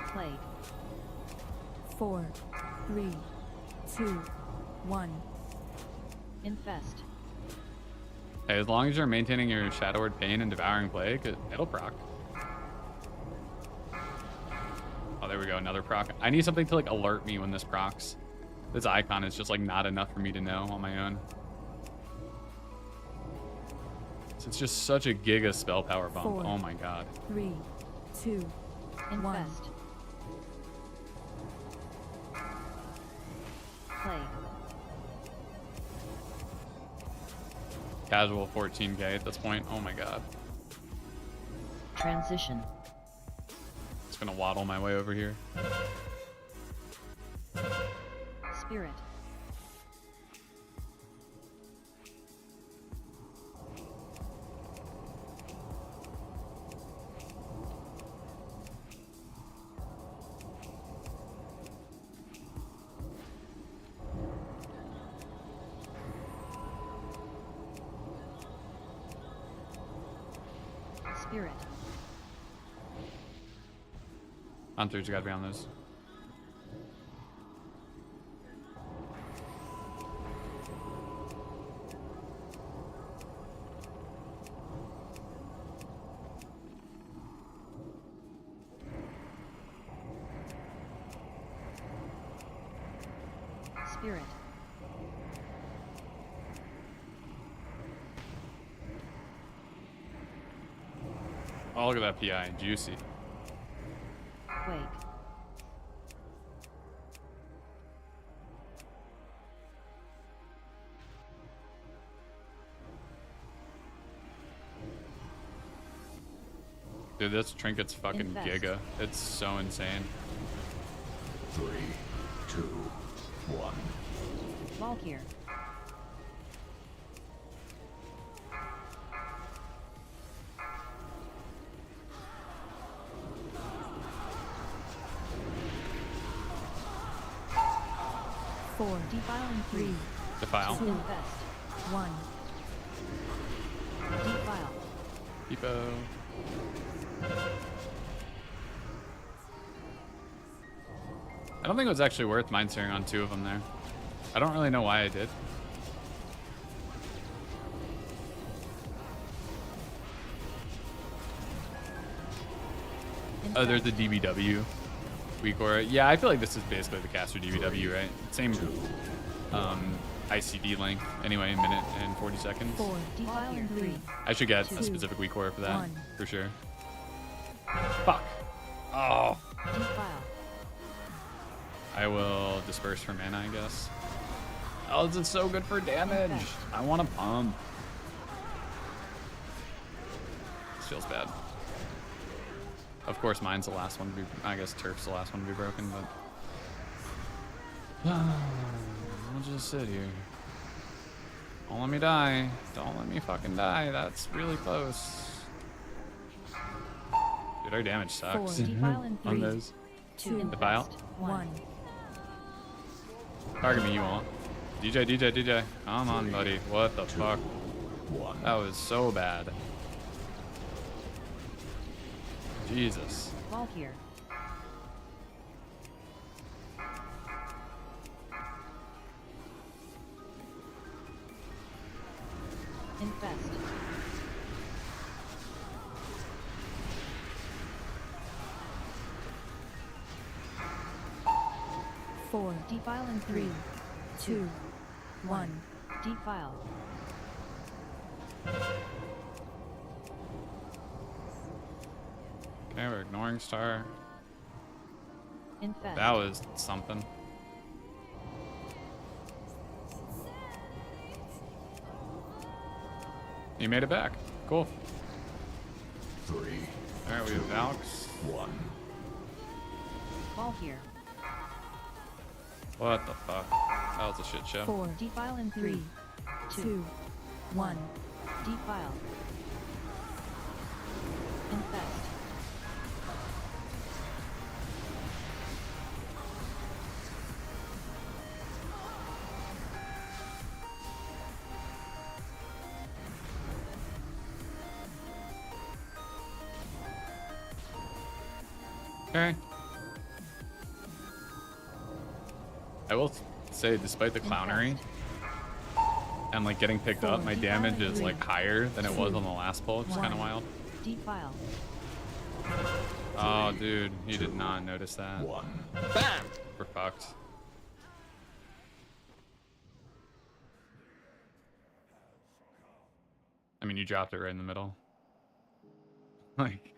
Plague. 4, 3, 2, 1. Infest. Hey, as long as you're maintaining your Shadow Word Pain and Devouring Plague, it'll proc. Oh, there we go, another proc. I need something to like alert me when this procs. This icon is just like not enough for me to know on my own. It's just such a giga spell power bump. 4, Oh my god. 3, 2, 1. Infest. Plague. Casual 14k at this point. Oh my god. Transition. Just gonna waddle my way over here. Spirit. Spirit. Hunters gotta be on those. Spirit. Oh, look at that PI. Juicy. Quake. Dude, this trinket's fucking Infest. giga. It's so insane. 3, 2, 1. Valkyr. Four, Defiling 3. Defile. Two. Infest. 1. Defile. Depot. I don't think it was actually worth mind searing on 2 of them there. I don't really know why I did. Oh, there's the DBW Weakaura. Yeah, I feel like this is basically the caster DBW, right? Same ICD length. Anyway, a minute and 40 seconds. 4. Defile in 3. I should get a 2, specific Weakaura for that, 1. for sure. Fuck. Oh. Defile. I will disperse for mana, I guess. Oh, this is so good for damage. I want to pump. This feels bad. Of course, mine's the last one to be. I guess Turf's the last one to be broken, but I'll just sit here. Don't let me die. Don't let me fucking die. That's really close. Dude, our damage sucks 4. Defile in 3. on those. 2. Defile? 1. Target me, you won't. DJ. Come on, buddy. What the fuck? That was so bad. Jesus. Valkyr. Infest. Four. Defile in 3. 2. 1. Defile. Okay, we're ignoring Star. Infest. That was something. You made it back. Cool. 3, Alright, we have Valks. 1. Valkyr. What the fuck? That was a shit show. 4. Defile in 3. 3. 2. 1. Defile. Infest. Okay. I will say, despite the clownery and like getting picked up, my damage is like higher than it was on the last pull, which is kind of wild. Defile. Oh, dude, you did not notice that. 1. Bam! We're fucked. I mean, you dropped it right in the middle. Like,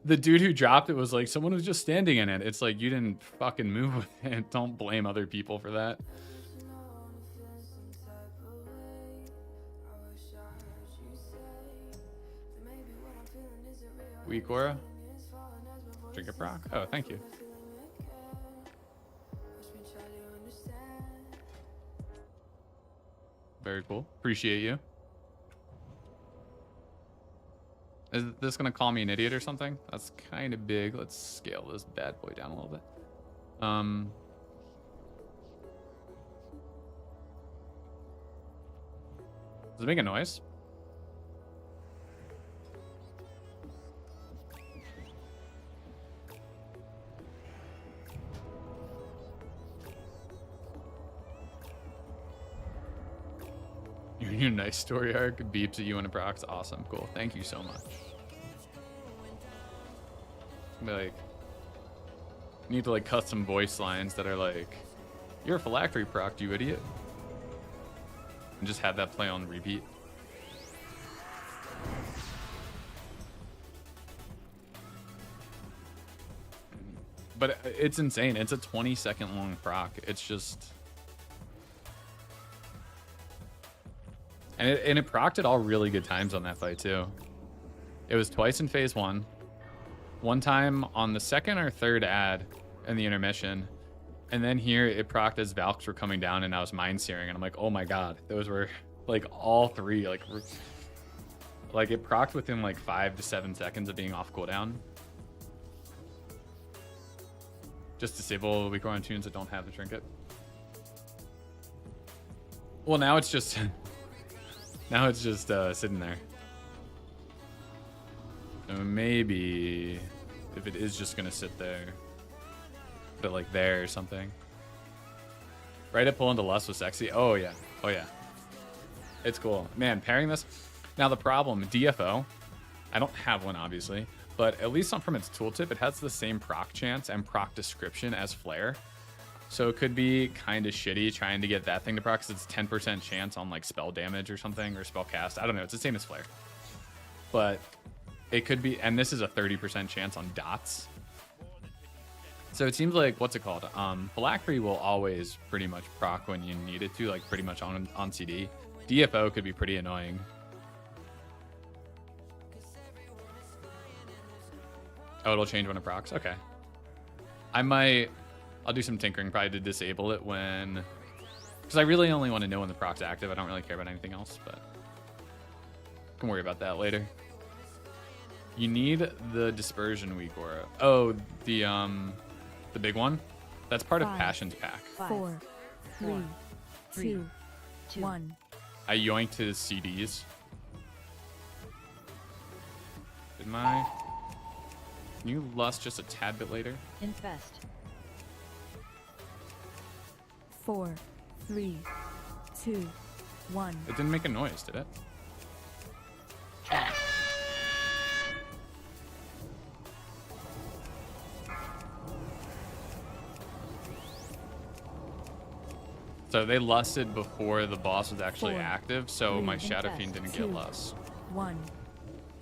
the dude who dropped it was like, someone was just standing in it. It's like, you didn't fucking move with it. Don't blame other people for that. Weakaura? Drink a proc. Oh, thank you. Very cool. Appreciate you. Is this gonna call me an idiot or something? That's kind of big. Let's scale this bad boy down a little bit. Does it make a noise? Your nice story arc beeps at you and a procs. Awesome, cool. Thank you so much. Be like, need to like custom voice lines that are like, "You're a phylactery proc, you idiot," and just have that play on repeat. But it's insane. It's a 20-second long proc. It's just. And it procced at all really good times on that fight, too. It was twice in phase 1. One time on the second or third ad in the intermission. And then here it procced as Valks were coming down and I was mind searing. And I'm like, oh my god. Those were like all three. Like it procced within like 5 to 7 seconds of being off cooldown. Just disable Weakauras tunes that don't have the trinket. Well, now it's just... Now it's just sitting there. So maybe if it is just gonna sit there, put it like there or something. Right up pull into Lust was sexy. Oh yeah, oh yeah. It's cool, man. Pairing this. Now the problem, DFO. I don't have one obviously, but at least from its tooltip, it has the same proc chance and proc description as Flare. So it could be kind of shitty trying to get that thing to proc, 'cause it's 10% chance on like spell damage or something, or spell cast. I don't know. It's the same as Flare. But it could be, and this is a 30% chance on dots. So it seems like, what's it called? Blackberry will always pretty much proc when you need it to, like pretty much on CD. DFO could be pretty annoying. Oh, it'll change when it procs? Okay. I'll do some tinkering probably to disable it when, because I really only want to know when the proc's active. I don't really care about anything else, but I can worry about that later. You need the dispersion Weakaura. Oh, the big one? That's part of 5, Passion's pack. 4, 3, 2, 1. I yoinked his CDs. Did my... Can you lust just a tad bit later? Infest. 4, 3, 2, 1. It didn't make a noise, did it? Track. So they lusted before the boss was actually 4, active, so 3, my Shadow Fiend didn't get 2, lust. 1.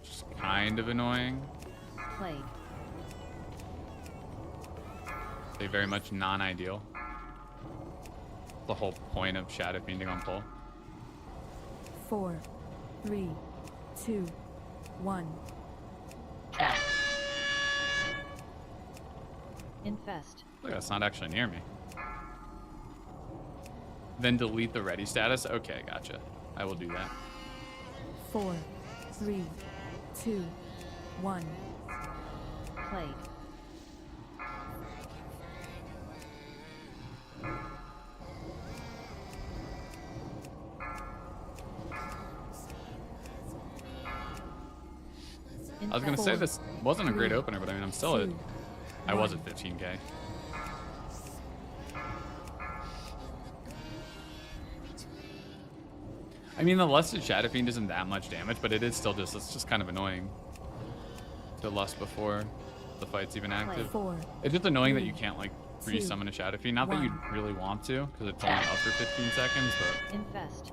Which is kind of annoying. Plague. They very much non-ideal. The whole point of Shadow Fiending on pull. 4, 3, 2, 1. Track. Infest. Look, that's not actually near me. Then delete the ready status? Okay, gotcha. I will do that. 4, 3, 2, 1. Plague. I was gonna say Four, this wasn't a great 3, opener, but I mean, I'm still at... 2, I was 1. at 15k. I mean, the lusted Shadow Fiend isn't that much damage, but it is still just, it's just kind of annoying to lust before the fight's even active. 4, It's just annoying that you 3, can't like 2, re-summon a Shadow Fiend. Not that you 1. really want to, because it's only up for 15 seconds, but Infest.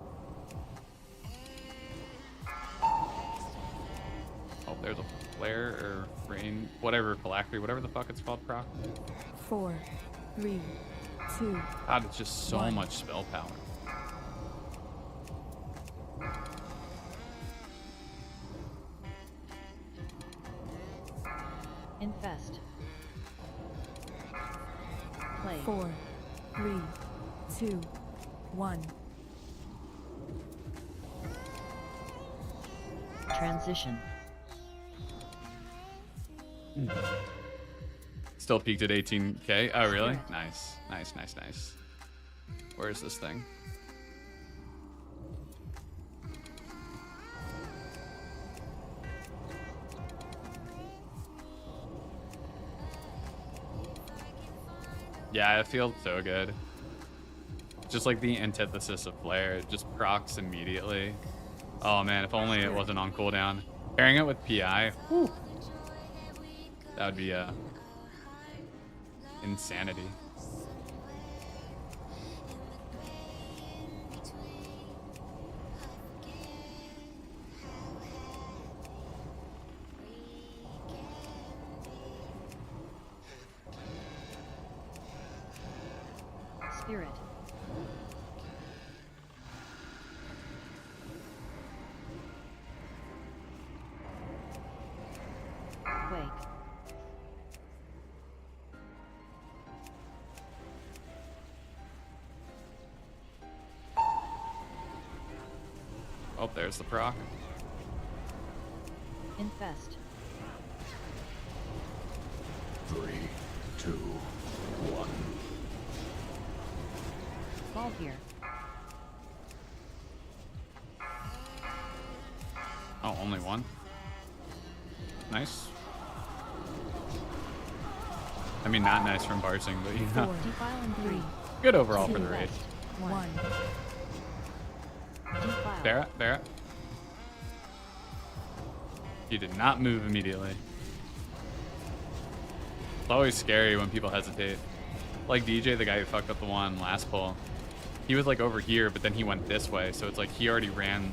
oh, there's a flare or rain, whatever, phylactery, whatever the fuck it's called, proc. 4, 3, 2, God, it's just so 1. much spell power. Infest. Plague. 4, 3, 2, 1. Transition. Still peaked at 18k. Oh, really? Nice, nice, nice, nice. Where is this thing? Yeah, it feels so good. Just like the antithesis of Flare, it just procs immediately. Oh man, if only it wasn't on cooldown. Pairing it with PI, whew, that would be insanity. Spirit. Quake. Oh, there's the proc. Infest. 3, 2, 1. Fall here. Oh, only one. Nice. I mean, not nice from Barsing, but you 4, know, Defile and 3. good overall for the raid. 1. Defile. Barrett, Barrett. You did not move immediately. It's always scary when people hesitate. Like DJ, the guy who fucked up the one last pull, he was like over here, but then he went this way. So it's like he already ran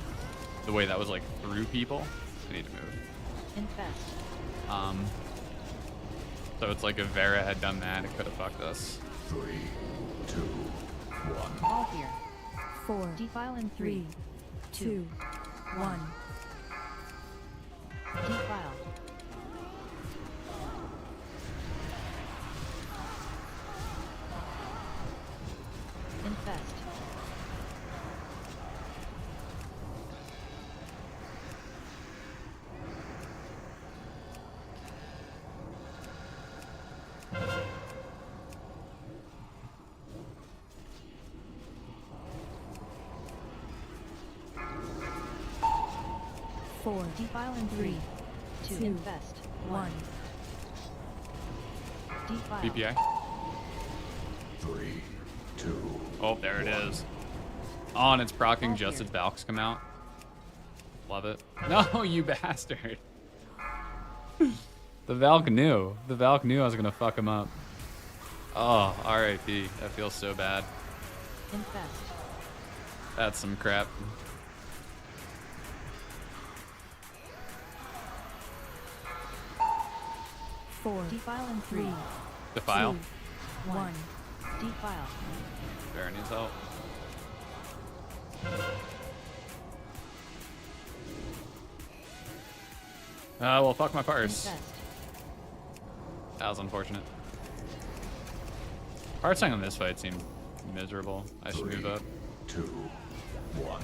the way that was like through people. I need to move. Infest. So it's like if Vera had done that, it could have fucked us. 3, 2, 1. Fall here. 4, Defile in 3, 2, 1. Defile. Infest. Four, Defile in 3, 2. 2, Infest. 1. Defile. BPI. 3, 2. Oh, there it is. Oh, and it's proccing Fall just here. as Valks come out. Love it. No, you bastard. The Valk knew. The Valk knew I was gonna fuck him up. Oh, RIP. That feels so bad. Infest. That's some crap. Four, Defile in 3, Defile. 1. Defile. Vera needs help. Well, fuck my purse. Infest. That was unfortunate. Parsing on this fight seemed miserable. I should move 3, up. 2, 1.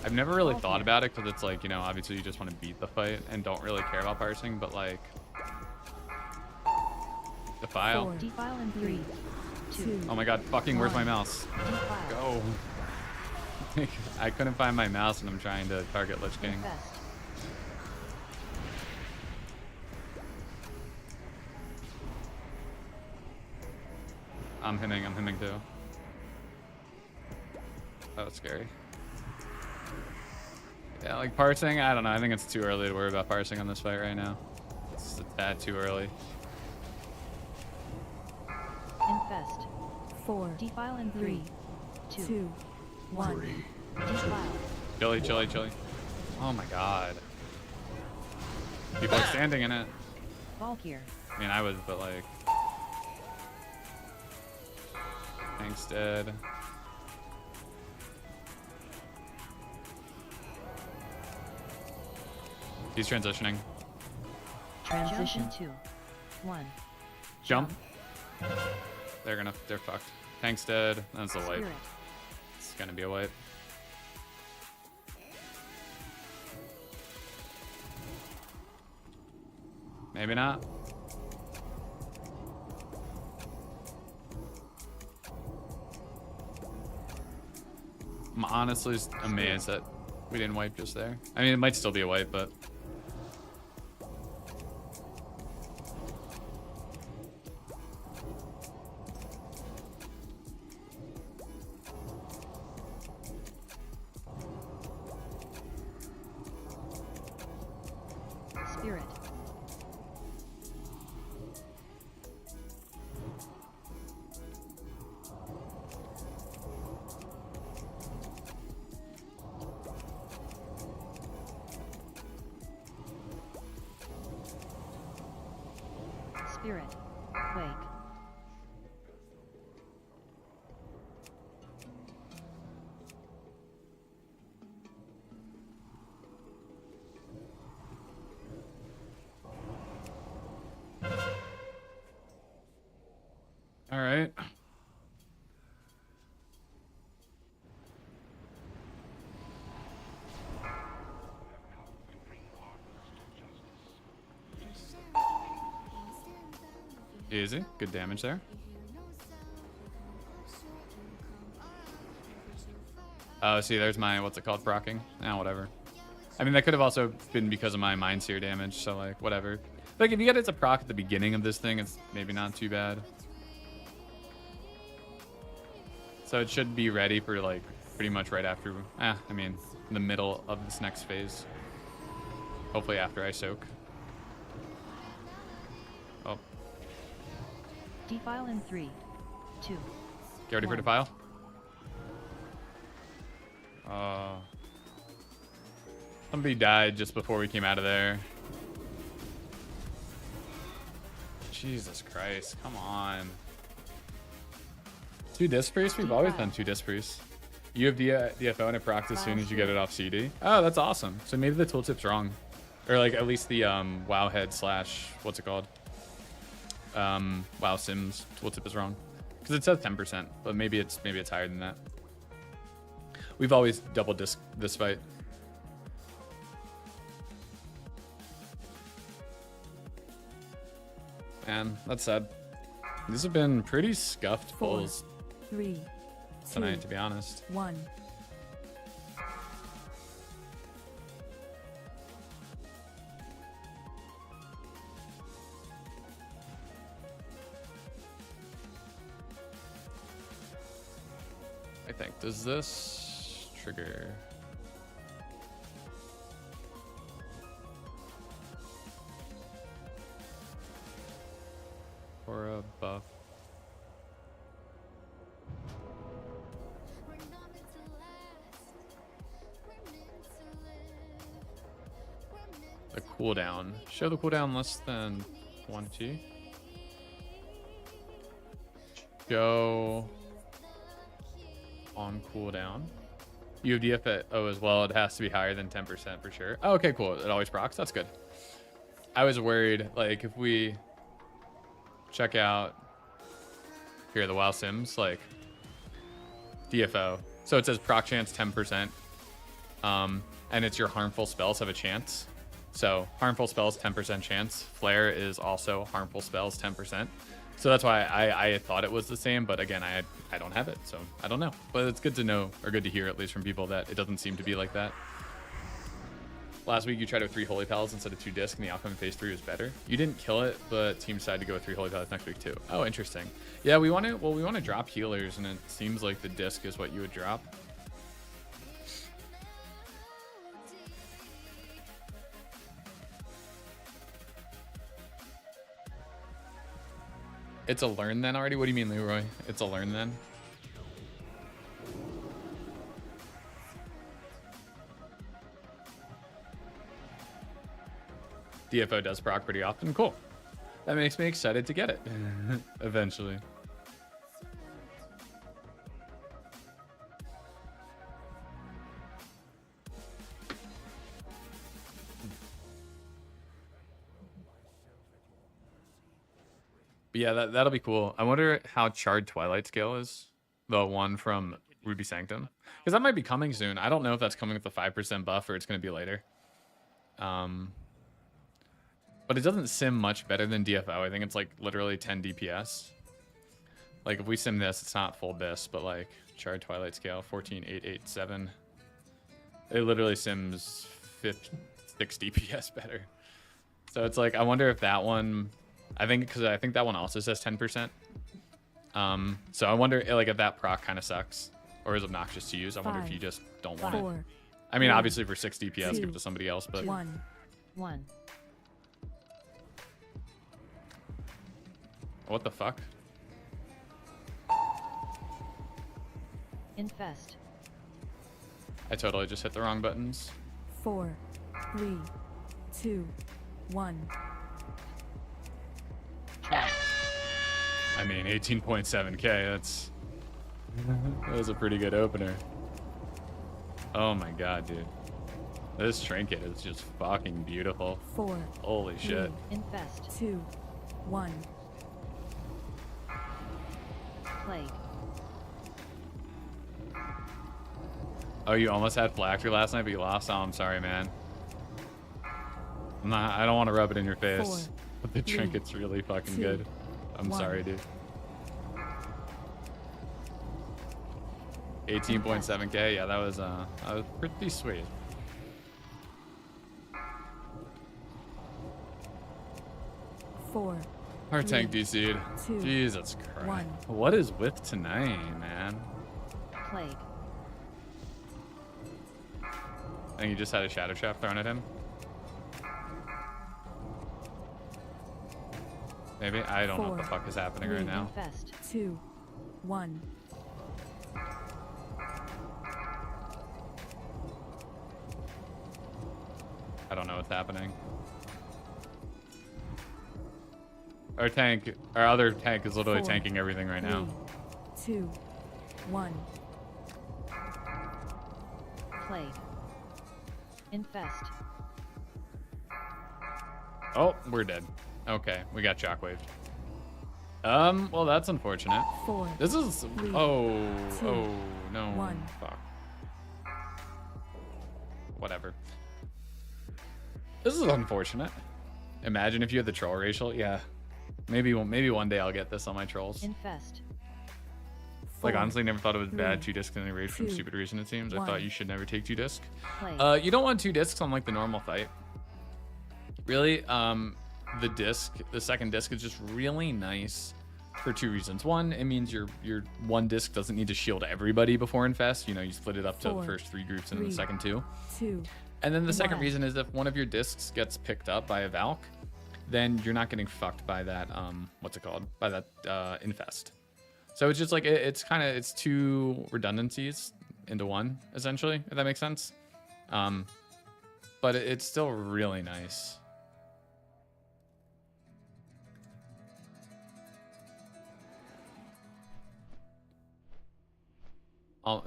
I've never really thought about it because it's like, you know, obviously you just want to beat the fight and don't really care about parsing, but like, defile. Four. Defile in 3, 2. 2. Oh my god, fucking, where's my One. mouse? Defile. Go. I couldn't find my mouse and I'm trying to target Lich King. Infest. I'm hemming too. That was scary. Yeah, like parsing, I don't know. I think it's too early to worry about parsing on this fight right now. It's a tad too early. Infest. 4, Defile in 3, 2. 2, 1. 3, Defile. Chilly, chilly, chilly. Oh my god. People are standing in it. Fall here. I mean, I was, but like... Tank's dead. He's transitioning. Transition 2, 1. Jump. They're fucked. Tank's dead. That's a wipe. Spirit. It's gonna be a wipe. Maybe not. I'm honestly just amazed that we didn't wipe just there. I mean, it might still be a wipe, but... Spirit. Spirit. Wake. All right. Easy. Good damage there. Oh, see, there's my, what's it called, proccing? Whatever. I mean, that could have also been because of my Mind Seer damage, so, like, whatever. Like, if you get it to proc at the beginning of this thing, it's maybe not too bad. So it should be ready for, like, pretty much right after, I mean, in the middle of this next phase. Hopefully after I soak. Oh, Defile in 3, 2. Get ready for One. defile. Somebody died just before we came out of there. Jesus Christ, come on. 2 disc priests? We've always done 2 disc priests. You have DFO and it procs as soon as you get it off CD. Oh, that's awesome. So maybe the tooltip's wrong. Or like at least the WoW head / what's it called? WoW Sims tooltip is wrong. Because it says 10%, but maybe it's higher than that. We've always double disc this fight. Man, that's sad. These have been pretty scuffed 4, pulls 3, tonight, 2, to be honest. 1. I think. Does this trigger? Or a buff? The cooldown. Show the cooldown less than 20. Go on cooldown. You have DFO as well. It has to be higher than 10% for sure. Oh, okay, cool. It always procs. That's good. I was worried, like, if we check out here the WoW Sims, like DFO. So it says proc chance 10%. And it's your harmful spells have a chance. So harmful spells 10% chance. Flare is also harmful spells 10%. So that's why I thought it was the same, but again, I don't have it, so I don't know. But it's good to know, or good to hear at least from people, that it doesn't seem to be like that. Last week you tried with 3 Holy Pals instead of 2 disc, and the outcome in phase 3 was better. You didn't kill it, but team decided to go with 3 Holy Pals next week too. Oh, interesting. Yeah, we want to drop healers, and it seems like the disc is what you would drop. It's a learn then already? What do you mean, Leroy? It's a learn then? DFO does proc pretty often. Cool. That makes me excited to get it eventually. But yeah, that'll be cool. I wonder how Charred Twilight Scale is. The one from Ruby Sanctum. Because that might be coming soon. I don't know if that's coming with the 5% buff or it's going to be later. But it doesn't sim much better than DFO. I think it's like literally 10 DPS. Like if we sim this, it's not full BIS, but like Charred Twilight Scale, 14,887. It literally sims 6 DPS better. So it's like, I wonder if that one, I think that one also says 10%. So I wonder like if that proc kind of sucks or is obnoxious to use. I wonder if you just don't want it. 4, I mean, 3, obviously for 6 DPS, 2, give it to somebody else, but 1. 1. what the fuck? Infest. I totally just hit the wrong buttons. 4, 3, 2, 1. I mean, 18.7k, that was a pretty good opener. Oh my god, dude. This trinket is just fucking beautiful. 4, Holy shit. Infest. 2, 1. Plague. Oh, you almost had Phylactery last night, but you lost? Oh, I'm sorry, man. I don't want to rub it in your face. 4, But the 3, trinket's really fucking 2, good. I'm 1. sorry, dude. 18.7k, yeah, that was pretty sweet. Four, Our tank 3, DC'd. 2, Jesus Christ. 1. What is with tonight, man? Plague. I think he just had a Shadow Trap thrown at him. Maybe? I don't know what the 4, fuck is happening right now. Infest. 2, 1. I don't know what's happening. Our tank, our other tank is literally 4, tanking everything right now. 3, 2, 1. Plague. Infest. Oh, we're dead. Okay, we got shockwaved. Well, that's unfortunate. 4. This is, 3, oh, 2, oh, no. 1. Fuck. Whatever. This is unfortunate. Imagine if you had the troll racial. Yeah. Maybe one day I'll get this on my trolls. Infest. Like, 4, honestly, never thought it was bad 3, 2 discs in a raid from 2, stupid reason, it seems. I 1. thought you should never take 2 discs. Plague. You don't want 2 discs on, like, the normal fight. Really, the second disc is just really nice for 2 reasons. One, it means your 1 disc doesn't need to shield everybody before infest. You know, you split it up to the 4, first 3 groups and then the 3, second 2. 2. And then the second 1. reason is if one of your discs gets picked up by a Valk, then you're not getting fucked by that, what's it called? By that infest. So it's just like, it's 2 redundancies into 1, essentially, if that makes sense. But it's still really nice.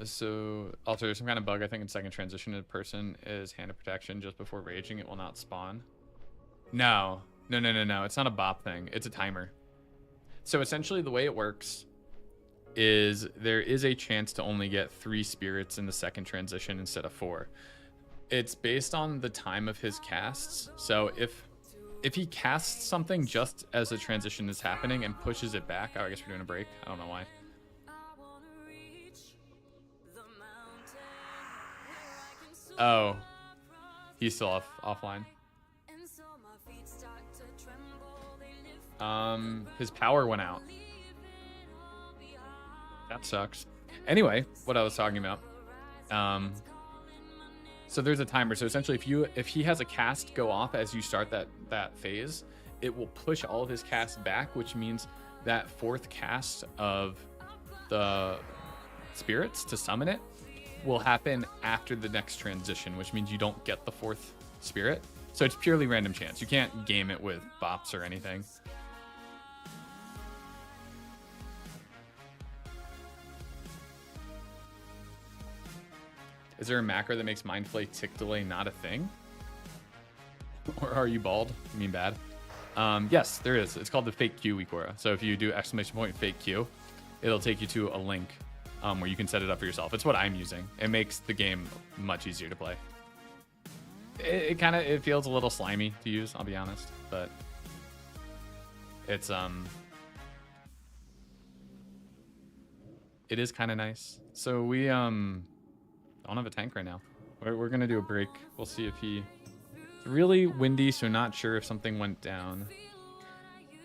So, also, there's some kind of bug, I think, in second transition. A person is hand of protection just before raging. It will not spawn. No. It's not a bop thing. It's a timer. So, essentially, the way it works is there is a chance to only get 3 spirits in the second transition instead of 4. It's based on the time of his casts. So, if he casts something just as the transition is happening and pushes it back... Oh, I guess we're doing a break. I don't know why. Oh, he's still offline. His power went out. That sucks. Anyway, what I was talking about. So there's a timer. So essentially, if he has a cast go off as you start that phase, it will push all of his casts back, which means that 4th cast of the spirits to summon it will happen after the next transition, which means you don't get the 4th spirit. So it's purely random chance. You can't game it with bops or anything. Is there a macro that makes Mind Flay tick delay not a thing? Or are you bald? You mean bad? Yes, there is. It's called the fake Q Weakaura. So if you do !_ fake Q, it'll take you to a link where you can set it up for yourself. It's what I'm using. It makes the game much easier to play. It feels a little slimy to use, I'll be honest, but it's it is kind of nice. So we don't have a tank right now. We're gonna do a break. We'll see if it's really windy, so not sure if something went down.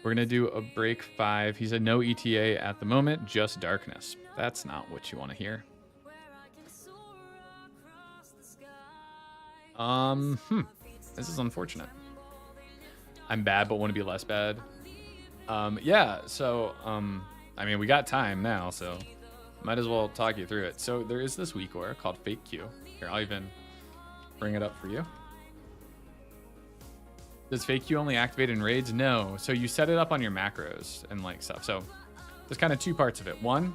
We're gonna do a break 5. He said no ETA at the moment, just darkness. That's not what you want to hear. This is unfortunate. I'm bad, but want to be less bad. Yeah. So, I mean, we got time now, so might as well talk you through it. So there is this Weakaura called Fake Q. Here, I'll even bring it up for you. Does Fake Q only activate in raids? No. So you set it up on your macros and like stuff. So there's kind of 2 parts of it. One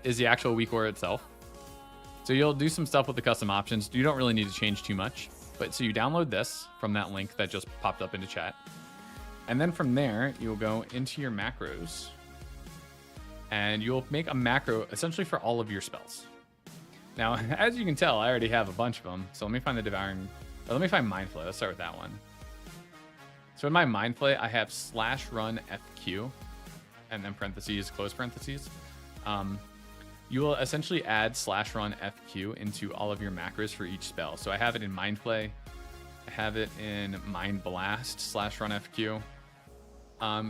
is the actual Weakaura itself. So you'll do some stuff with the custom options. You don't really need to change too much. But so you download this from that link that just popped up into chat. And then from there, you'll go into your macros. And you'll make a macro essentially for all of your spells. Now, as you can tell, I already have a bunch of them. So let me find the Devouring... Or let me find Mind Flay. Let's start with that one. So in my Mind Flay, I have /run FQ. And then parentheses, close parentheses. You will essentially add /run FQ into all of your macros for each spell. So I have it in Mind Flay. I have it in Mind Blast /run FQ.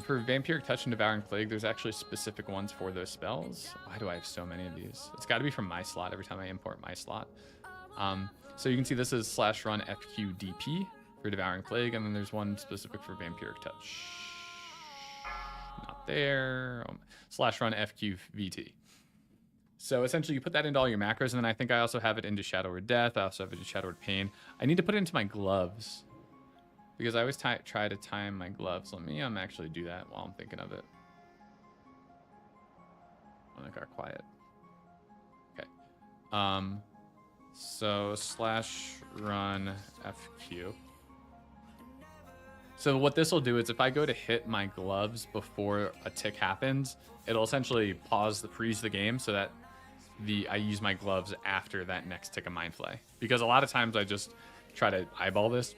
For Vampiric Touch and Devouring Plague, there's actually specific ones for those spells. Why do I have so many of these? It's got to be from my slot every time I import my slot. So you can see this is /run FQ DP for Devouring Plague, and then there's one specific for Vampiric Touch. there. /run FQVT. So essentially you put that into all your macros, and then I think I also have it into Shadow Word Death. I also have it into Shadow Word Pain. I need to put it into my gloves because I always try to time my gloves. Let me actually do that while I'm thinking of it. Oh, that got quiet. Okay. So /run FQ. So what this will do is if I go to hit my gloves before a tick happens, it'll essentially freeze the game so that I use my gloves after that next tick of Mind Flay. Because a lot of times I just try to eyeball this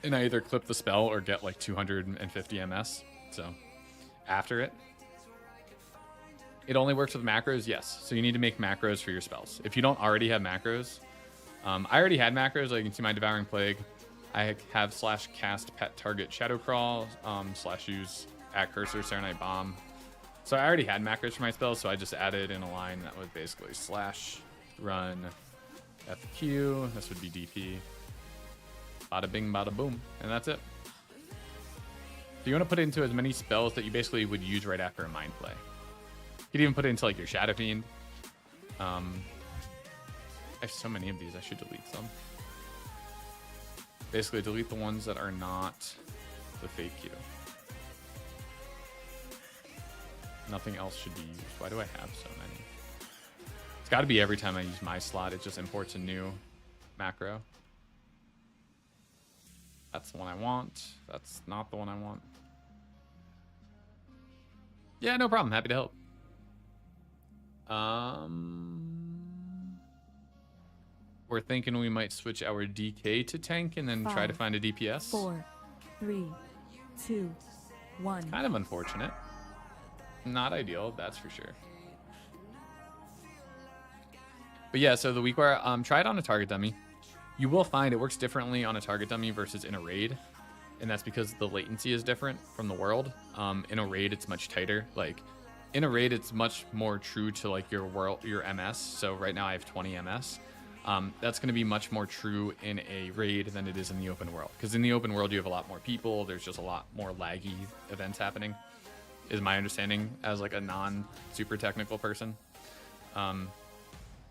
and I either clip the spell or get like 250 MS. So after it. It only works with macros, yes. So you need to make macros for your spells. If you don't already have macros, I already had macros. Like you can see my Devouring Plague. I have /cast pet target shadow crawl, /use @cursor Serenite Bomb. So I already had macros for my spells, so I just added in a line that was basically /run FQ. This would be DP. Bada bing, bada boom, and that's it. So you want to put it into as many spells that you basically would use right after a Mind Flay. You could even put it into like your Shadow Fiend. I have so many of these, I should delete some. Basically, delete the ones that are not the fake queue. Nothing else should be used. Why do I have so many? It's got to be every time I use my slot, it just imports a new macro. That's the one I want. That's not the one I want. Yeah, no problem. Happy to help. We're thinking we might switch our DK to tank and then try to find a DPS. 4, 3, 2, 1. Kind of unfortunate. Not ideal, that's for sure. But yeah, so the Weakaura, try it on a target dummy. You will find it works differently on a target dummy versus in a raid. And that's because the latency is different from the world. In a raid, it's much tighter. Like, in a raid, it's much more true to like your MS. So right now I have 20 MS. That's going to be much more true in a raid than it is in the open world. Because in the open world, you have a lot more people. There's just a lot more laggy events happening, is my understanding as like a non-super technical person.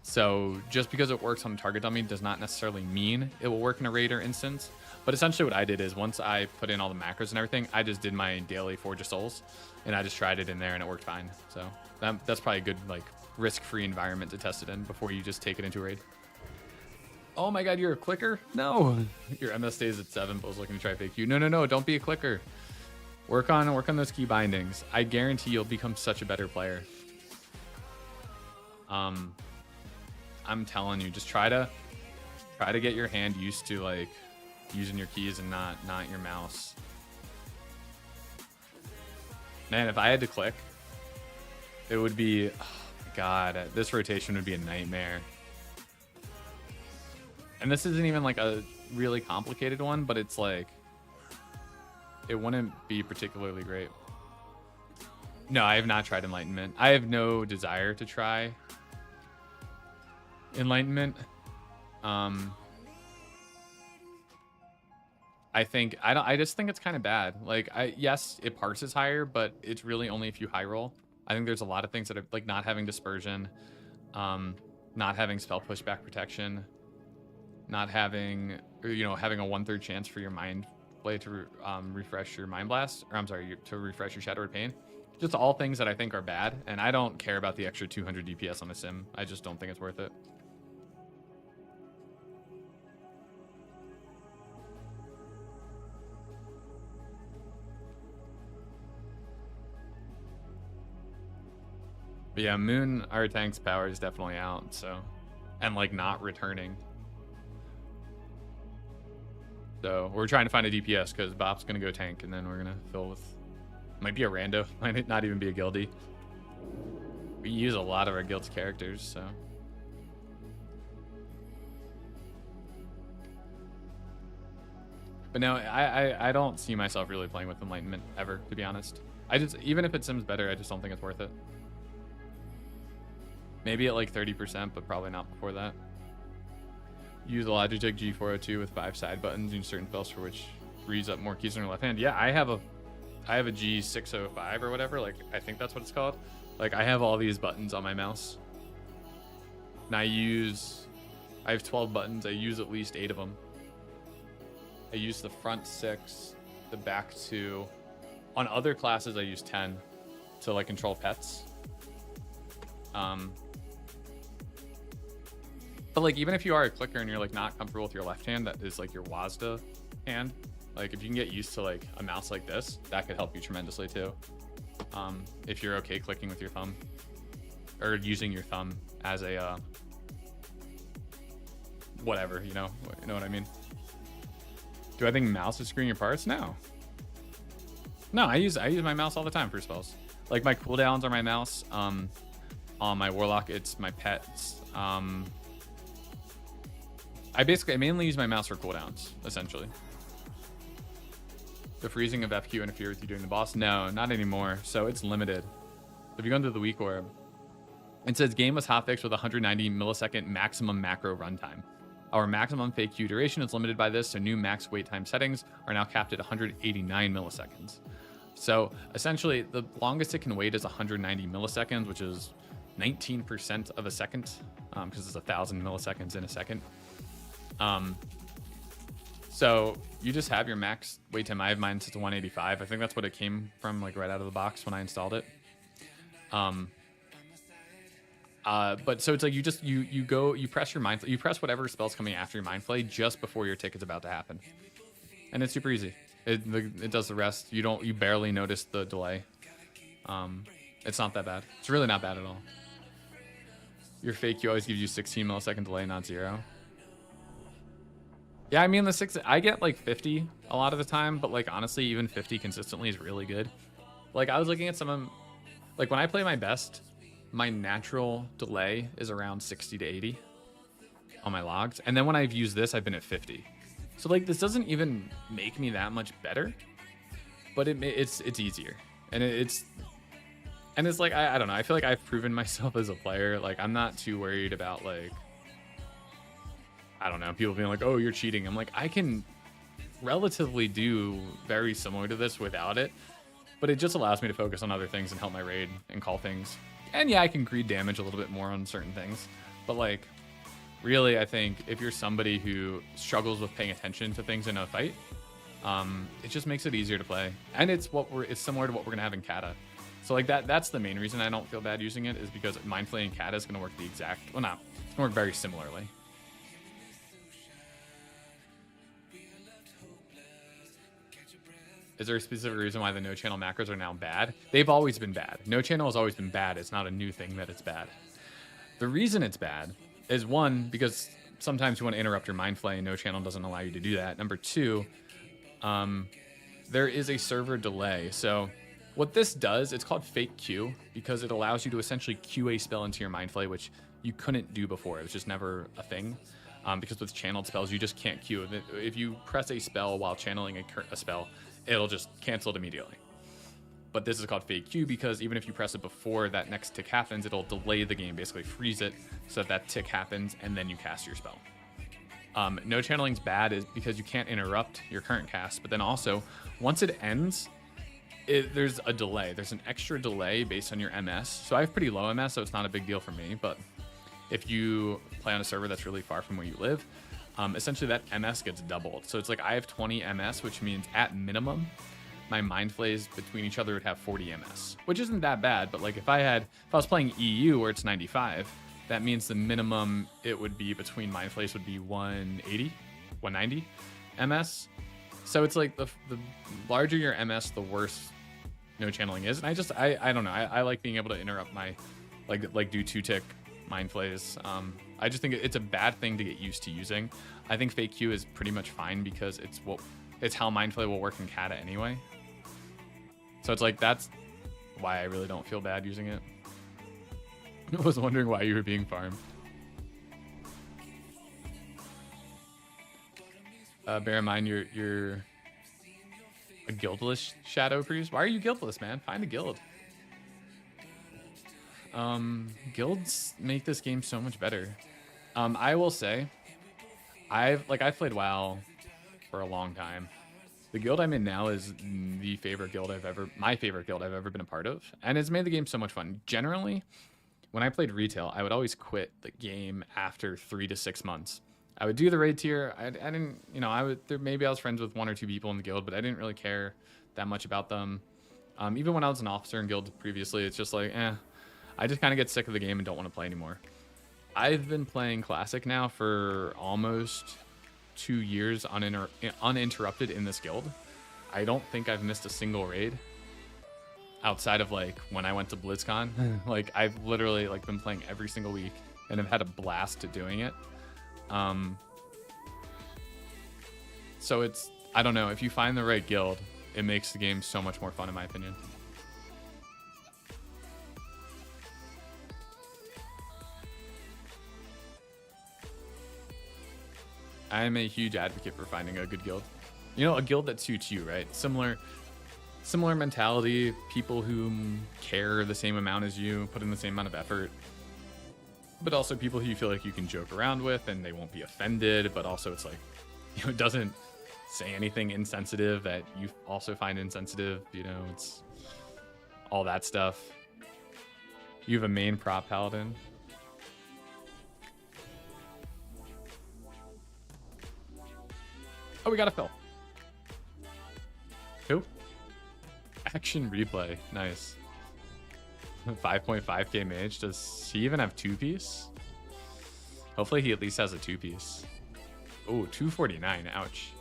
So just because it works on a target dummy does not necessarily mean it will work in a raid or instance. But essentially what I did is once I put in all the macros and everything, I just did my daily Forge of Souls and I just tried it in there and it worked fine. So that's probably a good like risk-free environment to test it in before you just take it into a raid. Oh my god, you're a clicker? No. Your MS stays at 7, but was looking to try fake you. No, don't be a clicker. Work on those key bindings. I guarantee you'll become such a better player. I'm telling you, just try to get your hand used to like using your keys and not your mouse. Man, if I had to click, it would be, oh my god, this rotation would be a nightmare. And this isn't even like a really complicated one, but it's like, it wouldn't be particularly great. No, I have not tried Enlightenment. I have no desire to try Enlightenment. I just think it's kind of bad. Like, yes, it parses higher, but it's really only if you high roll. I think there's a lot of things that are like not having dispersion, not having spell pushback protection, not having, having a 1/3 chance for your Mind Flay to refresh your Mind Blast, or I'm sorry, to refresh your Shadow Word Pain. Just all things that I think are bad, and I don't care about the extra 200 DPS on a sim. I just don't think it's worth it. But yeah, Moon, our tank's power is definitely out, so, and like not returning. So we're trying to find a DPS because Bop's gonna go tank, and then we're gonna fill with, might be a rando, might not even be a guildie. We use a lot of our guild's characters, so. But no, I don't see myself really playing with Enlightenment ever, to be honest. Even if it sims better, I just don't think it's worth it. Maybe at like 30%, but probably not before that. Use a Logitech G402 with 5 side buttons and certain spells for which frees up more keys in your left hand. Yeah, I have I have a G605 or whatever. Like, I think that's what it's called. Like, I have all these buttons on my mouse. And I have 12 buttons. I use at least 8 of them. I use the front 6, the back 2. On other classes, I use 10 to like control pets. But like, even if you are a clicker and you're like not comfortable with your left hand, that is like your WASD hand. Like, if you can get used to like a mouse like this, that could help you tremendously too. If you're okay clicking with your thumb or using your thumb as a whatever, you know what I mean? Do I think mouse is screwing your parts? No. No, I use my mouse all the time for spells. Like, my cooldowns are my mouse. On my warlock, it's my pets. I mainly use my mouse for cooldowns, essentially. The freezing of FQ interfere with you doing the boss? No, not anymore. So it's limited. If you go into the Weakaura, it says game was hotfixed with 190 millisecond maximum macro runtime. Our maximum fake Q duration is limited by this, so new max wait time settings are now capped at 189 milliseconds. So essentially, the longest it can wait is 190 milliseconds, which is 19% of a second, because it's 1,000 milliseconds in a second. So you just have your max wait time. I have mine set to 185. I think that's what it came from, like right out of the box when I installed it. But so it's like you press your you press whatever spell's coming after your Mind Flay just before your tick is about to happen, and it's super easy. It does the rest. You barely notice the delay. It's not that bad. It's really not bad at all. Your fake Q always gives you 16 millisecond delay, not 0. Yeah, I mean I get like 50 a lot of the time, but like honestly, even 50 consistently is really good. Like, I was looking at some of, like, when I play my best, my natural delay is around 60 to 80 on my logs, and then when I've used this, I've been at 50. So like, this doesn't even make me that much better, but it's easier, and it's like, I don't know. I feel like I've proven myself as a player. Like, I'm not too worried about, like, I don't know, people being like, oh, you're cheating. I'm like, I can relatively do very similar to this without it, but it just allows me to focus on other things and help my raid and call things. And yeah, I can greed damage a little bit more on certain things, but like, really, I think if you're somebody who struggles with paying attention to things in a fight, it just makes it easier to play. And it's similar to what we're gonna have in Kata. So like that's the main reason I don't feel bad using it, is because Mind Flay and Kata is gonna work it's gonna work very similarly. Is there a specific reason why the no channel macros are now bad? They've always been bad. No channel has always been bad. It's not a new thing that it's bad. The reason it's bad is, one, because sometimes you want to interrupt your Mind Flay and no channel doesn't allow you to do that. Number 2, there is a server delay. So what this does, it's called fake Q, because it allows you to essentially Q a spell into your Mind Flay, which you couldn't do before. It was just never a thing. Because with channeled spells, you just can't Q. If you press a spell while channeling a spell, it'll just cancel it immediately. But this is called fake Q because even if you press it before that next tick happens, it'll delay the game, basically freeze it so that tick happens and then you cast your spell. No channeling's bad is because you can't interrupt your current cast, but then also once it ends, there's a delay. There's an extra delay based on your MS. So I have pretty low MS, so it's not a big deal for me. But if you play on a server that's really far from where you live, essentially that MS gets doubled. So it's like I have 20 MS, which means at minimum, my Mind Flays between each other would have 40 MS, which isn't that bad. But like if I was playing EU where it's 95, that means the minimum it would be between Mind Flays would be 180, 190 MS. So it's like the larger your MS, the worse no channeling is. And I don't know. I like being able to interrupt my, like do 2-tick Mind Flays. I just think it's a bad thing to get used to using. I think fake Q is pretty much fine because it's how Mind Flay will work in Kata anyway. So it's like, that's why I really don't feel bad using it. I was wondering why you were being farmed. Bear in mind you're a guildless shadow priest. Why are you guildless, man? Find a guild. Guilds make this game so much better. I will say, I've played WoW for a long time, The guild I'm in now is the favorite guild my favorite guild I've ever been a part of, and it's made the game so much fun. Generally, when I played retail, I would always quit the game after 3 to 6 months. I would do the raid tier. I didn't, you know, maybe I was friends with 1 or 2 people in the guild, but I didn't really care that much about them. Even when I was an officer in guild previously, it's just like, I just kind of get sick of the game and don't want to play anymore. I've been playing Classic now for almost 2 years uninterrupted in this guild. I don't think I've missed a single raid outside of like when I went to BlizzCon. Like I've literally like been playing every single week and have had a blast doing it. So it's, I don't know, if you find the right guild, it makes the game so much more fun in my opinion. I am a huge advocate for finding a good guild. You know, a guild that suits you, right? Similar mentality, people who care the same amount as you, put in the same amount of effort, but also people who you feel like you can joke around with and they won't be offended, but also it's like, you know, it doesn't say anything insensitive that you also find insensitive, you know, it's all that stuff. You have a main prop paladin. Oh, we got a fill. Who? Action replay. Nice. 5.5k mage. Does he even have 2-piece? Hopefully he at least has a 2-piece. Oh, 249. Ouch.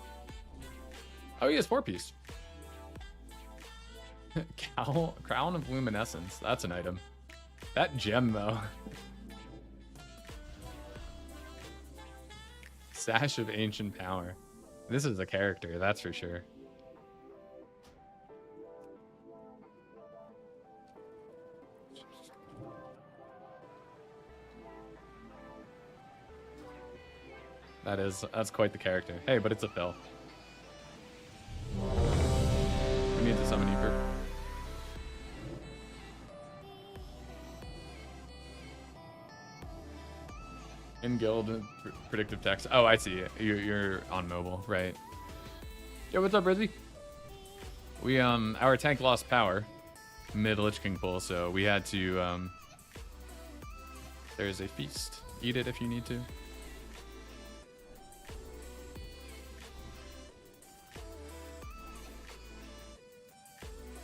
Oh, he has 4-piece. Crown of Luminescence. That's an item. That gem, though. Sash of Ancient Power. This is a character, that's for sure. That's quite the character. Hey, but it's a fill. We need to summon Eber. In guild predictive text. Oh, I see it. You're on mobile, right? Yo, what's up, Rizzy? We our tank lost power mid Lich King pull, so we had to there's a feast. Eat it if you need to.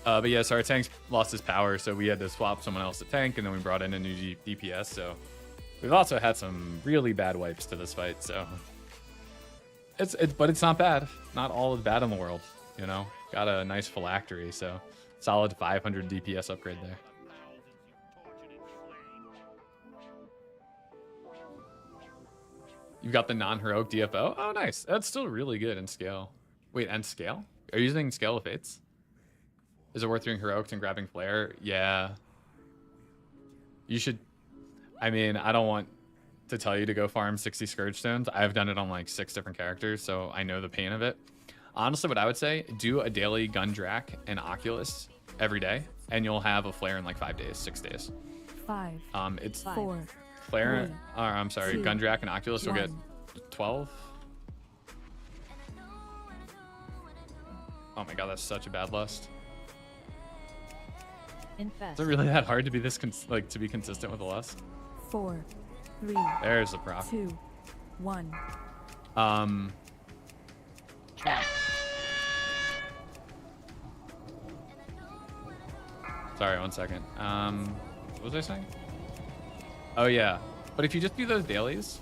But yes, our tanks lost his power, so we had to swap someone else to tank, and then we brought in a new DPS. So we've also had some really bad wipes to this fight. So but it's not bad. Not all is bad in the world, you know. Got a nice phylactery, so solid 500 DPS upgrade there. You've got the non-heroic DFO. Oh, nice. That's still really good in scale. Wait, and scale? Are you using Scale of Fates? Is it worth doing heroics and grabbing flare? Yeah. You should. I mean, I don't want to tell you to go farm 60 Scourge Stones. I've done it on like 6 different characters, so I know the pain of it. Honestly, what I would say, do a daily Gundrack and Oculus every day, and you'll have a flare in like 5 days, 6 days. 5. It's 4. flare. 3, I'm sorry, 2, Gundrack and Oculus. You'll get 12. Oh my god, that's such a bad lust. Infest. Is it really that hard to be this to be consistent with the lust? 4, 3, There's the proc. 2, 1. Sorry, 1 second. What was I saying? Oh yeah, but if you just do those dailies,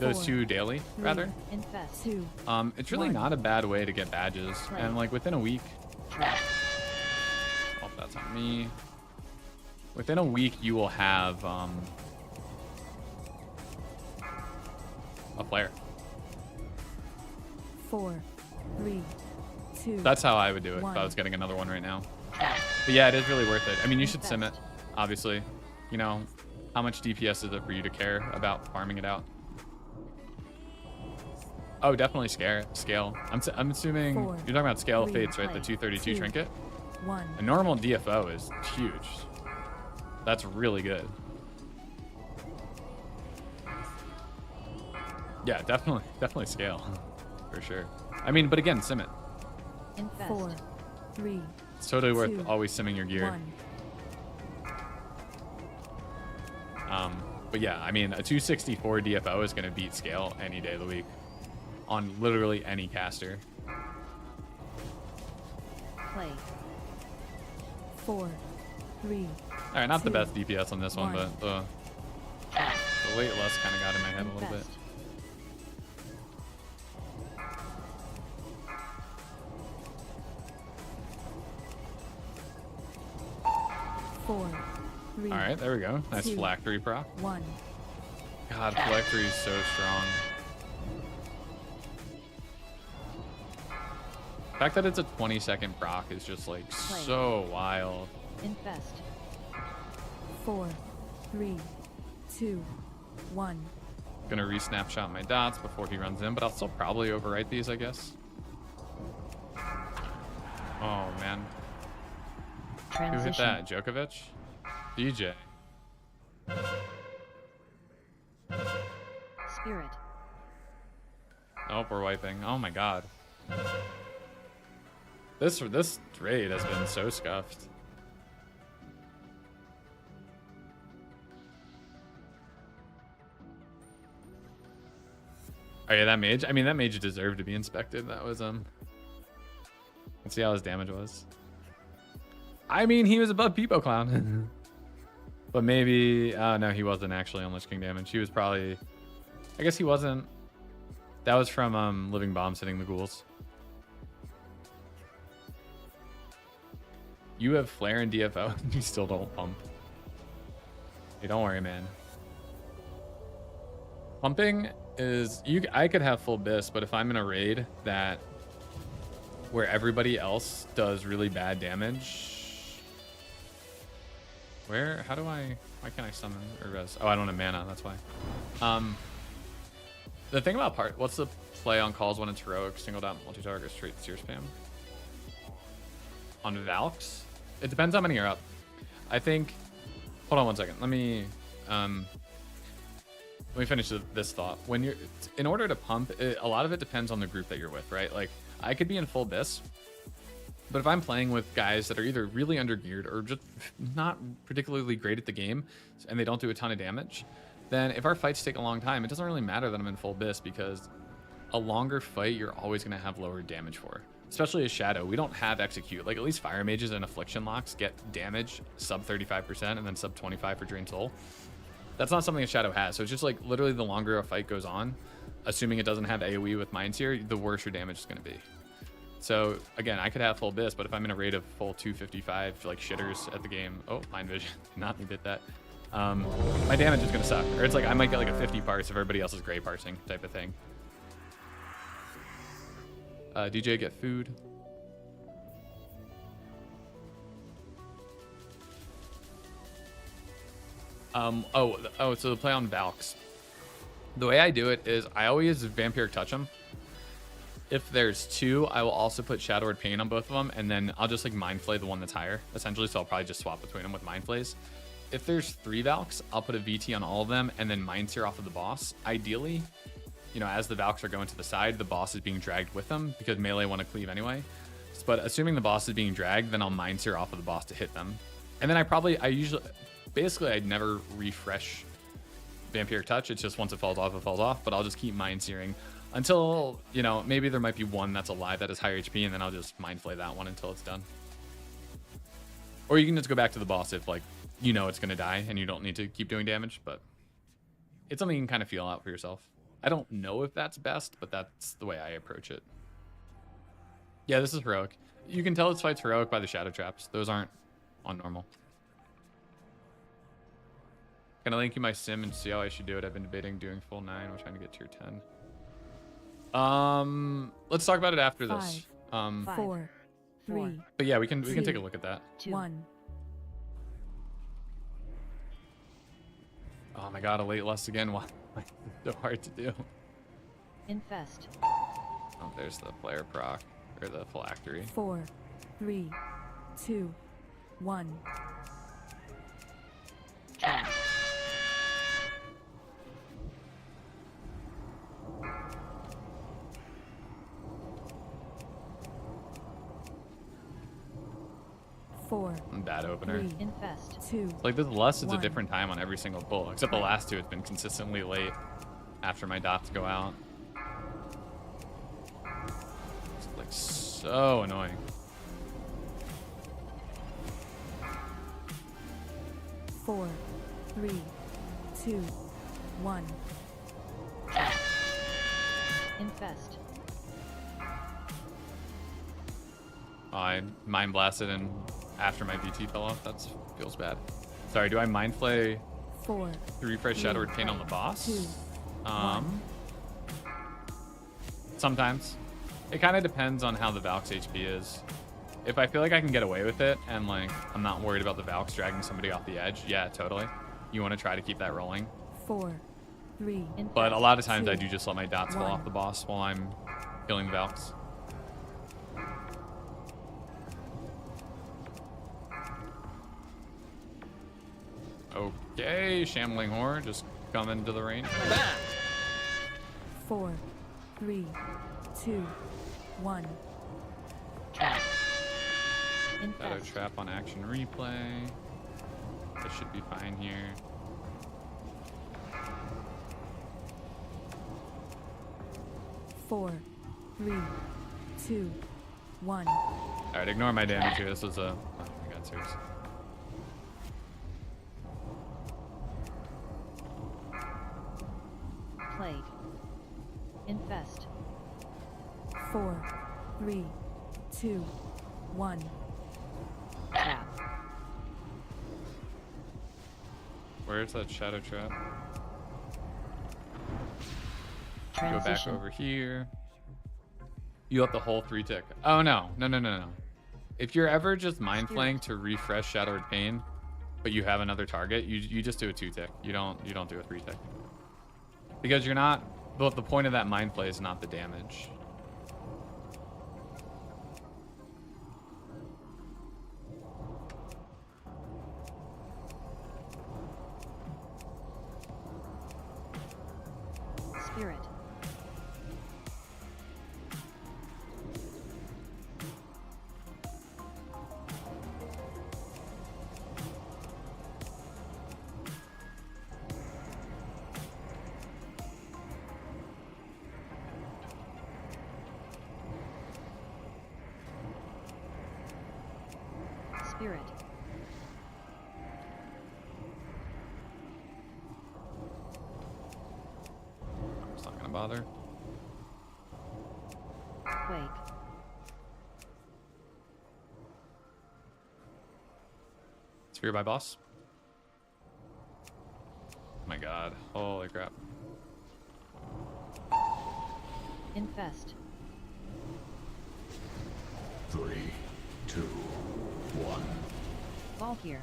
those 4, 2 daily 3, rather, Infest. 2. it's really 1. not a bad way to get badges, Right. and like within a week. Oh, that's on me. Within a week, you will have a flare. 4, 3, 2. That's how I would do it if 1. I was getting another one right now. But yeah, it is really worth it. I mean, you should sim it, obviously. You know, how much DPS is it for you to care about farming it out? Oh, definitely scale. I'm assuming 4, you're talking about Scale of 3, Fates, right? The 232 2, trinket. 1. A normal DFO is huge. That's really good. Yeah, definitely scale for sure. I mean, but again, sim it. Infest. 4, 3, It's totally worth 2, always simming your gear. 1. But yeah, I mean, a 264 DFO is going to beat scale any day of the week on literally any caster. Play. 4, 3, All right, not the 2, best DPS on this one, 1. but the late lust kind of got in my head a little bit. Infest. 4, 3, All right, there we go. Nice 2, phylactery proc. 1. God, phylactery is so strong. The fact that it's a 20-second proc is just like so wild. Infest. 4, 3, 2, 1. Gonna re-snapshot my dots before he runs in, but I'll still probably overwrite these, I guess. Oh man, who hit Transition. that? Djokovic? DJ. Spirit. Oh, we're wiping. Oh my god. This raid has been so scuffed. Oh yeah, that mage. I mean, that mage deserved to be inspected. That was Let's see how his damage was. I mean, he was above Peepo Clown. But maybe no, he wasn't actually on Lich King damage. He was probably, I guess he wasn't. That was from Living Bombs hitting the ghouls. You have flare and DFO. You still don't pump. Hey, don't worry, man. Pumping is I could have full bis, but if I'm in a raid that where everybody else does really bad damage, why can't I summon or res? Oh, I don't have mana, that's why. The thing about what's the play on calls when it's heroic, single dot, multi-target, straight seer spam? On Valks? It depends how many are up. I think, hold on one second. Let me finish this thought. In order to pump, a lot of it depends on the group that you're with, right? Like, I could be in full bis, but if I'm playing with guys that are either really undergeared or just not particularly great at the game, and they don't do a ton of damage, then if our fights take a long time, it doesn't really matter that I'm in full bis, because a longer fight you're always going to have lower damage for. Especially as Shadow, we don't have execute. Like, at least Fire Mages and Affliction Locks get damage sub 35% and then sub 25 for Drain Soul. That's not something a Shadow has. So it's just like literally the longer a fight goes on, assuming it doesn't have AoE with Mind Seer, the worse your damage is going to be. So again, I could have full bis, but if I'm in a rate of full 255 like shitters at the game, oh, Mind Vision, not me did that. My damage is going to suck. Or it's like I might get like a 50 parse if everybody else is gray parsing type of thing. DJ, get food. So the play on Valks. The way I do it is I always Vampiric Touch them. If there's two, I will also put Shadow Word Pain on both of them, and then I'll just like Mind Flay the one that's higher, essentially. So I'll probably just swap between them with Mind Flays. If there's 3 Valks, I'll put a VT on all of them, and then Mind Seer off of the boss. Ideally, you know, as the Valks are going to the side, the boss is being dragged with them because melee want to cleave anyway. But assuming the boss is being dragged, then I'll Mind Seer off of the boss to hit them. And then I'd never refresh Vampiric Touch. It's just once it falls off, but I'll just keep Mind Searing until, you know, maybe there might be one that's alive that is higher HP, and then I'll just Mind Flay that one until it's done. Or you can just go back to the boss if, like, you know it's going to die and you don't need to keep doing damage, but it's something you can kind of feel out for yourself. I don't know if that's best, but that's the way I approach it. Yeah, this is heroic. You can tell this fight's heroic by the shadow traps. Those aren't on normal. Can I link you my sim and see how I should do it? I've been debating doing full 9. We're trying to get tier 10. Let's talk about it after this. 4, 3, but yeah, we can take a look at that. 1. Oh my god, a late lust again. Why? So hard to do. Infest. Oh, there's the player proc, or the phylactery. 4, 3, 2, 1. Trap. 4, Bad opener. 3, Infest. 2, Like this lust is a One. different time on every single pull, except the last two it's been consistently late after my dots go out. It's like so annoying. 4, 3, 2, 1. Infest. I mind blasted and after my VT fell off. That feels bad. Sorry, do I mind flay 4, to refresh Shadow Word Pain on the boss? 2, Sometimes. It kind of depends on how the Valk's HP is. If I feel like I can get away with it and like I'm not worried about the Valks dragging somebody off the edge, yeah, totally. You want to try to keep that rolling. 4, 3, But a lot of times I Two. do just let my dots fall One. off the boss while I'm killing the Valks. Okay, Shambling Whore just coming to the range. 4, 3, 2, 1. Trap. Shadow Infest. Trap on action replay. That should be fine here. Four, 3, 2, 1. Alright, ignore my damage here. This was a... Oh my god, serious. Plague. Infest. 4, 3, 2, 1. Trap. Where's that Shadow Trap? Go back Transition. over here. You have the whole 3-tick. Oh no, no. If you're ever just mind flaying to refresh Shadow Word Pain, but you have another target, you just do a 2-tick. You don't do a 3-tick. Because you're not, but the point of that mind flay is not the damage. Spirit. Spirit. I'm just not gonna bother. Quake. Sphere by boss. Oh my god. Holy crap. Infest. 3, 2, 1. Ball here.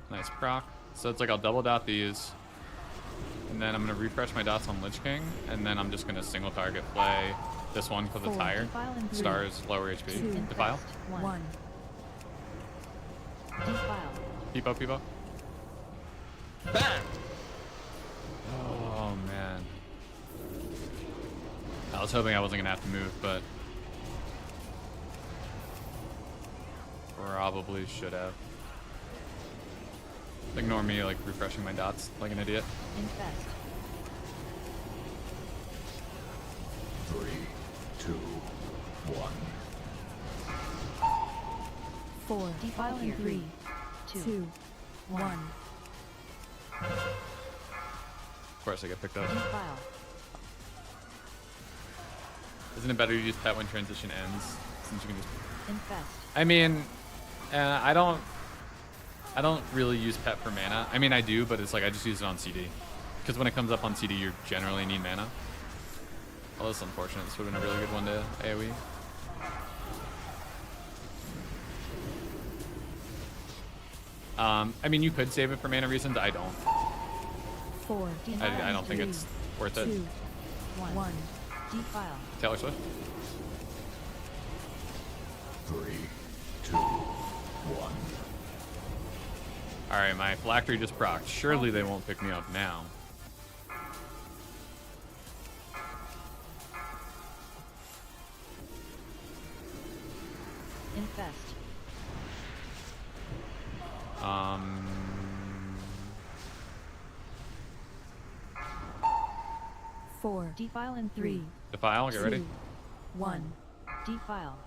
Nice proc. So it's like I'll double dot these. And then I'm gonna refresh my dots on Lich King. And then I'm just gonna single target play this one because it's Four. higher. Defile and three. Stars lower HP. Two. Defile. Infest. 1. Defile. Peepo. Oh man. I was hoping I wasn't gonna have to move, but probably should have. Ignore me like refreshing my dots like an idiot. Infest. 3, 2, 1. 4, Defile and 3, 2. 2, 1. Of course I get picked up. Defile. Isn't it better to use pet when transition ends? Since you can just... Infest. I mean, I don't really use pet for mana. I mean, I do, but it's like I just use it on CD. Because when it comes up on CD, you generally need mana. Oh, that's unfortunate. This would have been a really good one to AoE. I mean, you could save it for mana reasons. I don't. 4, I don't think it's worth 2, it. 1. Defile. Taylor Swift. 3, 2, 1. All right, my phylactery just procced. Surely they won't pick me up now. Infest. Four, Defile in 3, three, Defile, get ready. 2, 1. Defile.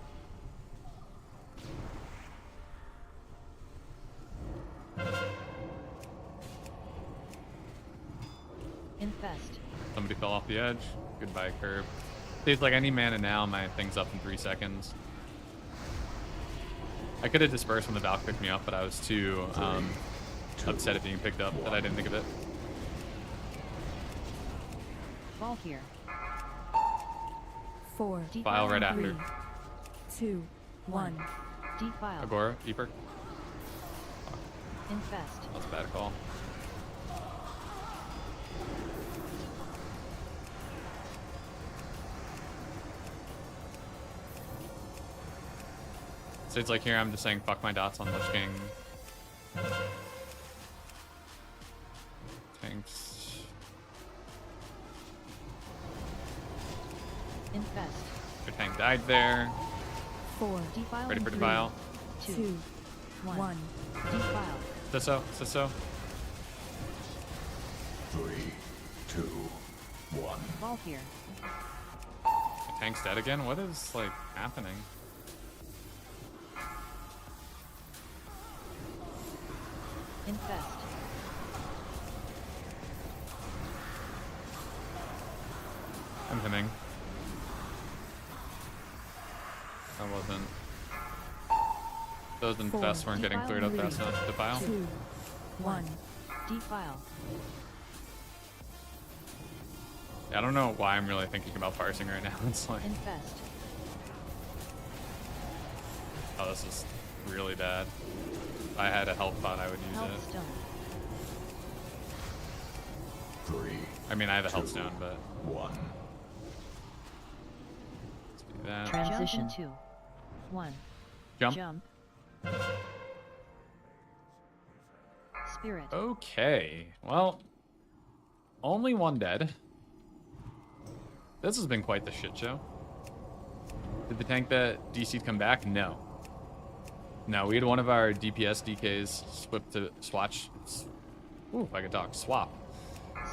Infest. Somebody fell off the edge. Goodbye, curb. See, it's like I need mana now. My thing's up in 3 seconds. I could have dispersed when the Valk picked me up, but I was too upset at being picked up that I didn't think of it. Ball here. 4, File right three, after. 2, 1. Defile. Agora, deeper. Infest. That's a bad call. So it's like here I'm just saying fuck my dots on Lich King. Thanks. Infest. Your tank died there. 4, Defile Ready in for 3, defile. 2, 2, 1. Defile. Sisso. 3, 2, 1. Ball here. My tank's dead again? What is like happening? Infest. I'm pinning. That wasn't. Those infests weren't getting cleared up fast enough. Defile. 2, 1. Defile. I don't know why I'm really thinking about parsing right now. It's like, Infest. oh, this is really bad. If I had a health bot, I would use Health it. stone. 3, I mean, I have a health stone, but 1. let's do that. Transition. Jump in 2, 1. Jump. Jump. Spirit. Okay. Well, only one dead. This has been quite the shit show. Did the tank that DC'd come back? No. No, we had one of our DPS DKs swap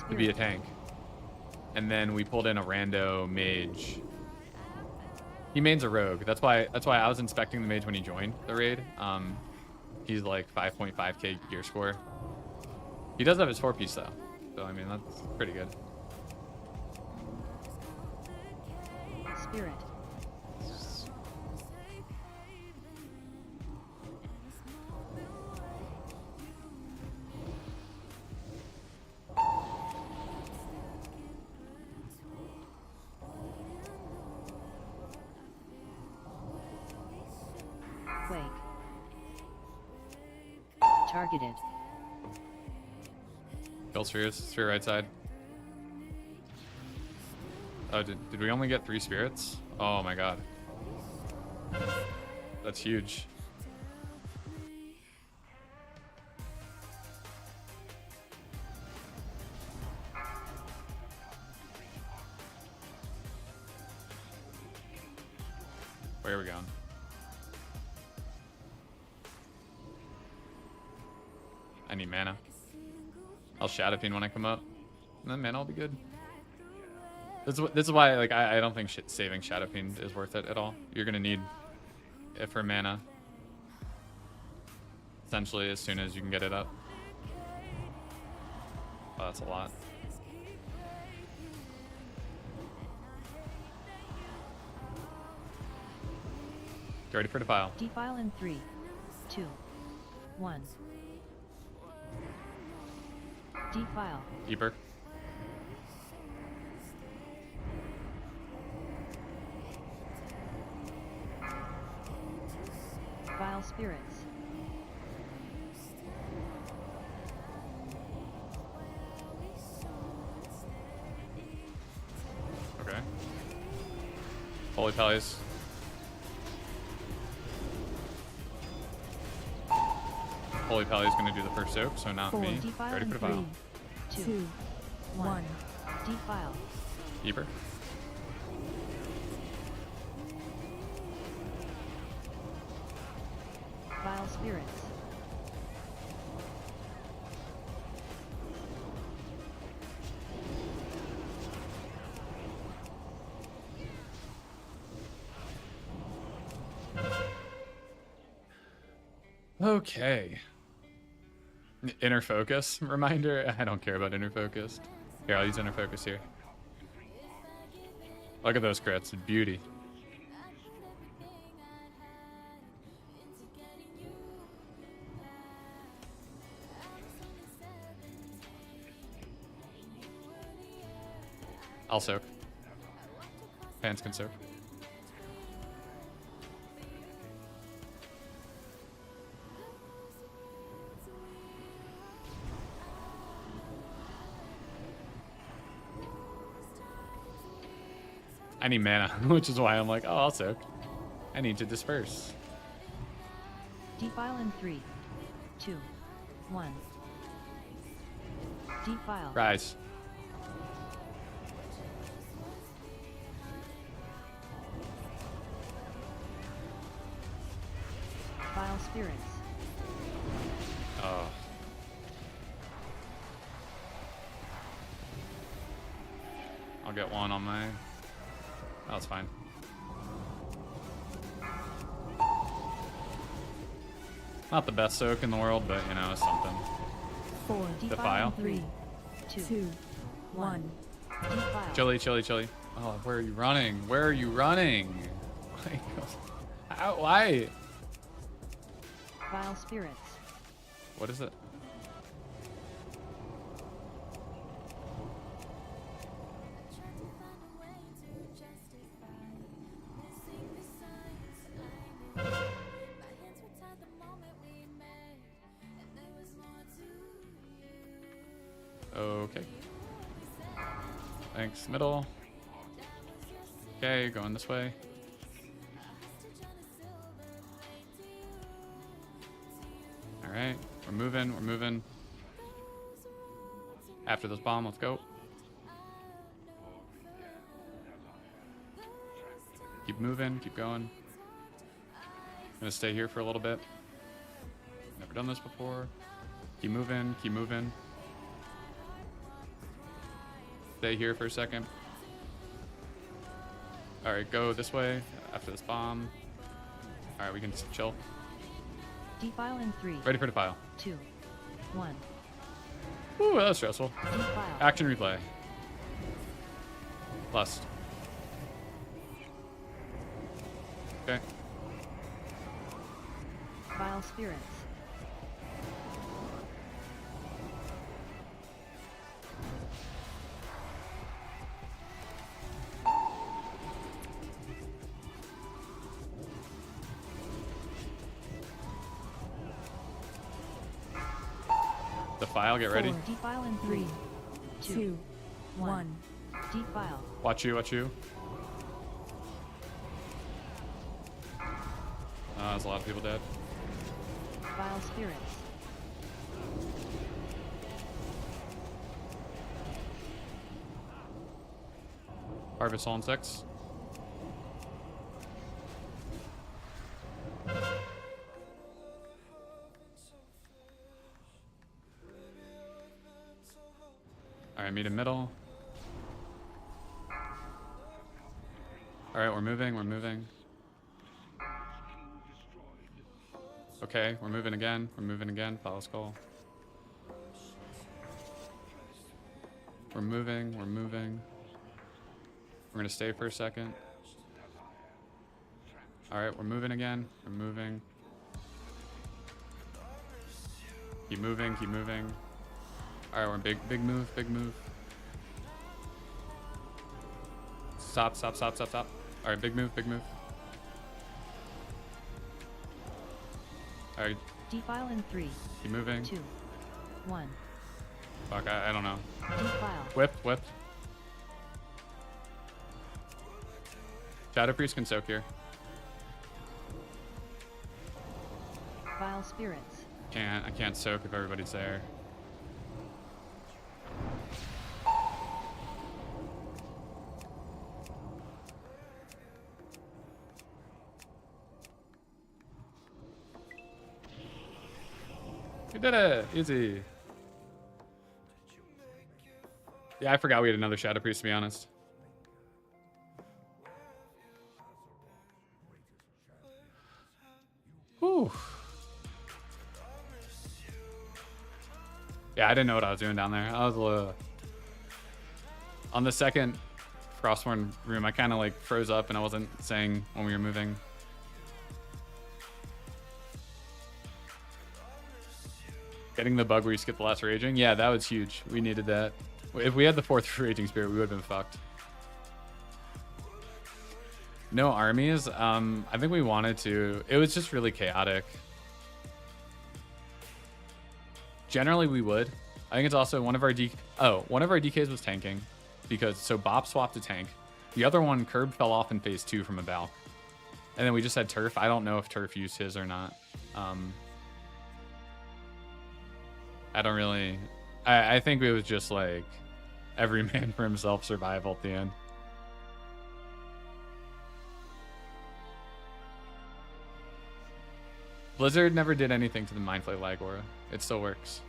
to be a tank. And then we pulled in a rando mage. He mains a rogue. That's why I was inspecting the mage when he joined the raid. He's like 5.5k gear score. He does have his 4-piece though. So I mean that's pretty good. Spirit. Quake. Targeted. Kill sphere right side. Oh, did we only get 3 spirits? Oh my god. That's huge. Where are we going? I need mana. I'll Shadow Fiend when I come up. And then mana will be good. This is why like I don't think saving Shadow Fiend is worth it at all. You're gonna need it for mana. Essentially as soon as you can get it up. Oh, that's a lot. You ready for defile? Defile in 3, 2, 1. Defile. Deeper. Vile spirits. Okay. Holy Pallies. Holy Pally's gonna do the first soak, so not 4, me. Defile Ready in for 3, defile. 2, 1. Defile. Deeper. Vile spirits. Okay. Inner focus reminder. I don't care about inner focus. Here, I'll use inner focus here. Look at those crits. Beauty. I'll soak. Pants can soak. I need mana, which is why I'm like, oh, I'll soak. I need to disperse. Defile in 3, 2, 1. Defile. Rise. Vile spirits. Oh. I'll get one on my... Oh, that's fine. Not the best soak in the world, but you know, it's something. 4, Defile. 3, 2, 2, 1. Defile. Chili, chili, chili. Oh, where are you running? Where are you running? Like, how, why? Vile spirits. What is it? Okay. Thanks, middle. Okay, going this way. Alright, we're moving, we're moving. After this bomb, let's go. Keep moving, keep going. Gonna stay here for a little bit. Never done this before. Keep moving, keep moving. Stay here for a second. Alright, go this way after this bomb. Alright, we can just chill. Defile in 3, Ready for defile. 2, 1. Ooh, that was stressful. Defile. Action replay. Lust. Okay. Vile spirits. Defile, get ready. 4, defile in 3, 2, 1. Defile. Watch you, watch you. There's a lot of people dead. Vile spirits. Harvest all insects. Alright, meet in middle. Alright, we're moving, we're moving. Okay, we're moving again, follow skull. We're moving, we're moving. We're gonna stay for a second. Alright, we're moving again, we're moving. Keep moving, keep moving. Alright, we're big move, big move. Stop, stop, stop, stop, stop. Alright, big move, big move. Alright, Defile in 3, keep moving. 2, 1. Fuck, I don't know. Defile. Whipped, whipped. Shadow Priest can soak here. Vile spirits. I can't soak if everybody's there. We did it. Easy. Yeah, I forgot we had another Shadow Priest, to be honest. Whew. Yeah, I didn't know what I was doing down there. I was on the second Frostborn room, I kind of like froze up and I wasn't saying when we were moving. Getting the bug where you skip the last raging? Yeah, that was huge. We needed that. If we had the 4th raging spirit, we would have been fucked. No armies. I think we wanted to. It was just really chaotic. Generally, we would. I think it's also one of our DKs was tanking, because so Bop swapped to tank. The other one, Curb, fell off in phase 2 from a Valk, and then we just had Turf. I don't know if Turf used his or not. I don't really. I think it was just like every man for himself survival at the end. Blizzard never did anything to the Mind Flay Ticks. It still works.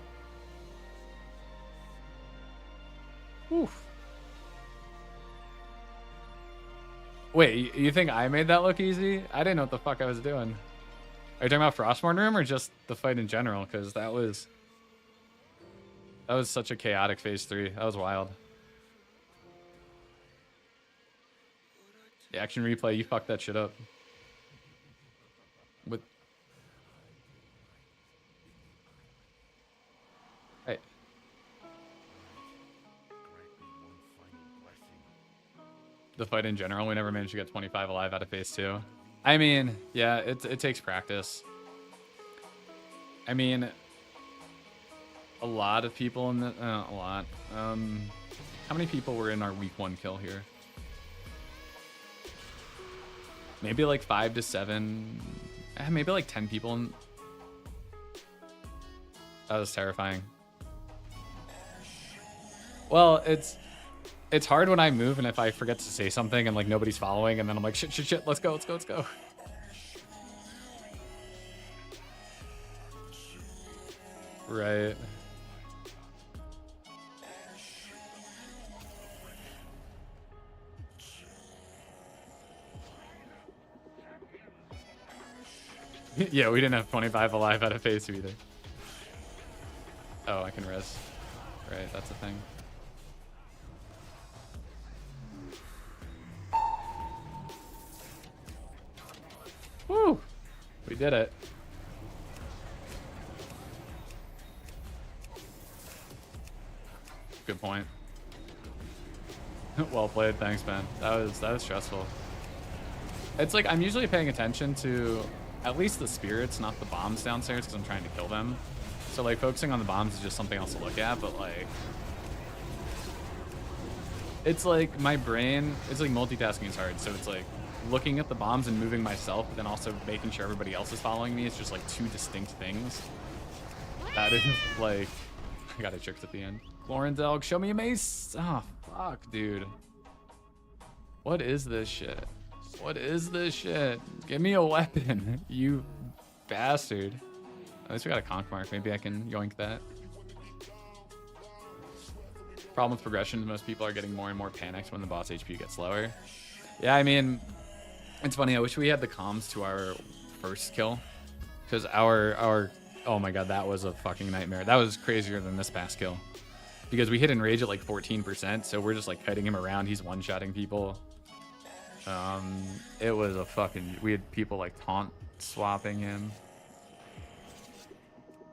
Oof. Wait, you think I made that look easy? I didn't know what the fuck I was doing. Are you talking about Frostborn room or just the fight in general? Because that was such a chaotic phase 3. That was wild. The action replay, you fucked that shit up. With hey. The fight in general, we never managed to get 25 alive out of phase 2. I mean, yeah, it takes practice. I mean, a lot of people in the a lot. How many people were in our week 1 kill here? Maybe like 5 to 7. Maybe like 10 people. That was terrifying. Well, it's hard when I move and if I forget to say something and like nobody's following and then I'm like shit, let's go. Right. Yeah, we didn't have 25 alive out of phase 2 either. Oh, I can res. Right, that's a thing. Woo! We did it. Good point. Well played, thanks, man. That was stressful. It's like I'm usually paying attention to at least the spirits, not the bombs downstairs, because I'm trying to kill them. So like focusing on the bombs is just something else to look at, but like it's like my brain, it's like multitasking is hard. So it's like looking at the bombs and moving myself, but then also making sure everybody else is following me. It's just like 2 distinct things. That is like, I got it tricked at the end. Lorenzell, show me a mace. Oh, fuck, dude. What is this shit? What is this shit? Give me a weapon, you bastard. At least we got a conch mark. Maybe I can yoink that. Problem with progression is most people are getting more and more panicked when the boss HP gets lower. Yeah, I mean, it's funny. I wish we had the comms to our first kill. Because our oh my god, that was a fucking nightmare. That was crazier than this past kill. Because we hit enrage at like 14%, so we're just like kiting him around. He's one-shotting people. It was a fucking... We had people like taunt swapping him.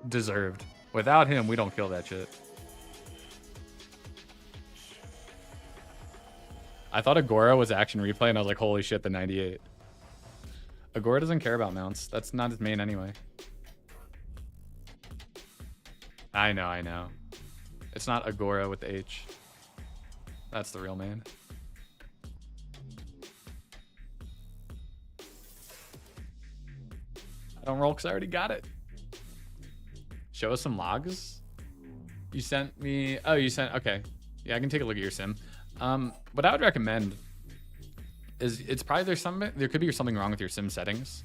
Deserved. Without him, we don't kill that shit. I thought Agora was action replay, and I was like, holy shit, the 98. Agora doesn't care about mounts. That's not his main anyway. I know. It's not Agora with the H. That's the real main. I don't roll because I already got it. Show us some logs. You sent me... Oh, you sent... Okay. Yeah, I can take a look at your sim. What I would recommend is it's probably there could be something wrong with your sim settings.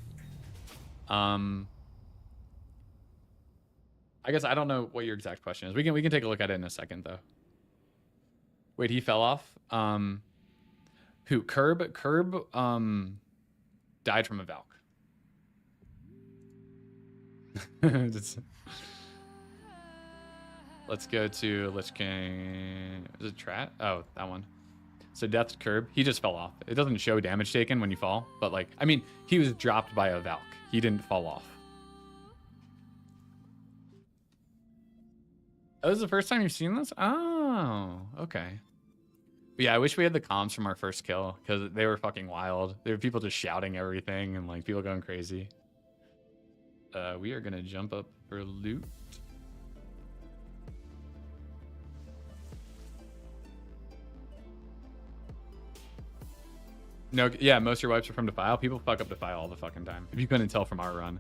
I guess I don't know what your exact question is. We can take a look at it in a second though. Wait, he fell off. Who? Curb died from a Valk. Let's go to Lich King. Is it Trat? Oh, that one. So death to Curb. He just fell off. It doesn't show damage taken when you fall, but like, I mean, he was dropped by a Valk. He didn't fall off. Oh, this is the first time you've seen this? Oh, okay. But yeah, I wish we had the comms from our first kill because they were fucking wild. There were people just shouting everything and like people going crazy. We are gonna jump up for loot. No, yeah, most of your wipes are from Defile. People fuck up Defile all the fucking time. If you couldn't tell from our run.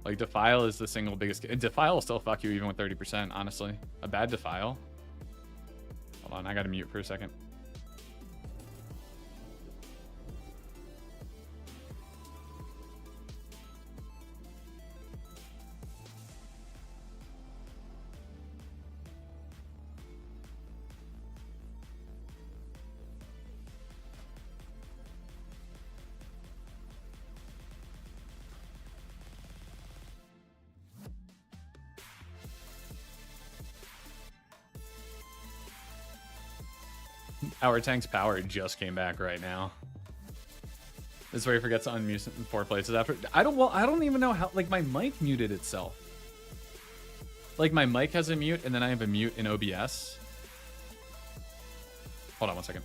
Like, Defile is the single biggest... Defile will still fuck you even with 30%, honestly. A bad Defile. Hold on, I gotta mute for a second. Our tank's power just came back right now. This is where he forgets to unmute in 4 places after. I don't even know how. Like, my mic muted itself. Like, my mic has a mute, and then I have a mute in OBS. Hold on 1 second.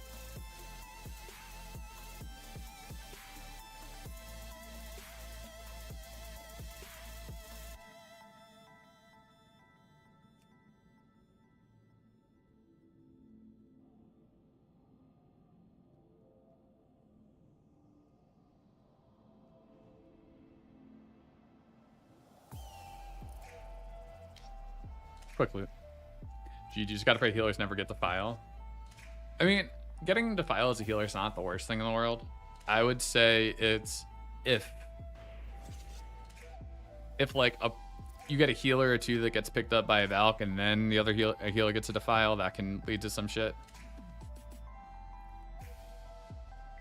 Quick loot. GG, just gotta pray healers never get Defile. I mean, getting Defile as a healer is not the worst thing in the world. I would say it's if like you get a healer or two that gets picked up by a Valk and then the other healer gets a Defile, that can lead to some shit.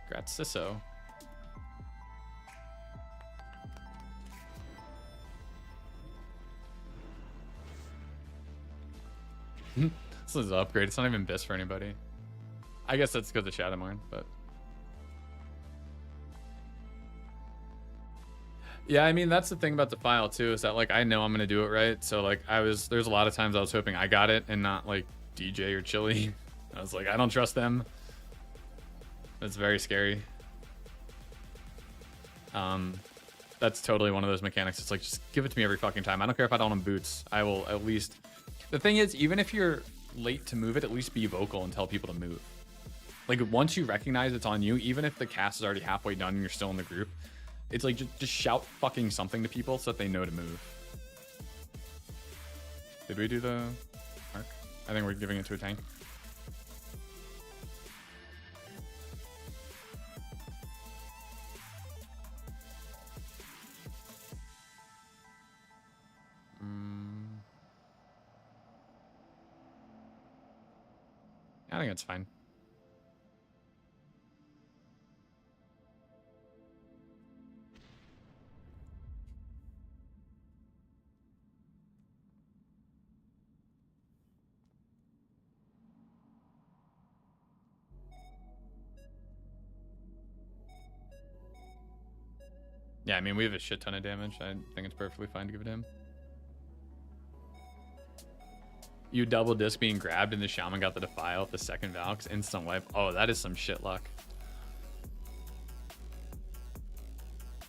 Congrats, Sisso. This is an upgrade. It's not even BIS for anybody. I guess that's because of Shadowmourne, but yeah, I mean that's the thing about Defile too, is that like I know I'm gonna do it right. So like there's a lot of times I was hoping I got it and not like DJ or Chili. I was like, I don't trust them. It's very scary. That's totally one of those mechanics. It's like, just give it to me every fucking time. I don't care if I don't have boots. I will at least. The thing is, even if you're late to move it, at least be vocal and tell people to move. Like, once you recognize it's on you, even if the cast is already halfway done and you're still in the group, it's like, just shout fucking something to people so that they know to move. Did we do the mark? I think we're giving it to a tank. I think it's fine. Yeah, I mean, we have a shit ton of damage. I think it's perfectly fine to give it to him. You double disc being grabbed and the shaman got the Defile at the second Valks. Instant wipe. Oh, that is some shit luck.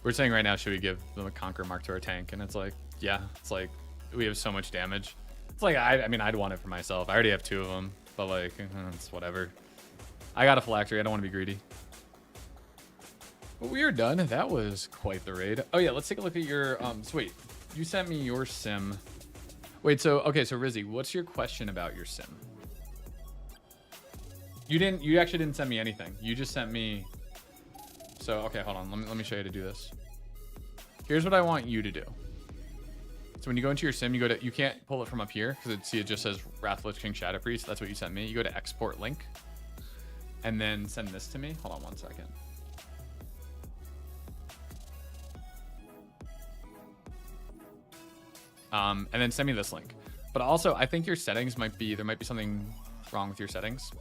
We're saying right now, should we give them a Conquer mark to our tank? And it's like, yeah, it's like, we have so much damage. It's like, I mean, I'd want it for myself. I already have 2 of them, but like, it's whatever. I got a phylactery. I don't want to be greedy. But we are done. That was quite the raid. Oh yeah, let's take a look at your, so wait, you sent me your sim. Wait, so, okay, so Rizzy, what's your question about your sim? You actually didn't send me anything. You just sent me, so, okay, hold on. Let me show you how to do this. Here's what I want you to do. So when you go into your sim, you can't pull it from up here because it just says Wrathlich King Shadow Priest. That's what you sent me. You go to export link and then send this to me. Hold on 1 second. And then send me this link. But also, I think your settings there might be something wrong with your settings.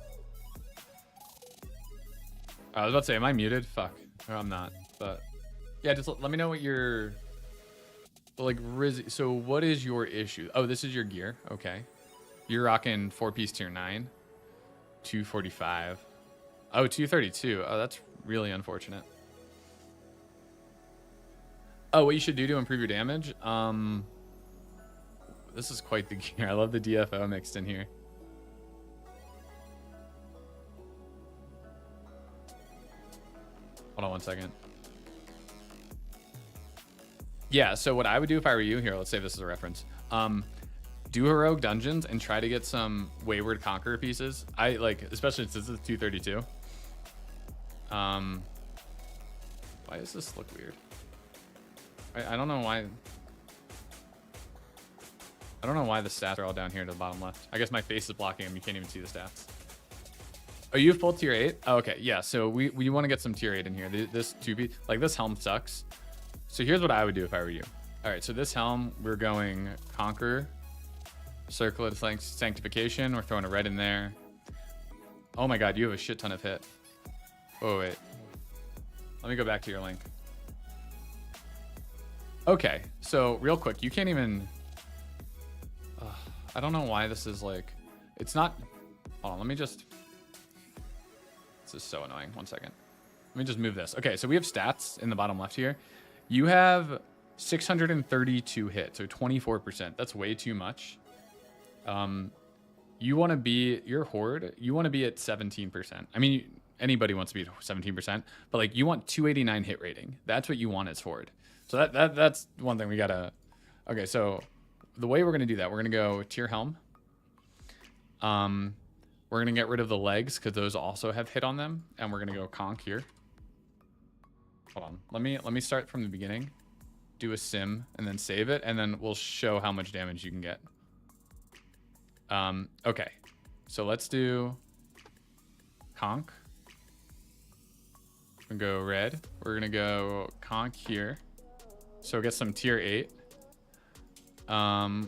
I was about to say, am I muted? Fuck. No, I'm not. But yeah, just let me know what your like so what is your issue? Oh, this is your gear. Okay. You're rocking 4-piece tier 9, 245. Oh, 232. Oh, that's really unfortunate. Oh, what you should do to improve your damage? This is quite the gear. I love the DFO mixed in here. Hold on 1 second. Yeah, so what I would do if I were you, here, let's say this is a reference. Do heroic dungeons and try to get some Wayward Conqueror pieces. I like, especially since this is 232. Why does this look weird? I don't know why. I don't know why the stats are all down here to the bottom left. I guess my face is blocking them. You can't even see the stats. Oh, you have full tier 8? Oh, okay, yeah. So we want to get some tier 8 in here. This 2-piece, like this helm sucks. So here's what I would do if I were you. All right, so this helm, we're going Conquer, Circlet of Sanctification. We're throwing a red in there. Oh my God, you have a shit ton of hit. Oh, wait. Let me go back to your link. Okay, so real quick, you can't even... I don't know why this is like... It's not... Hold on, let me just... This is so annoying. 1 second. Let me just move this. Okay, so we have stats in the bottom left here. You have 632 hit, so 24%. That's way too much. You want to be... Your horde, you want to be at 17%. I mean, anybody wants to be at 17%, but like you want 289 hit rating. That's what you want as horde. So that's one thing we gotta... Okay, so the way we're gonna do that, we're gonna go tier helm. We're gonna get rid of the legs because those also have hit on them, and we're gonna go conk here. Hold on, let me start from the beginning, do a sim, and then save it, and then we'll show how much damage you can get. Okay, so let's do conk. We're gonna go red. We're gonna go conk here. So get some tier 8.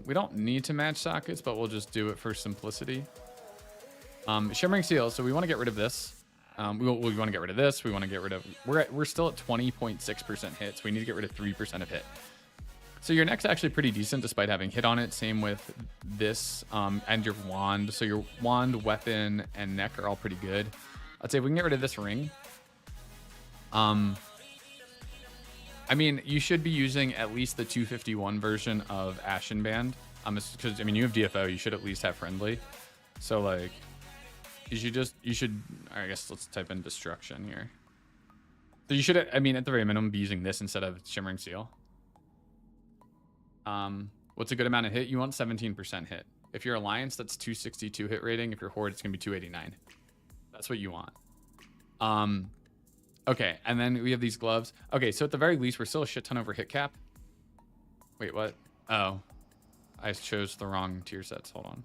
We don't need to match sockets, but we'll just do it for simplicity. Shimmering Seal. So we want to get rid of this. We want to get rid of this. We want to get rid of... We're still at 20.6% hit, so we need to get rid of 3% of hit. So your neck's actually pretty decent despite having hit on it. Same with this and your wand. So your wand, weapon, and neck are all pretty good. I'd say if we can get rid of this ring. I mean, you should be using at least the 251 version of Ashen Band. Because, I mean, you have DFO. You should at least have friendly. So, like, you should, I guess let's type in destruction here. So you should, I mean, at the very minimum, be using this instead of Shimmering Seal. What's a good amount of hit? You want 17% hit. If you're Alliance, that's 262 hit rating. If you're Horde, it's going to be 289. That's what you want. Okay, and then we have these gloves. Okay, so at the very least, we're still a shit ton over hit cap. Wait, what? Oh, I chose the wrong tier sets. Hold on.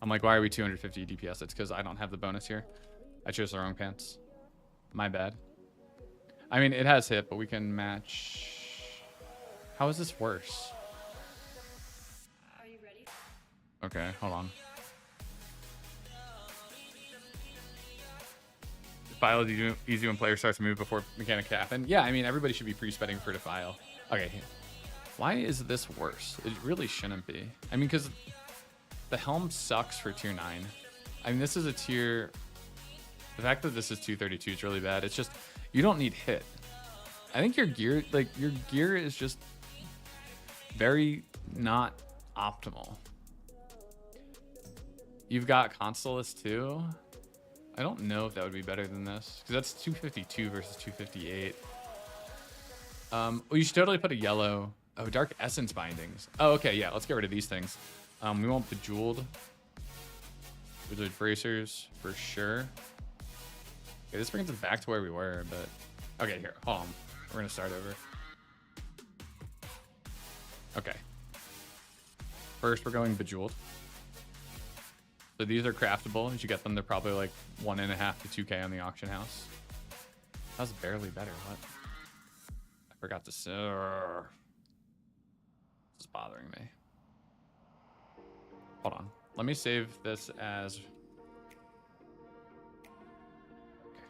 I'm like, why are we 250 DPS? It's because I don't have the bonus here. I chose the wrong pants. My bad. I mean, it has hit, but we can match. How is this worse? Are you ready? Okay, hold on. File is easy when player starts to move before mechanic happen. Yeah, I mean, everybody should be pre-spetting for the file. Okay, why is this worse? It really shouldn't be. I mean, because the helm sucks for tier 9. I mean, this is a tier... The fact that this is 232 is really bad. It's just, you don't need hit. I think your gear, like, your gear is just very not optimal. You've got Constellus too. I don't know if that would be better than this, because that's 252 versus 258. Well, you should totally put a yellow. Oh, Dark Essence bindings. Oh, okay, yeah, let's get rid of these things. We want Bejeweled. Wizard Bracers, for sure. Okay, this brings us back to where we were, but... Okay, here, hold on. We're gonna start over. Okay. First, we're going Bejeweled. So these are craftable. As you get them, they're probably like 1.5 to 2K on the auction house. That was barely better. What? I forgot to say. It's bothering me. Hold on. Let me save this as. Okay.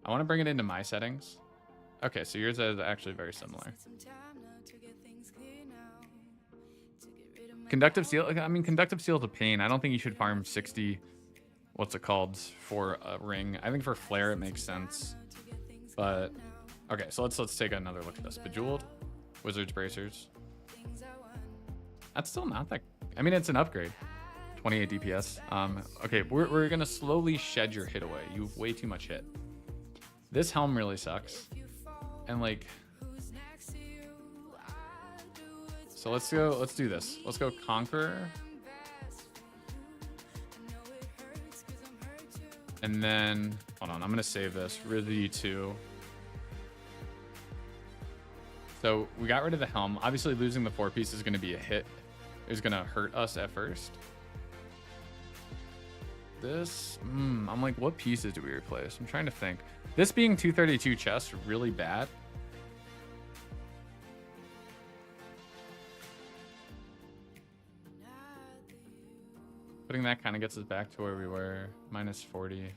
I want to bring it into my settings. Okay, so yours is actually very similar. Conductive seal. I mean, conductive seal is a pain. I don't think you should farm 60. What's it called for a ring? I think for flare it makes sense. But okay, so let's take another look at this. Bejeweled, Wizard's Bracers. That's still not that. I mean, it's an upgrade. 28 DPS. Okay, we're gonna slowly shed your hit away. You have way too much hit. This helm really sucks. And like, so let's do this. Let's go Conqueror. And then, hold on, I'm gonna save this. Rizzy 2. So we got rid of the helm. Obviously losing the 4-piece is gonna be a hit. It's gonna hurt us at first. This, I'm like, what pieces do we replace? I'm trying to think. This being 232 chest, really bad. Putting that kind of gets us back to where we were, minus 40.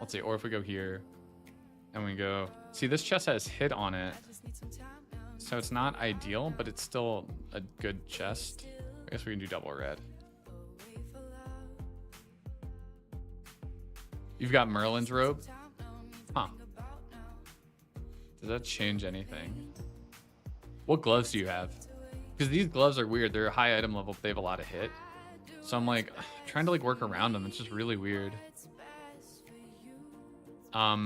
Let's see, or if we go here and we go, see, this chest has hit on it. So it's not ideal, but it's still a good chest. I guess we can do double red. You've got Merlin's robe. Huh. Does that change anything? What gloves do you have? Because these gloves are weird. They're a high item level, but they have a lot of hit. So I'm like trying to like work around them. It's just really weird. I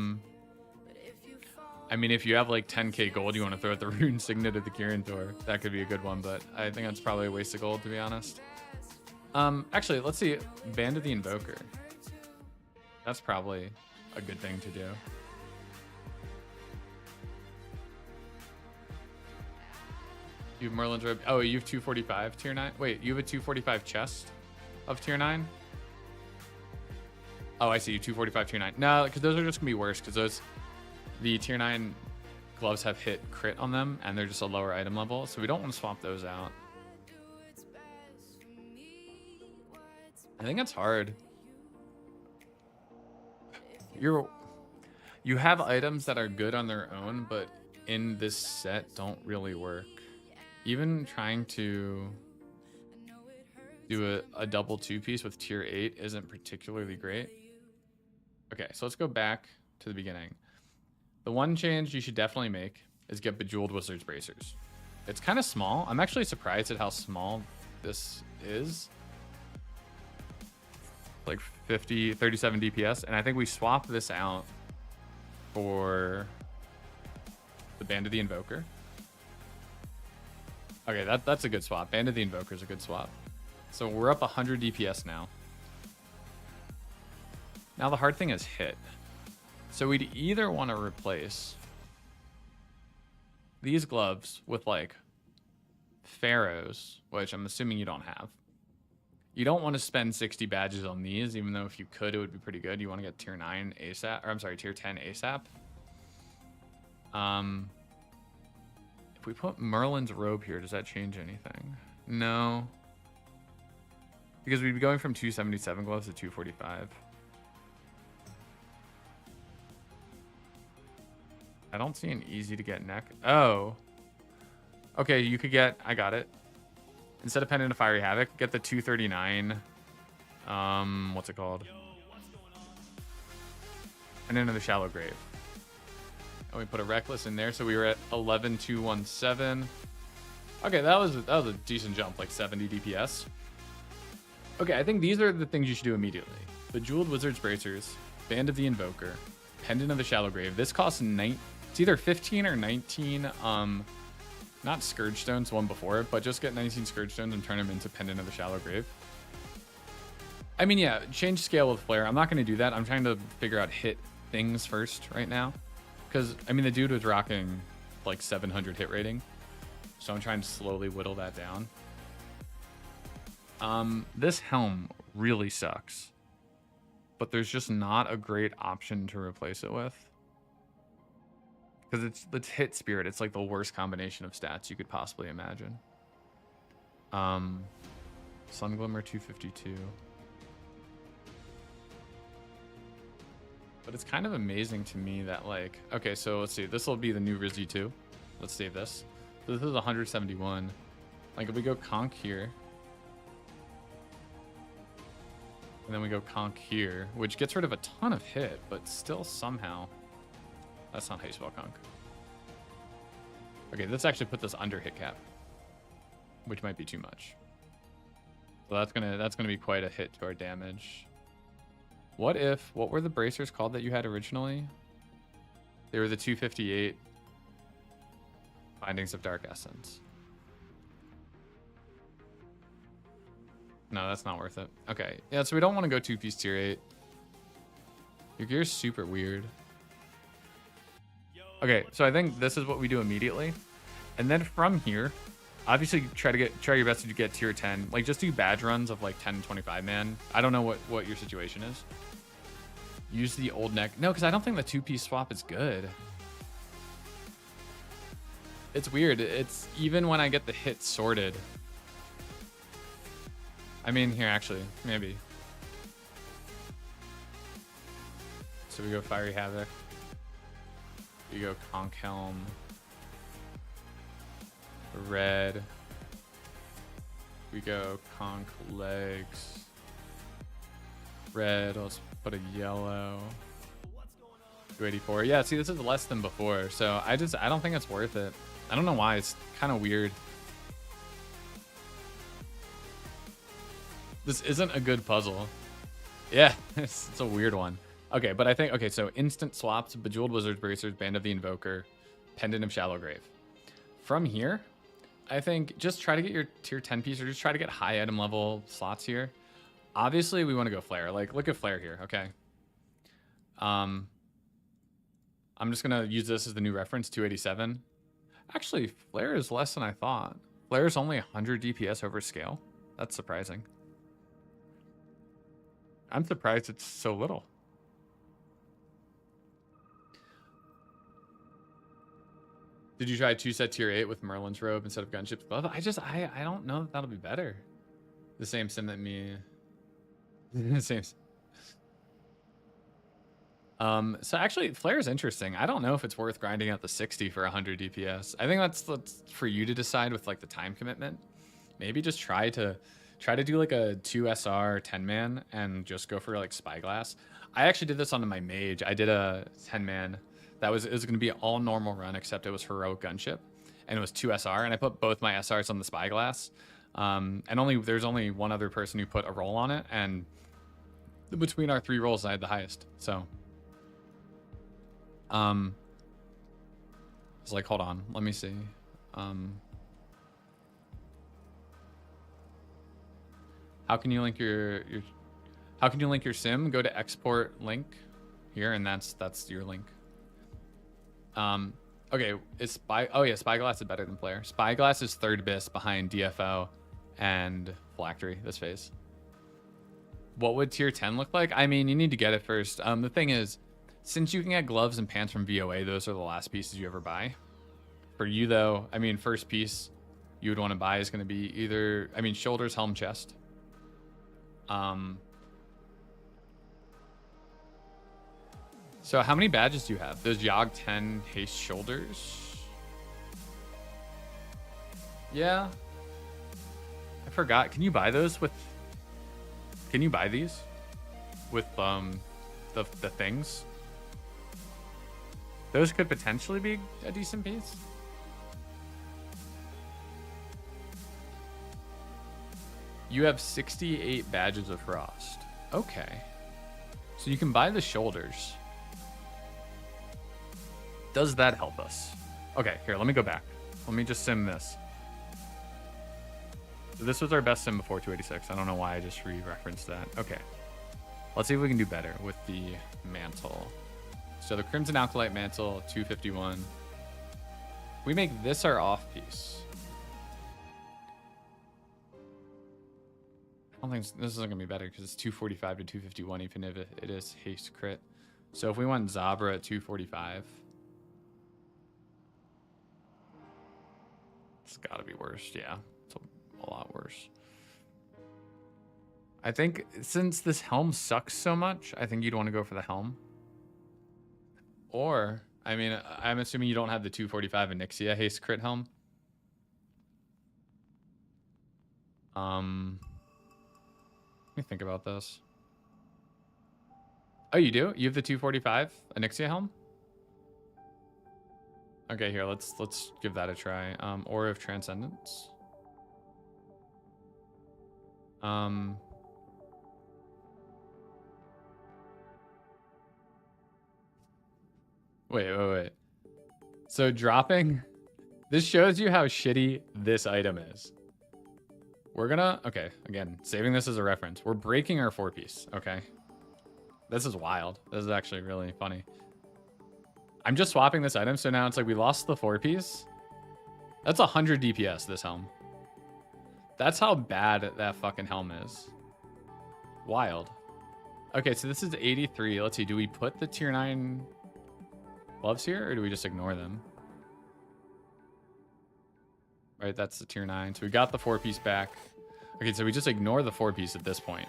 mean, if you have like 10k gold, you want to throw at the rune signet of the Kirintor. That could be a good one, but I think that's probably a waste of gold, to be honest. Actually, let's see. Band of the Invoker. That's probably a good thing to do. You have Merlin's robe. Oh, you have 245 tier 9. Wait, you have a 245 chest of tier 9? Oh, I see. You 245 tier 9. No, because those are just gonna be worse. Because the tier 9 gloves have hit crit on them, and they're just a lower item level. So we don't want to swap those out. I think that's hard. You have items that are good on their own, but in this set don't really work. Even trying to do a double 2-piece with tier 8 isn't particularly great. Okay, so let's go back to the beginning. The one change you should definitely make is get Bejeweled Wizard's Bracers. It's kind of small. I'm actually surprised at how small this is. Like 37 DPS, and I think we swap this out for the Band of the Invoker. Okay, that's a good swap. Band of the Invoker is a good swap. So we're up 100 DPS now. Now the hard thing is hit. So we'd either want to replace these gloves with like Pharaohs, which I'm assuming you don't have. You don't want to spend 60 badges on these, even though if you could, it would be pretty good. You want to get tier 9 ASAP, or I'm sorry, tier 10 ASAP. If we put Merlin's robe here, does that change anything? No. Because we'd be going from 277 gloves to 245. I don't see an easy to get neck. Oh. Okay, you could get, I got it. Instead of Pendant of Fiery Havoc, get the 239. What's it called? And into the Shallow Grave. And we put a Reckless in there, so we were at 11,217. Okay, that was a decent jump, like 70 DPS. Okay, I think these are the things you should do immediately. Bejeweled Wizard's Bracers, Band of the Invoker, Pendant of the Shallow Grave. This costs it's either 15 or 19. Not Scourge Stones, one before it, but just get 19 Scourge Stones and turn them into Pendant of the Shallow Grave. I mean, yeah, change scale with Flare. I'm not going to do that. I'm trying to figure out hit things first right now. Because, I mean, the dude was rocking like 700 hit rating. So I'm trying to slowly whittle that down. This helm really sucks, but there's just not a great option to replace it with. Because it's hit spirit. It's like the worst combination of stats you could possibly imagine. Sun Glimmer 252. But it's kind of amazing to me that, like, okay, so let's see. This will be the new Rizzy 2. Let's save this. So this is 171. Like, if we go conk here, and then we go conk here, which gets rid of a ton of hit, but still somehow, that's not how you spell conk. Okay, let's actually put this under hit cap, which might be too much. So that's gonna be quite a hit to our damage. What were the bracers called that you had originally? They were the 258 Bindings of Dark Essence. No, that's not worth it. Okay, yeah, so we don't want to go 2-piece tier 8. Your gear's super weird. Okay, so I think this is what we do immediately. And then from here, obviously try your best to get tier 10. Like, just do badge runs of like 10 and 25 man. I don't know what your situation is. Use the old neck. No, because I don't think the 2-piece swap is good. It's weird. It's even when I get the hit sorted. I mean, here, actually, maybe. So we go Fiery Havoc. We go Conk Helm. Red. We go Conk Legs. Red. Let's put a yellow. 284. Yeah, see, this is less than before. So I don't think it's worth it. I don't know why. It's kind of weird. This isn't a good puzzle. Yeah, it's a weird one. Okay, but I think, okay, so instant swaps, Bejeweled Wizard's Bracers, Band of the Invoker, Pendant of Shallow Grave. From here, I think just try to get your tier 10 piece or just try to get high item level slots here. Obviously, we want to go Flare. Like, look at Flare here, okay? I'm just going to use this as the new reference, 287. Actually, Flare is less than I thought. Flare is only 100 DPS over scale. That's surprising. I'm surprised it's so little. Did you try 2-set tier 8 with Merlin's robe instead of Gunship's glove? I don't know that that'll be better. The same sim that me. Same. So actually, Flare is interesting. I don't know if it's worth grinding out the 60 for 100 DPS. I think that's for you to decide with like the time commitment. Maybe just try to do like a 2 SR 10 man and just go for like Spyglass. I actually did this on my mage. I did a 10 man. It was going to be all normal run, except it was heroic gunship, and it was 2 SR, and I put both my SRs on the Spyglass. And there's only one other person who put a roll on it, and between our 3 rolls, I had the highest. So, it's like, hold on, let me see. How can you link your sim? Go to export link here, and that's your link. Okay, Spyglass is better than Flare. Spyglass is 3rd bis behind DFO and Phylactery this phase. What would tier 10 look like? I mean, you need to get it first. The thing is, since you can get gloves and pants from VOA, those are the last pieces you ever buy. For you though, I mean, first piece you would want to buy is going to be either, I mean, shoulders, helm, chest. So how many badges do you have? Those Yogg 10 haste shoulders. Yeah. I forgot. Can you buy those with... Can you buy these? With the things? Those could potentially be a decent piece. You have 68 badges of Frost. Okay. So you can buy the shoulders. Does that help us? Okay, here, let me go back. Let me just sim this. So this was our best sim before 286. I don't know why I just re-referenced that. Okay. Let's see if we can do better with the mantle. So the Crimson Alkalite Mantle, 251. We make this our off piece. don't think this isn't gonna be better because it's 245 to 251, even if it is haste crit. So if we went Zabra at 245, it's got to be worse. Yeah, it's a lot worse. I think since this helm sucks so much, I think you'd want to go for the helm. Or, I mean, I'm assuming you don't have the 245 Onyxia haste crit helm. Let me think about this. Oh, you do? You have the 245 Onyxia helm? Okay, here, let's give that a try. Aura of Transcendence. Wait. So dropping, this shows you how shitty this item is. We're gonna, okay, again, saving this as a reference. We're breaking our 4-piece, okay? This is wild. This is actually really funny. I'm just swapping this item, so now it's like we lost the 4-piece. That's 100 DPS, this helm. That's how bad that fucking helm is. Wild. Okay, so this is 83. Let's see, do we put the tier 9 gloves here, or do we just ignore them? Right, that's the tier 9. So we got the 4-piece back. Okay, so we just ignore the 4-piece at this point.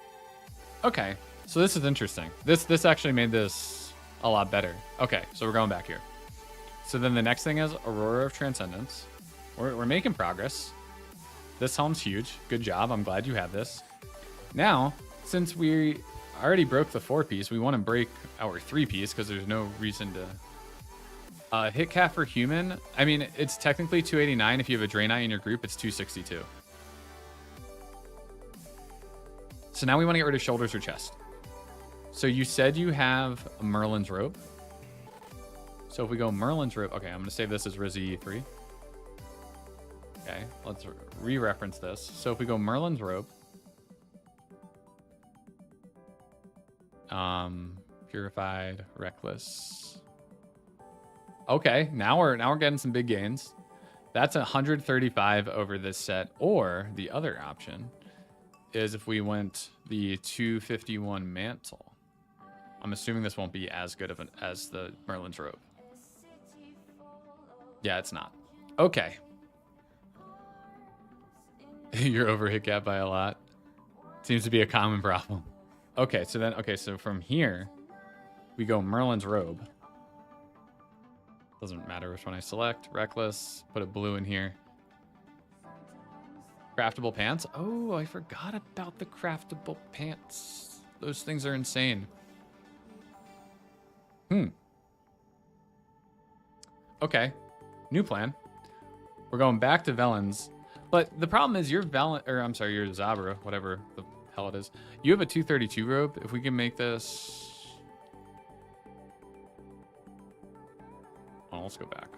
Okay, so this is interesting. This actually made this a lot better. Okay, so we're going back here. So then the next thing is Aurora of Transcendence. We're making progress. This helm's huge. Good job. I'm glad you have this. Now, since we already broke the 4-piece, we want to break our 3-piece because there's no reason to... hit cap for human. I mean, it's technically 289. If you have a Draenei in your group, it's 262. So now we want to get rid of shoulders or chest. So you said you have a Merlin's robe. So if we go Merlin's robe, okay, I'm going to save this as Rizzy 3. Okay, let's re-reference this. So if we go Merlin's robe, purified, reckless. Okay, now we're getting some big gains. That's 135 over this set. Or the other option is if we went the 251 mantle. I'm assuming this won't be as good as the Merlin's robe. Yeah, it's not. Okay. You're over hit cap by a lot. Seems to be a common problem. Okay, so from here, we go Merlin's robe. Doesn't matter which one I select. Reckless. Put a blue in here. Craftable pants. Oh, I forgot about the craftable pants. Those things are insane. Okay. New plan. We're going back to Villms. But the problem is your your Zabra, whatever the hell it is. You have a 232 robe. If we can make this... Oh, let's go back.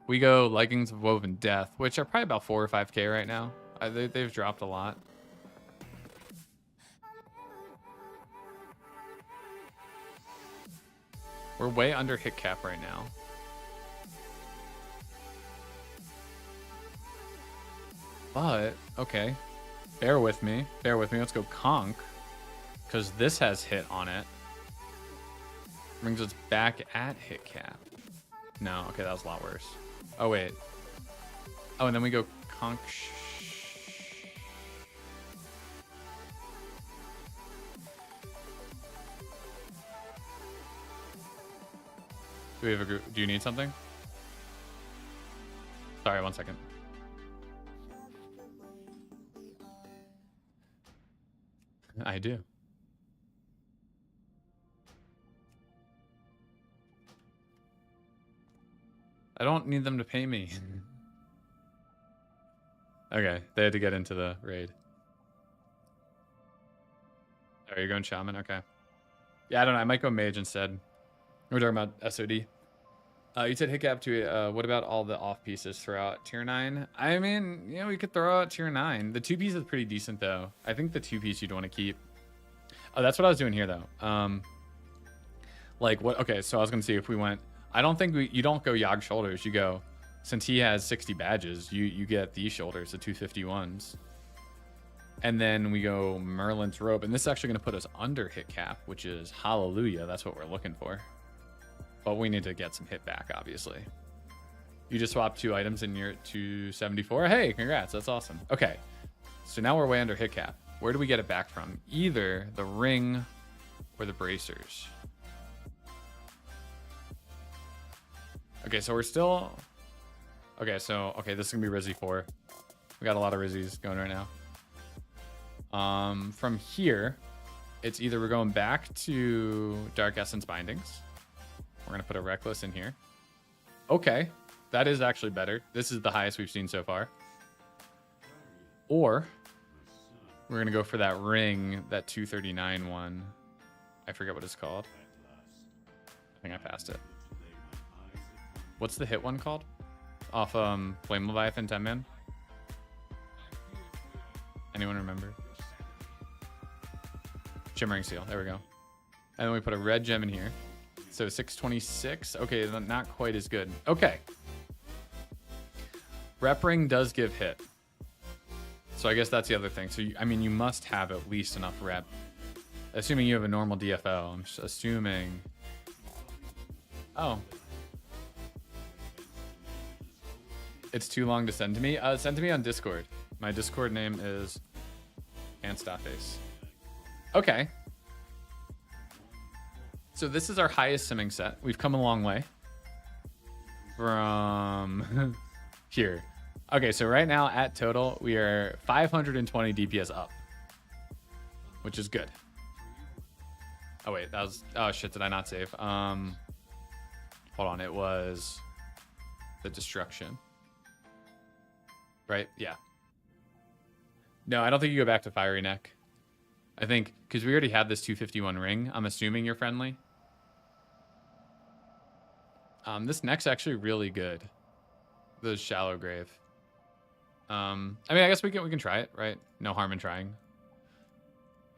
We go Leggings of Woven Death, which are probably about 4 or 5k right now. They've dropped a lot. We're way under hit cap right now. But, okay. Bear with me. Let's go Conk. Because this has hit on it. Brings us back at hit cap. No, okay, that was a lot worse. Oh, wait. Oh, and then we go Conk. Do we have a group? Do you need something? Sorry, 1 second. I do. I don't need them to pay me. Okay, they had to get into the raid. Are you going shaman? Okay. Yeah, I don't know. I might go mage instead. We're talking about SOD. You said hit cap to what about all the off pieces throughout tier 9? I mean, you know, we could throw out tier 9. The 2-piece is pretty decent though. I think the 2-piece you'd want to keep. Oh, that's what I was doing here though. Like what? Okay, so I was gonna see if we went. I don't think you don't go Yogg shoulders. You go, since he has 60 badges, you get these shoulders, the 251s. And then we go Merlin's Robe. And this is actually going to put us under hit cap, which is hallelujah. That's what we're looking for. But we need to get some hit back, obviously. You just swapped 2 items and you're at 274. Hey, congrats. That's awesome. Okay. So now we're way under hit cap. Where do we get it back from? Either the ring or the bracers. Okay, so we're still... Okay, so... Okay, this is going to be Rizzy 4. We got a lot of Rizzies going right now. From here, it's either we're going back to Dark Essence Bindings. We're going to put a Reckless in here. Okay, that is actually better. This is the highest we've seen so far. Or we're going to go for that ring, that 239 one. I forget what it's called. I think I passed it. What's the hit one called? Off Flame Leviathan 10-man? Anyone remember? Shimmering Seal. There we go. And then we put a red gem in here. So 626. Okay, not quite as good. Okay. Rep ring does give hit. So I guess that's the other thing. So, I mean, you must have at least enough rep. Assuming you have a normal DFL. I'm just assuming... Oh. It's too long to send to me. Send to me on Discord. My Discord name is Ant-Stopface. Okay. So this is our highest simming set. We've come a long way from here. Okay, so right now at total, we are 520 DPS up, which is good. Oh wait, that was... Oh shit, did I not save? Hold on, it was the destruction. Right? Yeah. No, I don't think you go back to Fiery Neck. I think, because we already have this 251 ring, I'm assuming you're friendly. This neck's actually really good. The Shallow Grave. I mean, I guess we can try it, right? No harm in trying.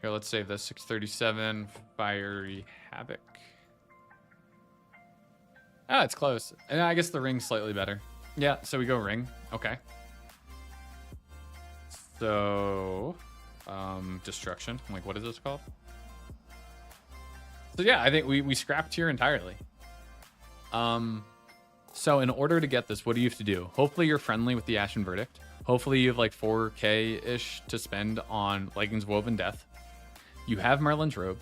Here, let's save this. 637, Fiery Havoc. Ah, it's close. And I guess the ring's slightly better. Yeah, so we go ring. Okay. So, destruction. I'm like, what is this called? So yeah, I think we scrapped here entirely. So in order to get this, what do you have to do? Hopefully you're friendly with the Ashen Verdict. Hopefully you have like 4K-ish to spend on Leggings Woven Death. You have Merlin's Robe.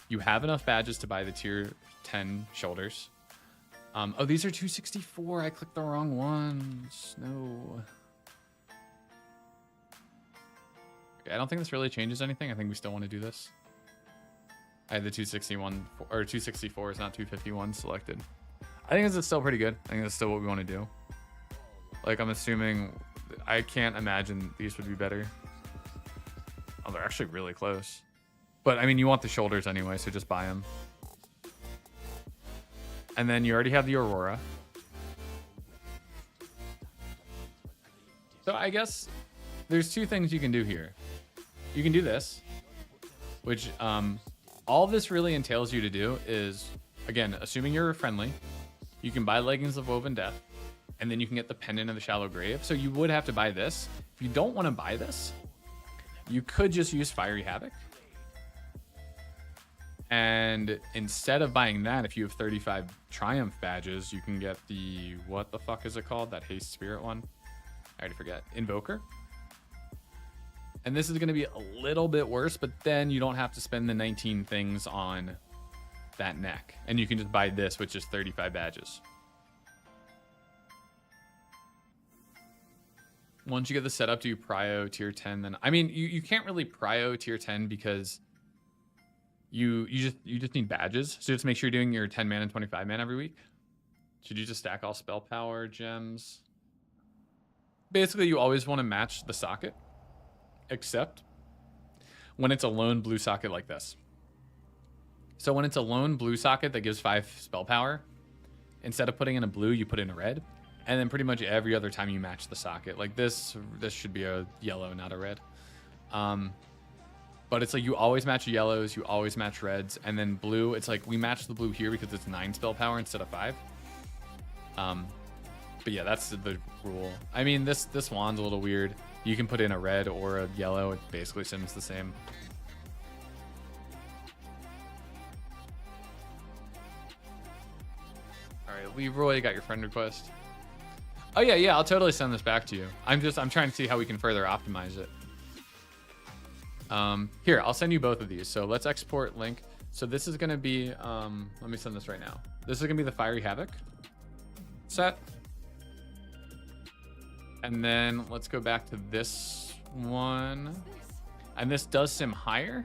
You have enough badges to buy the tier 10 shoulders. Oh, these are 264. I clicked the wrong ones. No. I don't think this really changes anything. I think we still want to do this. I had the 261 or 264 is not 251 selected. I think this is still pretty good. I think that's still what we want to do. Like, I'm assuming... I can't imagine these would be better. Oh, they're actually really close. But, I mean, you want the shoulders anyway, so just buy them. And then you already have the Aurora. So I guess there's two things you can do here. You can do this, which all this really entails you to do is, again, assuming you're friendly, you can buy Leggings of Woven Death, and then you can get the Pendant of the Shallow Grave. So you would have to buy this. If you don't want to buy this, you could just use Fiery Havoc. And instead of buying that, if you have 35 Triumph badges, you can get the, what the fuck is it called? That Haste Spirit one? I already forget. Invoker. And this is going to be a little bit worse, but then you don't have to spend the 19 things on that neck. And you can just buy this, which is 35 badges. Once you get the setup, do you prio tier 10? Then I mean, you can't really prio tier 10 because you just need badges. So just make sure you're doing your 10 man and 25 man every week. Should you just stack all spell power gems? Basically, you always want to match the socket, except when it's a lone blue socket like this. So when it's a lone blue socket that gives 5 spell power, instead of putting in a blue, you put in a red. And then pretty much every other time you match the socket. Like this should be a yellow, not a red. But it's like you always match yellows, you always match reds, and then blue, it's like we match the blue here because it's 9 spell power instead of 5. But yeah, that's the rule. I mean, this wand's a little weird. You can put in a red or a yellow. It basically seems the same. All right, Leroy, got your friend request. Oh yeah, I'll totally send this back to you. I'm trying to see how we can further optimize it. Here, I'll send you both of these. So let's export link. So this is gonna be, let me send this right now. This is gonna be the Fiery Havoc set. And then let's go back to this one. And this does sim higher,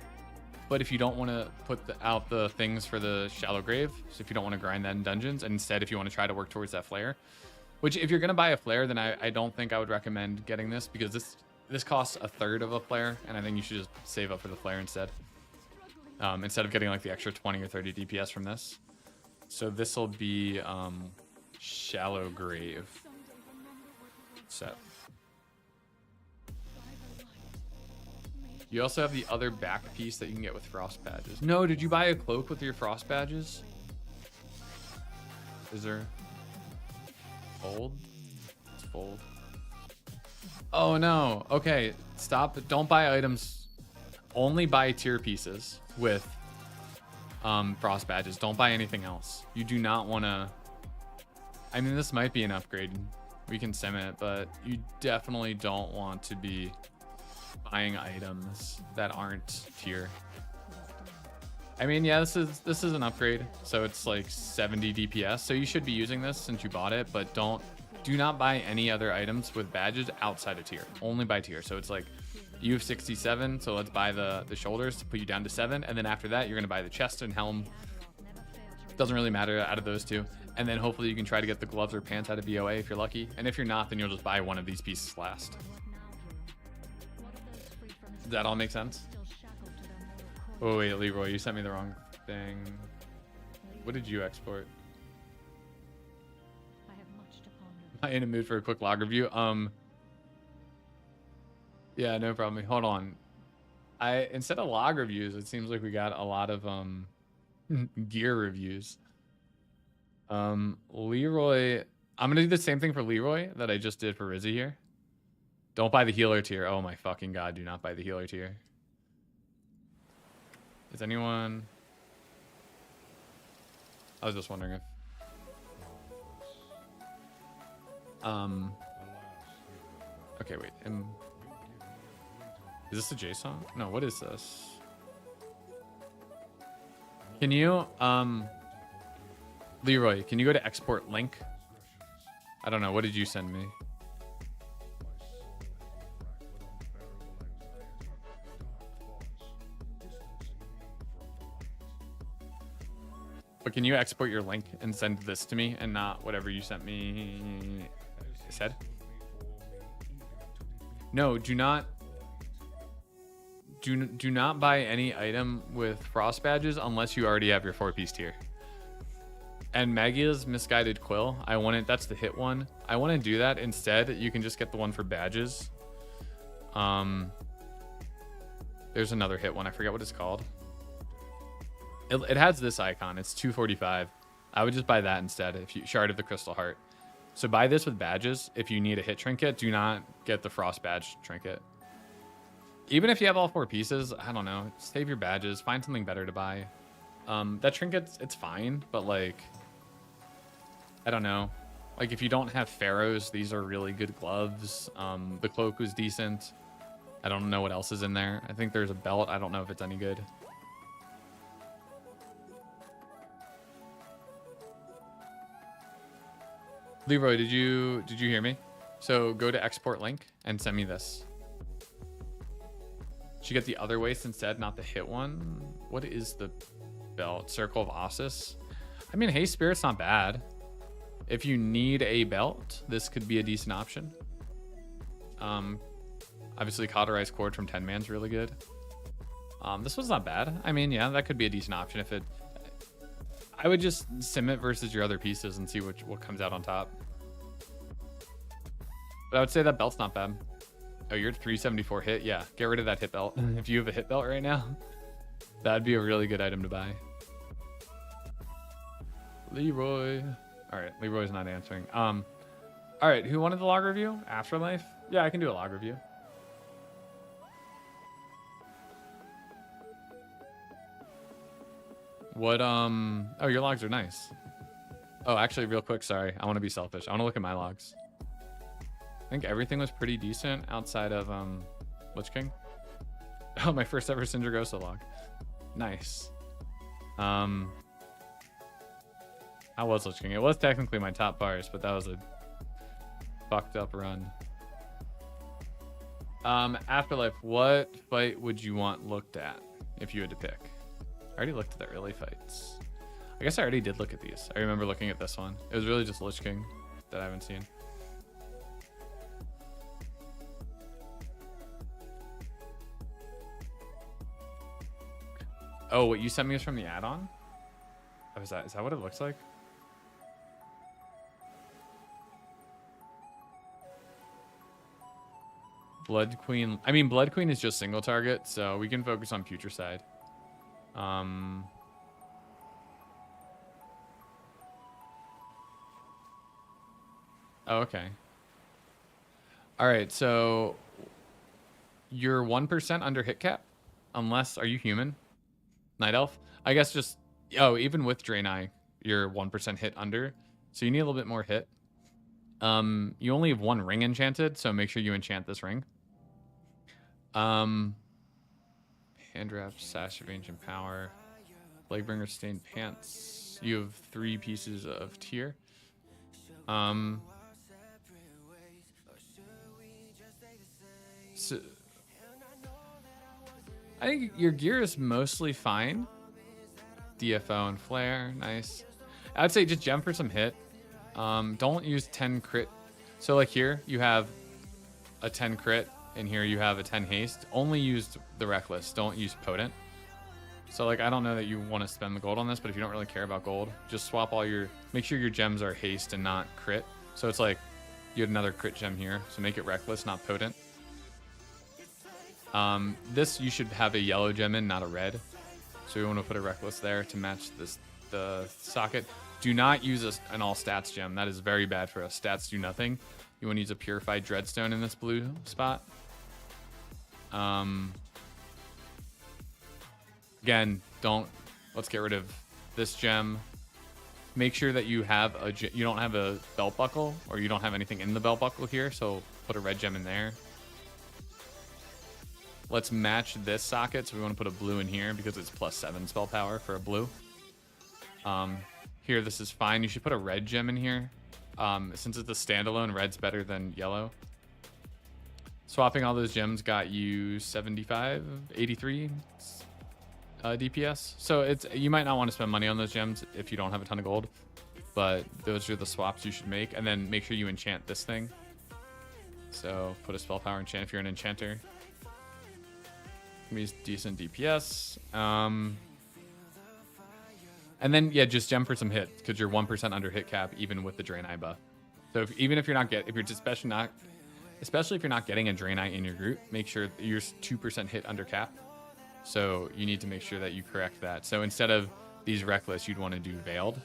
but if you don't want to put out the things for the shallow grave, so if you don't want to grind that in dungeons, and instead if you want to try to work towards that flare, which if you're gonna buy a flare, then I don't think I would recommend getting this, because this costs a third of a flare, and I think you should just save up for the flare instead. Instead of getting like the extra 20 or 30 DPS from this. So this will be shallow grave set. You also have the other back piece that you can get with frost badges. No, did you buy a cloak with your frost badges? Is there fold? It's fold. Oh no. Okay, stop. Don't buy items. Only buy tier pieces with frost badges. Don't buy anything else. You do not want to. I mean, this might be an upgrade. We can sim it, but you definitely don't want to be buying items that aren't tier. I mean, yeah, this is an upgrade, so it's like 70 DPS. So you should be using this since you bought it, but do not buy any other items with badges outside of tier. Only buy tier. So it's like you have 67, so let's buy the shoulders to put you down to 7, and then after that you're gonna buy the chest and helm. Doesn't really matter out of those two. And then hopefully you can try to get the gloves or pants out of BOA if you're lucky. And if you're not, then you'll just buy one of these pieces last. Does that all make sense? Oh wait, Leroy, you sent me the wrong thing. What did you export? Am I in a mood for a quick log review? Yeah, no problem. Hold on. Instead of log reviews, it seems like we got a lot of gear reviews. Leroy, I'm gonna do the same thing for Leroy that I just did for Rizzy here. Don't buy the healer tier. Oh my fucking god, do not buy the healer tier. Is anyone... I was just wondering if... Okay, wait. Is this a JSON? No, what is this? Can you, Leroy, can you go to export link? I don't know. What did you send me? But can you export your link and send this to me and not whatever you sent me said? No, do not buy any item with frost badges unless you already have your 4-piece tier. And Magia's Misguided Quill, that's the hit one. I want to do that instead. You can just get the one for badges. There's another hit one. I forget what it's called. It has this icon. It's 245. I would just buy that instead. If you Shard of the Crystal Heart. So buy this with badges. If you need a hit trinket, do not get the frost badge trinket. Even if you have all 4 pieces, I don't know. Save your badges. Find something better to buy. That trinket, it's fine, but like, I don't know. Like if you don't have pharaohs, these are really good gloves. The cloak was decent. I don't know what else is in there. I think there's a belt. I don't know if it's any good. Leroy, did you hear me? So go to export link and send me this. Should get the other waist instead, not the hit one. What is the belt? Circle of Ossus. I mean, hey, Spirit's not bad. If you need a belt, this could be a decent option. Obviously, Cauterized Cord from 10 Man's really good. This one's not bad. I mean, yeah, that could be a decent option if it. I would just sim it versus your other pieces and see what comes out on top. But I would say that belt's not bad. Oh, you're 374 hit? Yeah, get rid of that hit belt. If you have a hit belt right now, that'd be a really good item to buy. Leroy. All right, Leroy's not answering. All right, who wanted the log review? Afterlife? Yeah, I can do a log review. What, oh, your logs are nice. Oh, actually, real quick, sorry. I want to be selfish. I want to look at my logs. I think everything was pretty decent outside of, Lich King. Oh, my first ever Sindragosa log. Nice. How was Lich King? It was technically my top bars, but that was a fucked up run. Afterlife, what fight would you want looked at if you had to pick? I already looked at the early fights. I guess I already did look at these. I remember looking at this one. It was really just Lich King that I haven't seen. Oh, what you sent me was from the add-on? Oh, is that what it looks like? Blood Queen. I mean, Blood Queen is just single target, so we can focus on future side. Oh, okay. All right, so you're 1% under hit cap, unless, are you human? Night Elf? I guess just, oh, even with Drain Eye, you're 1% hit under, so you need a little bit more hit. You only have 1 ring enchanted, so make sure you enchant this ring. Hand Wrap, Sash of Ancient Power, Plaguebringer, Stained Pants. You have 3 pieces of tier. So I think your gear is mostly fine. DFO and flare, nice. I'd say just gem for some hit. Don't use 10 crit. So like here you have a 10 crit, and here you have a 10 haste. Only use the reckless. Don't use potent. So like I don't know that you want to spend the gold on this, but if you don't really care about gold, just swap all your. Make sure your gems are haste and not crit. So it's like you had another crit gem here, so make it reckless, not potent. This you should have a yellow gem in, not a red. So we want to put a reckless there to match the socket. Do not use an all stats gem. That is very bad for us. Stats do nothing. You want to use a purified dreadstone in this blue spot. Again, let's get rid of this gem. Make sure that you have you don't have a belt buckle, or you don't have anything in the belt buckle here. So put a red gem in there. Let's match this socket. So we want to put a blue in here because it's +7 spell power for a blue. Here, this is fine. You should put a red gem in here. Since it's a standalone, red's better than yellow. Swapping all those gems got you 75, 83 DPS. So you might not want to spend money on those gems if you don't have a ton of gold, but those are the swaps you should make. And then make sure you enchant this thing. So put a spell power enchant if you're an enchanter. Be decent DPS. And then yeah, just gem for some hit because you're 1% under hit cap even with the Drain Eye buff. So even if you're not especially if you're not getting a Drain Eye in your group, make sure you're 2% hit under cap. So you need to make sure that you correct that. So instead of these reckless, you'd want to do veiled.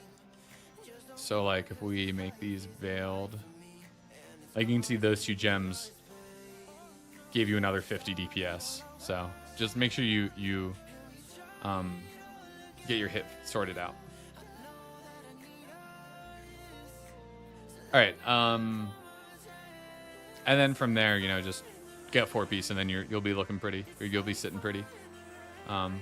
So like if we make these veiled, like you can see those 2 gems gave you another 50 DPS. So just make sure you get your hit sorted out. All right. And then from there, just get 4 piece, and then you'll be looking pretty, or you'll be sitting pretty. All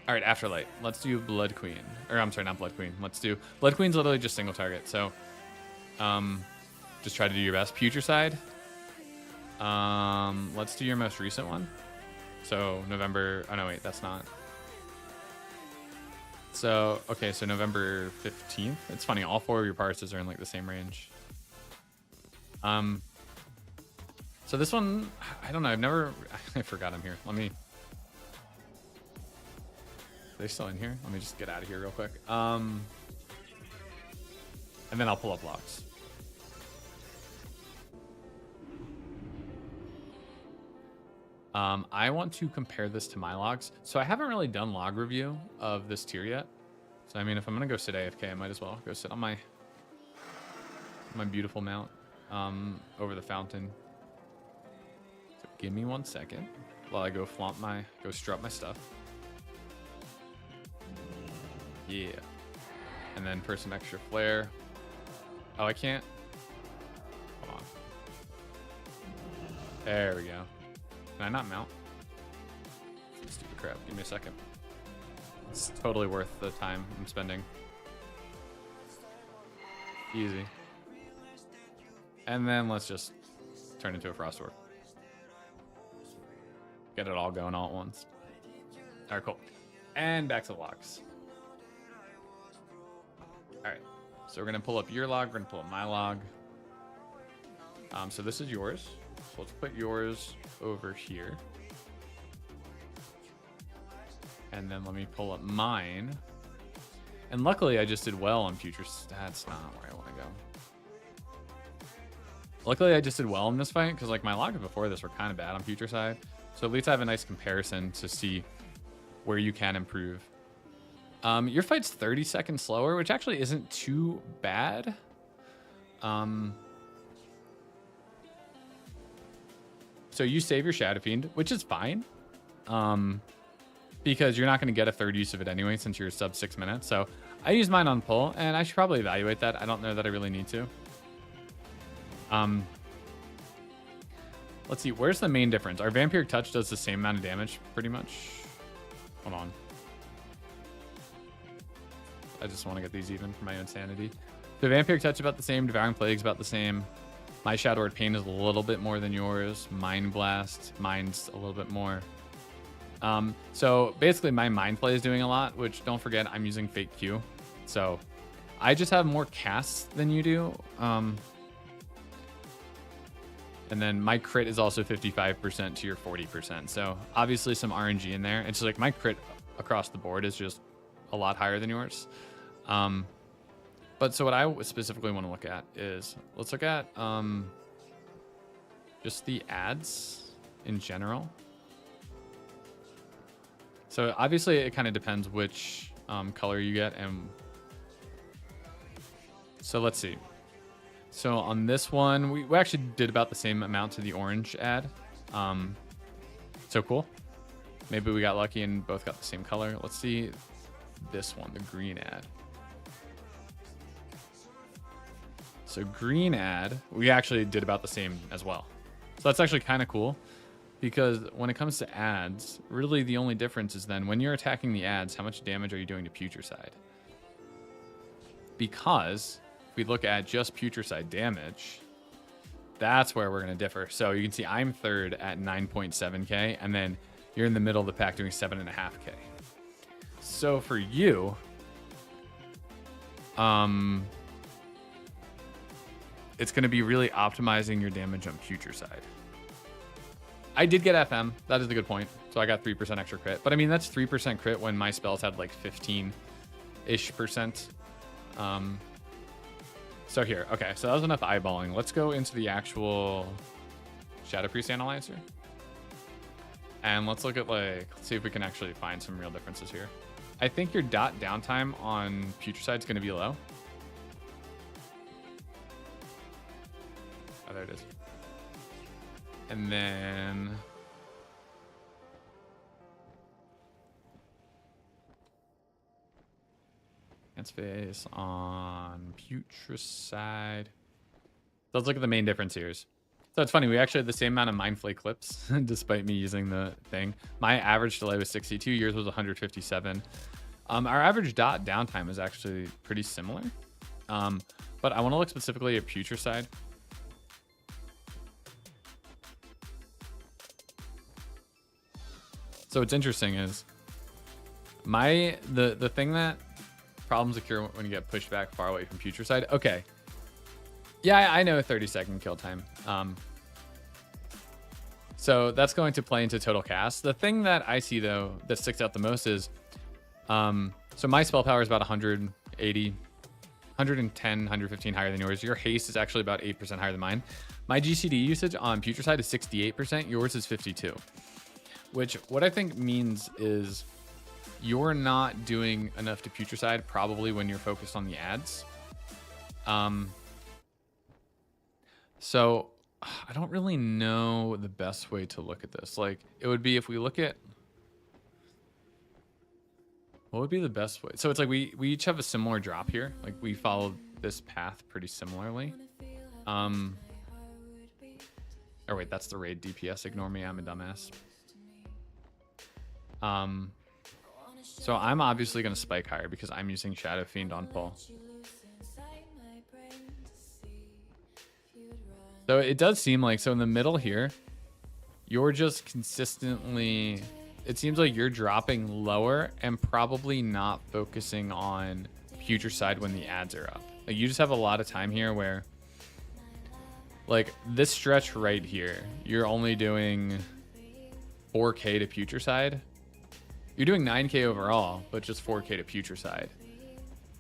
right, Afterlight. Let's do Blood Queen, or I'm sorry, not Blood Queen. Let's do Blood Queen's literally just single target. So, just try to do your best. Future side. Let's do your most recent one. So November. Oh no, wait, that's not. So okay, so November 15th. It's funny, all 4 of your parses are in like the same range. So this one, I don't know. I forgot I'm here. Are they still in here? Let me just get out of here real quick. And then I'll pull up logs. I want to compare this to my logs. So I haven't really done log review of this tier yet. So I mean, if I'm gonna go sit AFK, I might as well go sit on my beautiful mount over the fountain. So give me 1 second while I go strut my stuff. Yeah. And then for some extra flair. Oh, I can't. Hold on. There we go. Can I not mount? Stupid crap. Give me a second. It's totally worth the time I'm spending. Easy. And then let's just turn into a Frostwork. Get it all going all at once. All right, cool. And back to the logs. All right, so we're gonna pull up your log. We're gonna pull up my log. So this is yours. So let's put yours over here. And then let me pull up mine. And luckily I just did well on future. That's not where I want to go. Luckily I just did well in this fight because like my logs before this were kind of bad on future side. So at least I have a nice comparison to see where you can improve. Your fight's 30 seconds slower, which actually isn't too bad. So you save your Shadow Fiend, which is fine. Because you're not going to get a third use of it anyway since you're sub 6 minutes. So I use mine on pull, and I should probably evaluate that. I don't know that I really need to. Let's see, where's the main difference? Our Vampiric Touch does the same amount of damage, pretty much. Hold on. I just want to get these even for my own sanity. The Vampiric Touch is about the same. Devouring Plague is about the same. My Shadow Word Pain is a little bit more than yours. Mind Blast, mine's a little bit more. So basically my Mind Flay is doing a lot, which don't forget I'm using Fake Q. So I just have more casts than you do. And then my crit is also 55% to your 40%. So obviously some RNG in there. It's like my crit across the board is just a lot higher than yours. But so what I specifically want to look at is, let's look at just the ads in general. So obviously it kind of depends which color you get. And so let's see. So on this one, we actually did about the same amount to the orange ad. So cool. Maybe we got lucky and both got the same color. Let's see this one, the green ad. So green ad, we actually did about the same as well. So that's actually kind of cool because when it comes to ads, really the only difference is then when you're attacking the ads, how much damage are you doing to Putricide? Because if we look at just Putricide damage, that's where we're going to differ. So you can see I'm third at 9.7k, and then you're in the middle of the pack doing 7.5k. So for you, it's going to be really optimizing your damage on Putricide. I did get FM. That is a good point. So I got 3% extra crit. But I mean, that's 3% crit when my spells had like 15-ish percent. So here, okay, so that was enough eyeballing. Let's go into the actual Shadow Priest Analyzer. And let's look at like, let's see if we can actually find some real differences here. I think your dot downtime on Putricide is going to be low. Oh, there it is. And then Ants face on Putricide. Let's look at the main difference here. So it's funny, we actually had the same amount of Mind Flay clips despite me using the thing. My average delay was 62, yours was 157. Our average dot downtime is actually pretty similar. But I want to look specifically at Putricide. So what's interesting is the thing that problems occur when you get pushed back far away from Putricide. Okay. Yeah, I know 30-second kill time. So that's going to play into total cast. The thing that I see though that sticks out the most is, so my spell power is about 180, 110, 115 higher than yours. Your haste is actually about 8% higher than mine. My GCD usage on Putricide is 68%. Yours is 52. Which what I think means is you're not doing enough to Putricide probably when you're focused on the ads. So I don't really know the best way to look at this. Like it would be if we look at, What would be the best way? So it's like we each have a similar drop here. Like we followed this path pretty similarly. Or wait, that's the raid DPS. Ignore me, I'm a dumbass. So I'm obviously gonna spike higher because I'm using Shadow Fiend on pull. So it does seem like, so in the middle here, you're just consistently, it seems like you're dropping lower and probably not focusing on future side when the ads are up. Like you just have a lot of time here where, like this stretch right here, you're only doing 4K to future side. You're doing 9K overall, but just 4K to future side.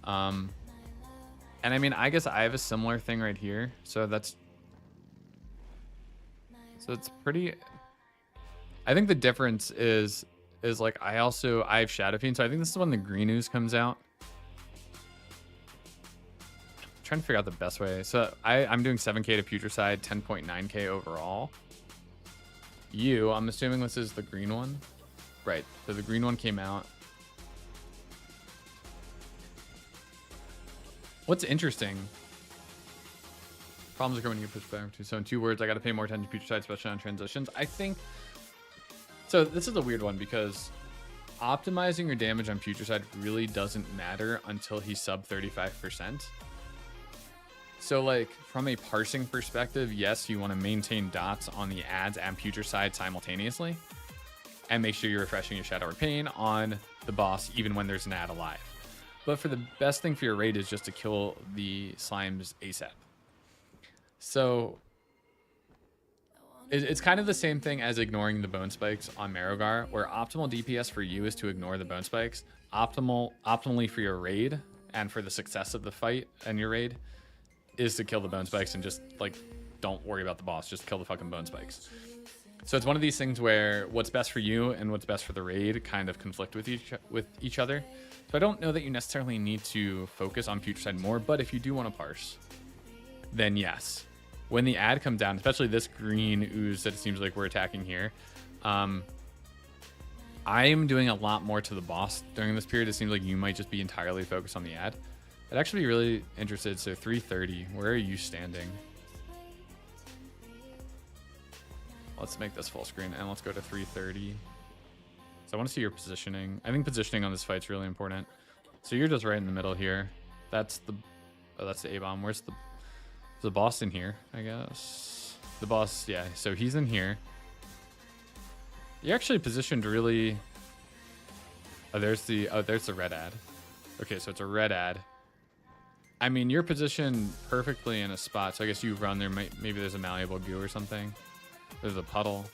And I mean, I guess I have a similar thing right here. So it's pretty, I think the difference is like I have Shadow Fiend. So I think this is when the green ooze comes out. I'm trying to figure out the best way. So I'm doing 7K to future side, 10.9K overall. I'm assuming this is the green one. Right, so the green one came out. What's interesting, problems are coming to get pushed back to. So in 2 words, I got to pay more attention to future side, especially on transitions. I think, so this is a weird one because optimizing your damage on future side really doesn't matter until he's sub 35%. So like from a parsing perspective, yes, you want to maintain dots on the ads and future side simultaneously. And make sure you're refreshing your Shadow Pain on the boss even when there's an ad alive. But for the best thing for your raid is just to kill the slimes ASAP. So it's kind of the same thing as ignoring the bone spikes on Marogar, where optimal DPS for you is to ignore the bone spikes. Optimally for your raid and for the success of the fight and your raid is to kill the bone spikes and just like don't worry about the boss, just kill the fucking bone spikes. So it's one of these things where what's best for you and what's best for the raid kind of conflict with each other. So I don't know that you necessarily need to focus on future side more, but if you do want to parse, then yes. When the ad comes down, especially this green ooze that it seems like we're attacking here, I am doing a lot more to the boss during this period. It seems like you might just be entirely focused on the ad. I'd actually be really interested. So 330, where are you standing? Let's make this full screen and let's go to 330. So I want to see your positioning. I think positioning on this fight's really important. So you're just right in the middle here. That's the A-bomb. Where's the boss in here, I guess? The boss, yeah. So he's in here. You're actually positioned really. Oh, there's the red ad. Okay, so it's a red ad. I mean, you're positioned perfectly in a spot. So I guess you run there. Maybe there's a malleable goo or something. There's a puddle.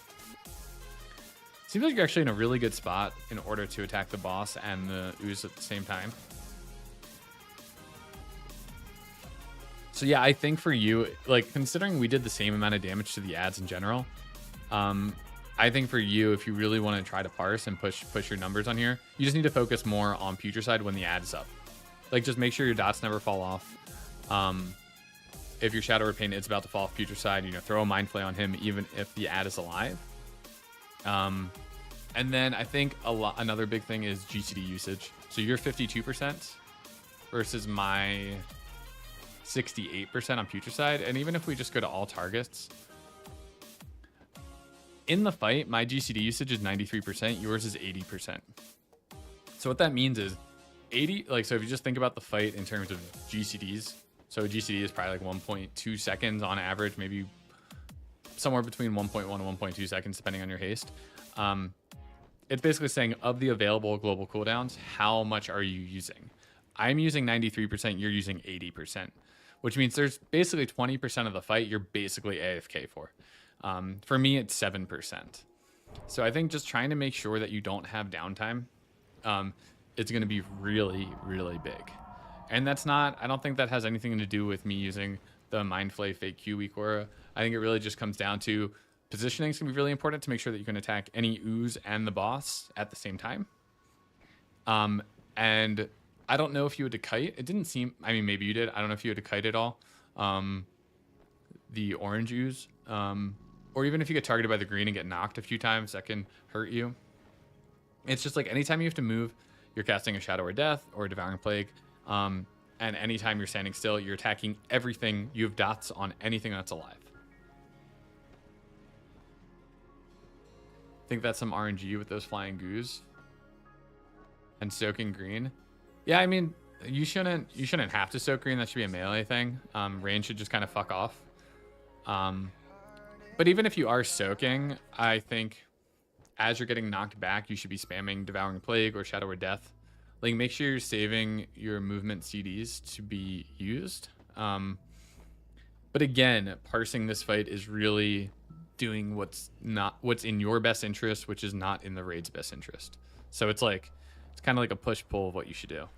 Seems like you're actually in a really good spot in order to attack the boss and the ooze at the same time. So yeah, I think for you, like considering we did the same amount of damage to the ads in general, I think for you, if you really want to try to parse and push your numbers on here, you just need to focus more on future side when the ad is up. Like just make sure your dots never fall off. If your Shadow Pain is about to fall off future side, you know, throw a Mind Flay on him even if the ad is alive. And then I think another big thing is GCD usage. So you're 52% versus my 68% on future side. And even if we just go to all targets, in the fight, my GCD usage is 93%, yours is 80%. So what that means is 80, like, so if you just think about the fight in terms of GCDs, so GCD is probably like 1.2 seconds on average, maybe somewhere between 1.1 and 1.2 seconds, depending on your haste. It's basically saying of the available global cooldowns, how much are you using? I'm using 93%, you're using 80%, which means there's basically 20% of the fight you're basically AFK for. For me, it's 7%. So I think just trying to make sure that you don't have downtime, it's going to be really, really big. And that's not, I don't think that has anything to do with me using the Mind Flay fake Q Weakaura. I think it really just comes down to positioning is going to be really important to make sure that you can attack any ooze and the boss at the same time. And I don't know if you had to kite. It didn't seem, I mean, maybe you did. I don't know if you had to kite at all. The orange ooze. Or even if you get targeted by the green and get knocked a few times, that can hurt you. It's just like anytime you have to move, you're casting a Shadow or Death or Devouring Plague. And anytime you're standing still, you're attacking everything. You have dots on anything that's alive. I think that's some RNG with those flying goos and soaking green. Yeah, I mean, you shouldn't have to soak green. That should be a melee thing. Rain should just kind of fuck off. But even if you are soaking, I think as you're getting knocked back, you should be spamming Devouring Plague or Shadow or Death. Like, make sure you're saving your movement CDs to be used. But again, parsing this fight is really doing what's in your best interest, which is not in the raid's best interest. So it's kind of like a push-pull of what you should do.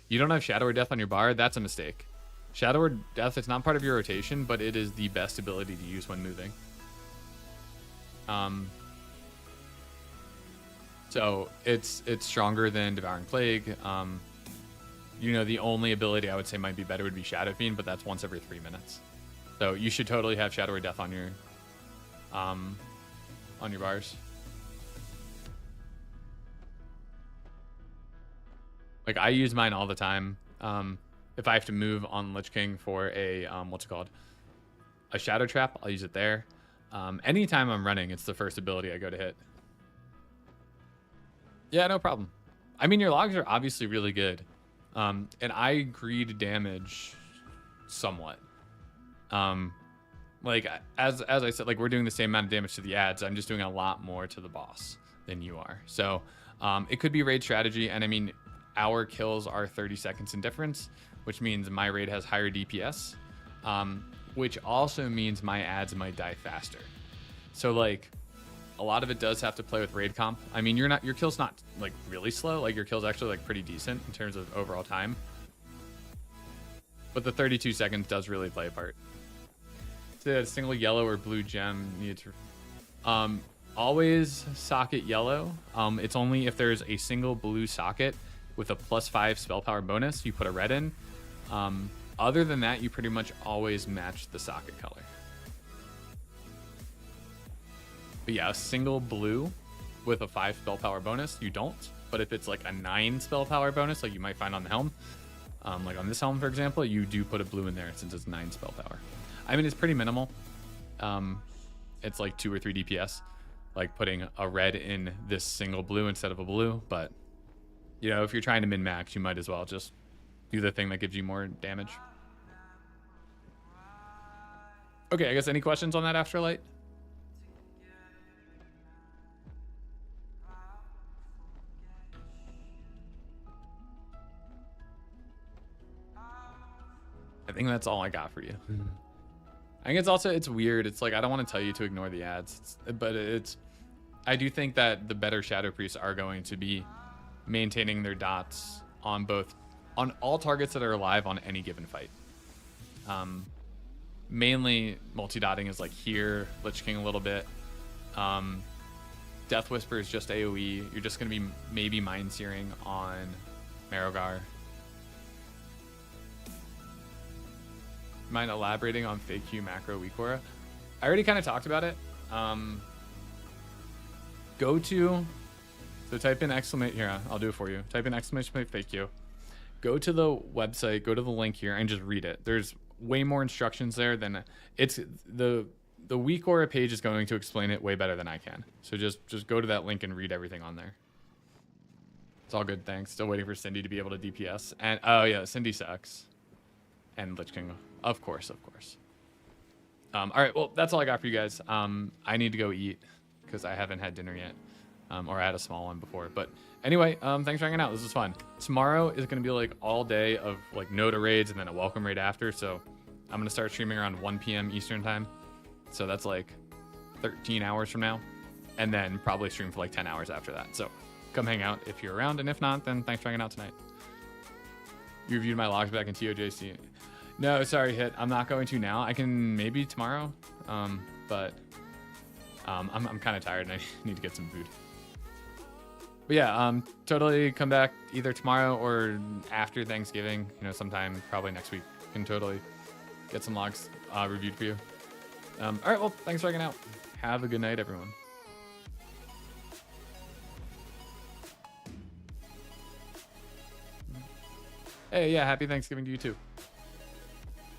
You don't have Shadow or Death on your bar? That's a mistake. Shadow or Death, it's not part of your rotation, but it is the best ability to use when moving. So it's stronger than Devouring Plague. You know, the only ability I would say might be better would be Shadow Fiend, but that's once every 3 minutes. So you should totally have Shadow or Death on your bars. Like, I use mine all the time. If I have to move on Lich King for a a Shadow Trap, I'll use it there. Anytime I'm running, it's the first ability I go to hit. Yeah, no problem. I mean, your logs are obviously really good. And I greed damage somewhat. Like, as I said, like, we're doing the same amount of damage to the ads. I'm just doing a lot more to the boss than you are. So it could be raid strategy. And I mean, our kills are 30 seconds in difference, which means my raid has higher DPS, which also means my ads might die faster. So, like, a lot of it does have to play with raid comp. I mean, your kill's not like really slow. Like, your kill's actually like pretty decent in terms of overall time. But the 32 seconds does really play a part. So a single yellow or blue gem needs to always socket yellow. It's only if there's a single blue socket with a +5 spell power bonus, you put a red in. Other than that, you pretty much always match the socket color. But yeah, a single blue with a 5 spell power bonus, you don't. But if it's like a 9 spell power bonus, like you might find on the helm, like on this helm, for example, you do put a blue in there since it's 9 spell power. I mean, it's pretty minimal. It's like 2 or 3 DPS, like putting a red in this single blue instead of a blue. But, you know, if you're trying to min-max, you might as well just do the thing that gives you more damage. Okay, I guess any questions on that Afterlight? I think that's all I got for you. I think it's weird. It's like, I don't want to tell you to ignore the ads, but I do think that the better Shadow Priests are going to be maintaining their dots on all targets that are alive on any given fight. Mainly multi-dotting is like here, Lich King a little bit. Death Whisper is just AoE. You're just going to be maybe Mind Searing on Marrowgar. Mind elaborating on fake Q macro Weakaura? I already kind of talked about it. So type in exclamation here. I'll do it for you. Type in exclamation point fake Q. Go to the website. Go to the link here and just read it. There's way more instructions there than it's the Weakaura page is going to explain it way better than I can. So just go to that link and read everything on there. It's all good. Thanks. Still waiting for Cindy to be able to DPS. And oh yeah, Cindy sucks. And Lich King. Of course. All right, well, that's all I got for you guys. I need to go eat because I haven't had dinner yet, or I had a small one before. But anyway, thanks for hanging out. This was fun. Tomorrow is going to be like all day of like Noda raids and then a welcome raid after. So I'm going to start streaming around 1 p.m. Eastern time. So that's like 13 hours from now. And then probably stream for like 10 hours after that. So come hang out if you're around. And if not, then thanks for hanging out tonight. You reviewed my logs back in TOJC. No, sorry, Hit. I'm not going to now. I can maybe tomorrow, but I'm kind of tired and I need to get some food. But yeah, totally come back either tomorrow or after Thanksgiving. You know, sometime probably next week. Can totally get some logs reviewed for you. All right, well, thanks for hanging out. Have a good night, everyone. Hey, yeah, happy Thanksgiving to you too.